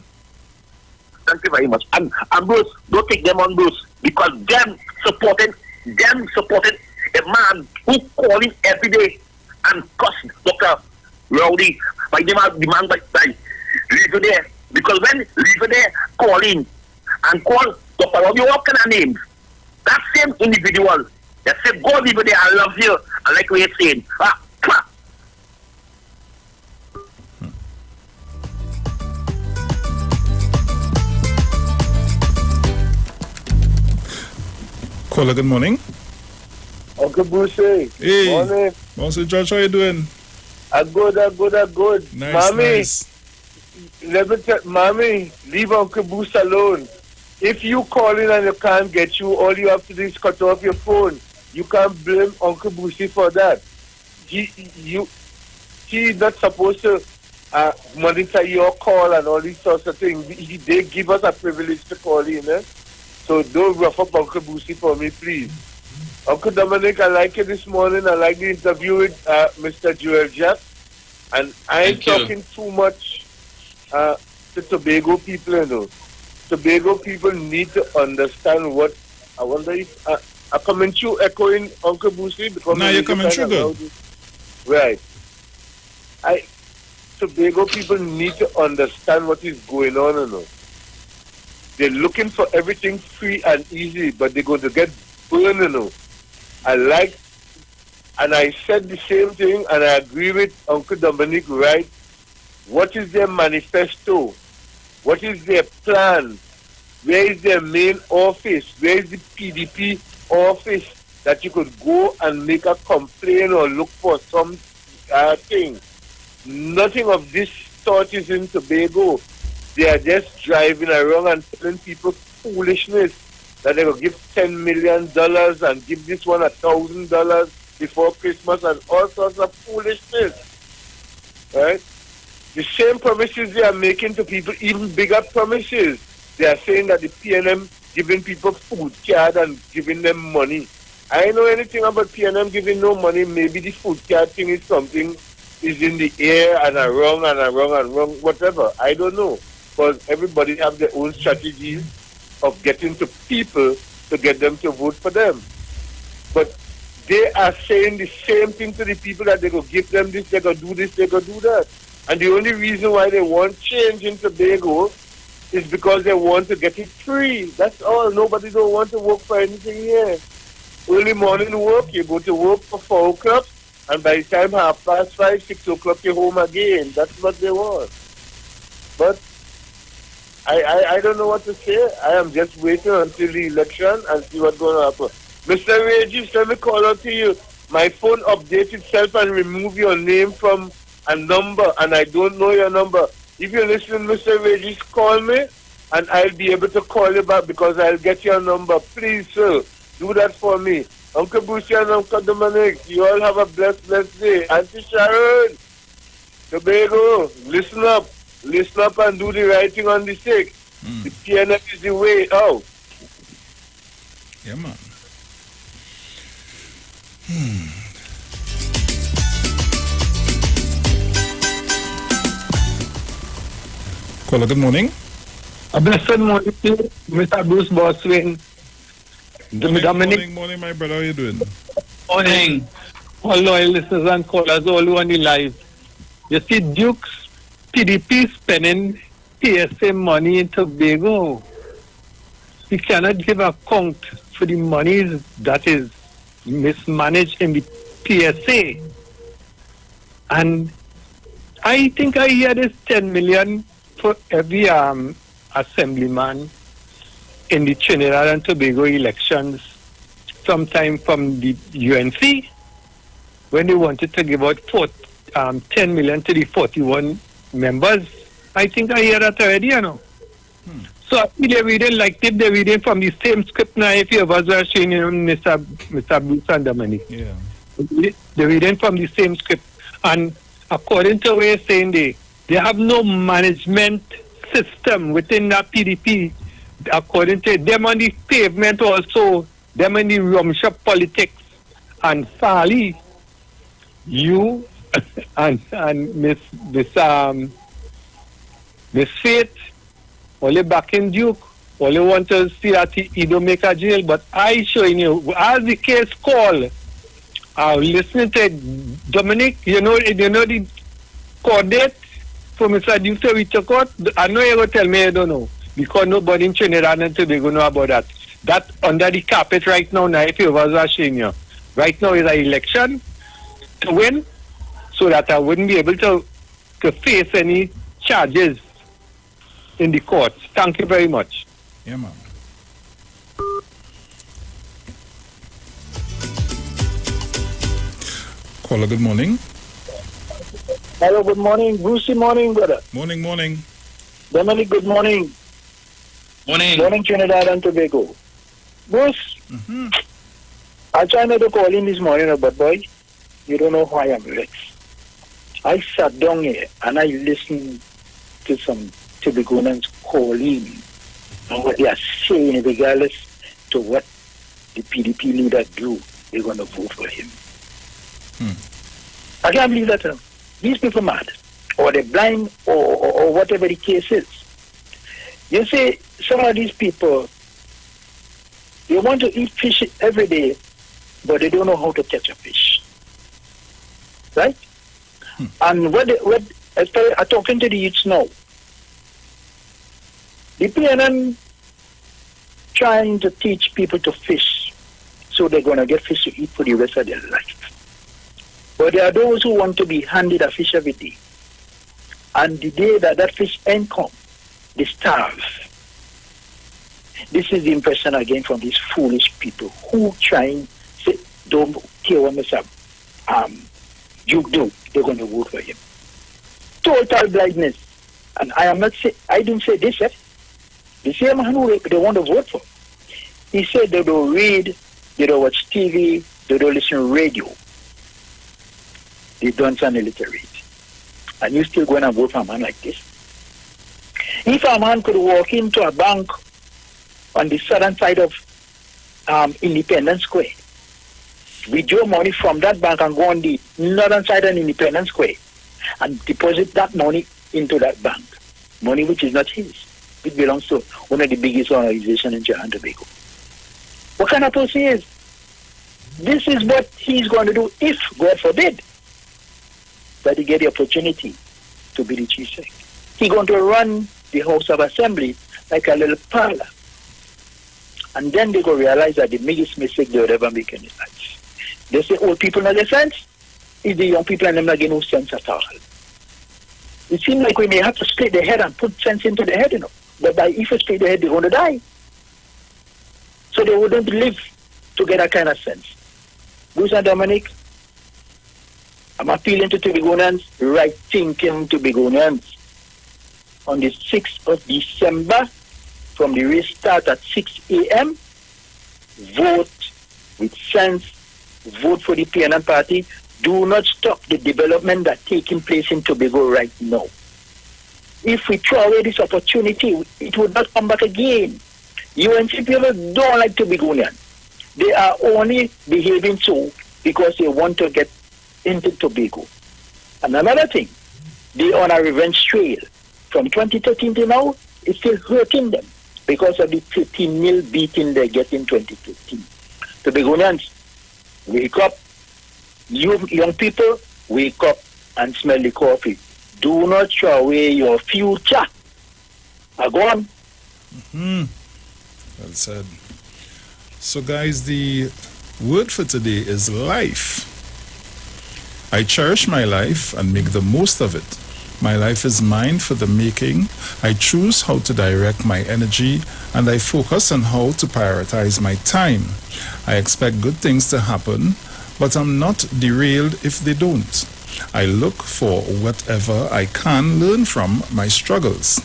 S13: Thank you very much. And Bruce, don't take them on Bruce because them supported a man who calling every day and cuss Dr. Rowdy by the man by Leave there. Because when Leave there calling and call Dr. Rowdy, what kind of names? That same individual. They say, go Leave there, I love you. I like what you're saying.
S23: Caller, good morning.
S5: Uncle Bruce. Hey. Morning.
S23: Morning, George. How you doing?
S5: I'm good.
S23: Nice,
S5: Mommy,
S23: nice.
S5: Let me tell Mommy, leave Uncle Bruce alone. If you call in and you can't get you, all you have to do is cut off your phone. You can't blame Uncle Brucey for that. He's not supposed to monitor your call and all these sorts of things. They give us a privilege to call in. So don't rough up Uncle Brucey for me, please. Uncle Dominic, I like it this morning. I like the interview with Mr. Joel Jack. And I ain't talking too much to Tobago people, you know. Tobago people need to understand what... I wonder if... I coming through echoing Uncle Brucey because...
S23: No, you're coming through good.
S5: Right. Tobago people need to understand what is going on, you know. They're looking for everything free and easy, but they're going to get burned, you know. And I said the same thing, and I agree with Uncle Dominic, right? What is their manifesto? What is their plan? Where is their main office? Where is the PDP office that you could go and make a complaint or look for some thing? Nothing of this sort is in Tobago. They are just driving around and telling people foolishness that they will give $10 million and give this one $1,000 before Christmas and all sorts of foolishness. right? The same promises they are making to people, even bigger promises. They are saying that the PNM giving people food card and giving them money. I don't know anything about PNM giving no money. Maybe the food card thing is something is in the air and are wrong, whatever. I don't know. Because everybody have their own strategies of getting to people to get them to vote for them. But they are saying the same thing to the people that they go give them this, they go do this, they go do that. And the only reason why they want change in Tobago is because they want to get it free. That's all. Nobody don't want to work for anything here. Early morning work, you go to work for 4 o'clock, and by the time 5:30, 6 o'clock, you're home again. That's what they want. But I don't know what to say. I am just waiting until the election and see what's going to happen. Mr. Regis, let me call out to you. My phone updates itself and remove your name from a number, and I don't know your number. If you listen, Mr. Regis, call me, and I'll be able to call you back because I'll get your number. Please, sir, do that for me. Uncle Brucey and Uncle Dominic, you all have a blessed day. Auntie Sharon, Tobago, listen up and do the right thing on the sick. The PNF is the way out.
S23: Yeah, man. Caller, good morning.
S2: A blessed morning to you, Mr. Bruce Boswin.
S23: Morning, my brother. How you doing?
S2: Morning. All loyal listeners and callers, all who on the live. You see, Duke's PDP spending PSA money in Tobago. We cannot give account for the monies that is mismanaged in the PSA. And I think I hear this 10 million for every assemblyman in the Trinidad and Tobago elections sometime from the UNC when they wanted to give out 10 million to the 41 members. I think I hear that already, you know. So they're reading like if they're reading from the same script now, if you of us are showing Mr. Bruce and Dominic.
S23: Yeah.
S2: They're reading from the same script. And according to what they're saying, they have no management system within that PDP. According to them on the pavement also, them in the rum shop politics. And Sally, you and Miss Faith, only back in Duke, only want to see that he don't make a jail. But I showing you, as the case call, listening to Dominic, you know the court date for Mr. Duke to reach a court. I know you're going to tell me I don't know, because nobody in Trinidad and Tobago know about that. That under the carpet right now, if you was watching you. Right now is an election to win, so that I wouldn't be able to face any charges in the courts. Thank you very much.
S23: Yeah, man. Caller, good morning.
S8: Hello, good morning. Brucey, morning, brother.
S23: Morning.
S8: Dominic, good morning.
S9: Morning,
S8: Trinidad and Tobago. Bruce, I tried not to call in this morning, but boy, you don't know why I'm vexed. I sat down here and I listened to some Tobagoans calling and what they are saying, regardless to what the PDP leader do, they're going to vote for him. I can't believe that. These people mad, or they're blind, or whatever the case is. You see, some of these people, they want to eat fish every day, but they don't know how to catch a fish. Right? And I'm talking to the youths now. The PNN trying to teach people to fish, so they're going to get fish to eat for the rest of their life. But there are those who want to be handed a fish every day. And the day that fish ain't come, they starve. This is the impression again from these foolish people who trying to don't care what Mr. Duke do. They're going to vote for him. Total blindness. And I didn't say this yet. The same man who they want to vote for. He said they don't read, they don't watch TV, they don't listen to radio. They don't sound illiterate. and you still going to vote for a man like this? If a man could walk into a bank on the southern side of Independence Square, withdraw money from that bank and go on the northern side of Independence Square and deposit that money into that bank, money which is not his, it belongs to one of the biggest organizations in Trinidad and Tobago. What kind of person is? This is what he's going to do if, God forbid, that he get the opportunity to be the chief secretary. He's going to run the House of Assembly like a little parlor. And then they go realize that the biggest mistake they would ever make in their life. They say old people not get sense. It's the young people and them not get no sense at all. It seems like we may have to split their head and put sense into their head, you know. But by if you split their head, they're going to die. So they wouldn't live to get that kind of sense. Bruce and Dominic, I'm appealing to Tobagonians, right thinking Tobagonians. On the 6th of December, from the race start at 6 a.m., vote with sense, vote for the PNM party. Do not stop the development that's taking place in Tobago right now. If we throw away this opportunity, it would not come back again. UNC people don't like Tobagonians. They are only behaving so because they want to get into Tobago. And another thing, they are on a revenge trail. From 2013 to now, it's still hurting them because of the 13-0 beating they get in 2013. Tobagonians, wake up. You young people, wake up and smell the coffee. Do not throw away your future. Go on.
S23: Well said. So guys, the word for today is life. I cherish my life and make the most of it. My life is mine for the making. I choose how to direct my energy and I focus on how to prioritize my time. I expect good things to happen, but I'm not derailed if they don't. I look for whatever I can learn from my struggles.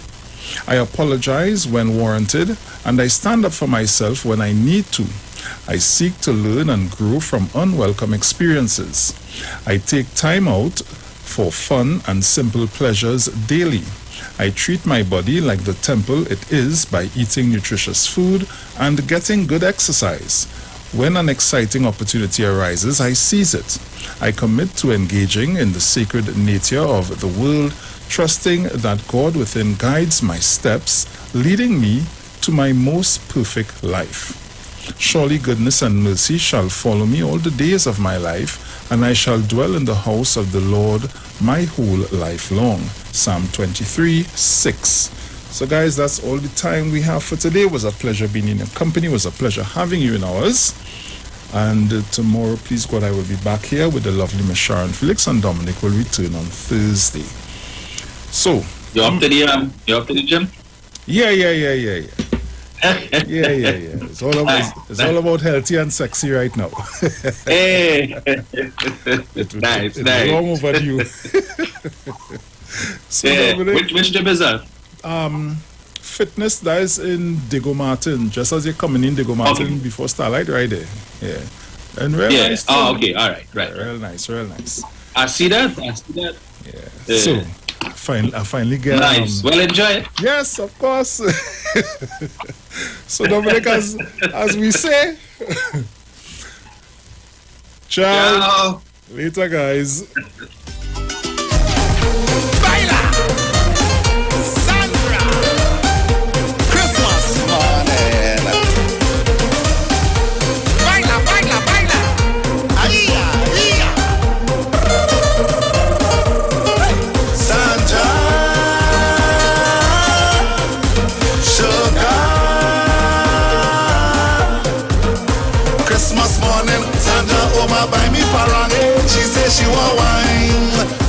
S23: I apologize when warranted and I stand up for myself when I need to. I seek to learn and grow from unwelcome experiences. I take time out for fun and simple pleasures daily. I treat my body like the temple it is by eating nutritious food and getting good exercise. When an exciting opportunity arises, I seize it. I commit to engaging in the sacred nature of the world, trusting that God within guides my steps, leading me to my most perfect life. Surely goodness and mercy shall follow me all the days of my life, and I shall dwell in the house of the Lord my whole life long. Psalm 23:6. So guys, that's all the time we have for today. It was a pleasure being in your company. It was a pleasure having you in ours. And tomorrow, please God, I will be back here with the lovely Miss Sharon Felix, and Dominic will return on Thursday. So
S9: you up to the gym?
S23: Yeah. Yeah. It's all about healthy and sexy right now.
S9: Hey,
S23: it's
S9: nice.
S23: Long overdue. So
S9: which gym is that?
S23: Fitness, that is in Diego Martin. Just as you're coming in Diego Martin before Starlight, right there. Yeah, and real nice.
S9: Oh, okay, all right, right.
S23: Real nice.
S9: I see that.
S23: Yeah. So. I finally get
S9: nice. Well, enjoy it.
S23: Yes, of course. So Dominic, as we say, ciao. Later, guys.
S7: Baila, Sandra, Christmas morning. Baila. Sandra, sugar. Christmas morning, Sandra Oma buy me parang. She says she want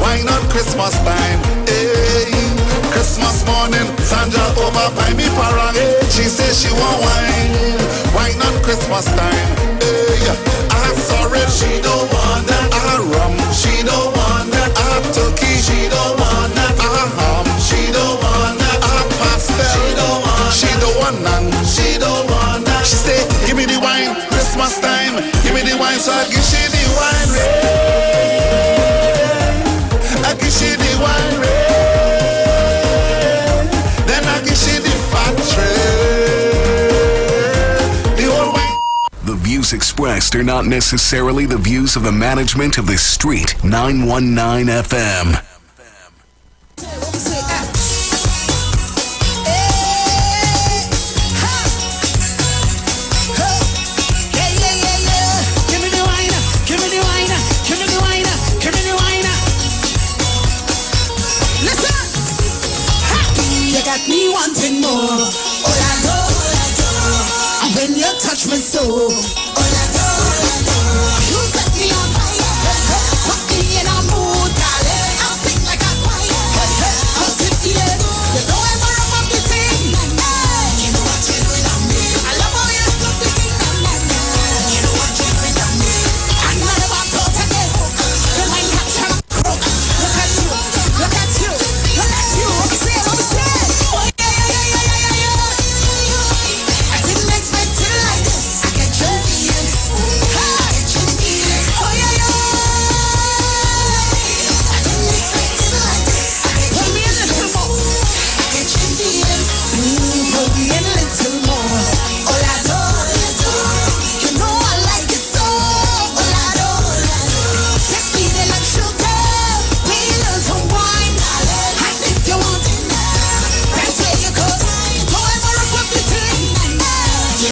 S7: wine on Christmas time. Hey. Christmas morning, Sandra Oma buy me parang. She says she want wine on Christmas time. Hey. Sorry, she don't want that. Rum, she don't want that. Turkey, she don't want that. Ham, she don't want that. Pastel, she don't want none. She don't want that. She say, give me the wine, Christmas time. Give me the wine, so I give she the wine. I give she the wine.
S15: views expressed are not necessarily the views of the management of the Street 919 FM.
S20: Got me wanting more. All I know, and when you touch my soul, all I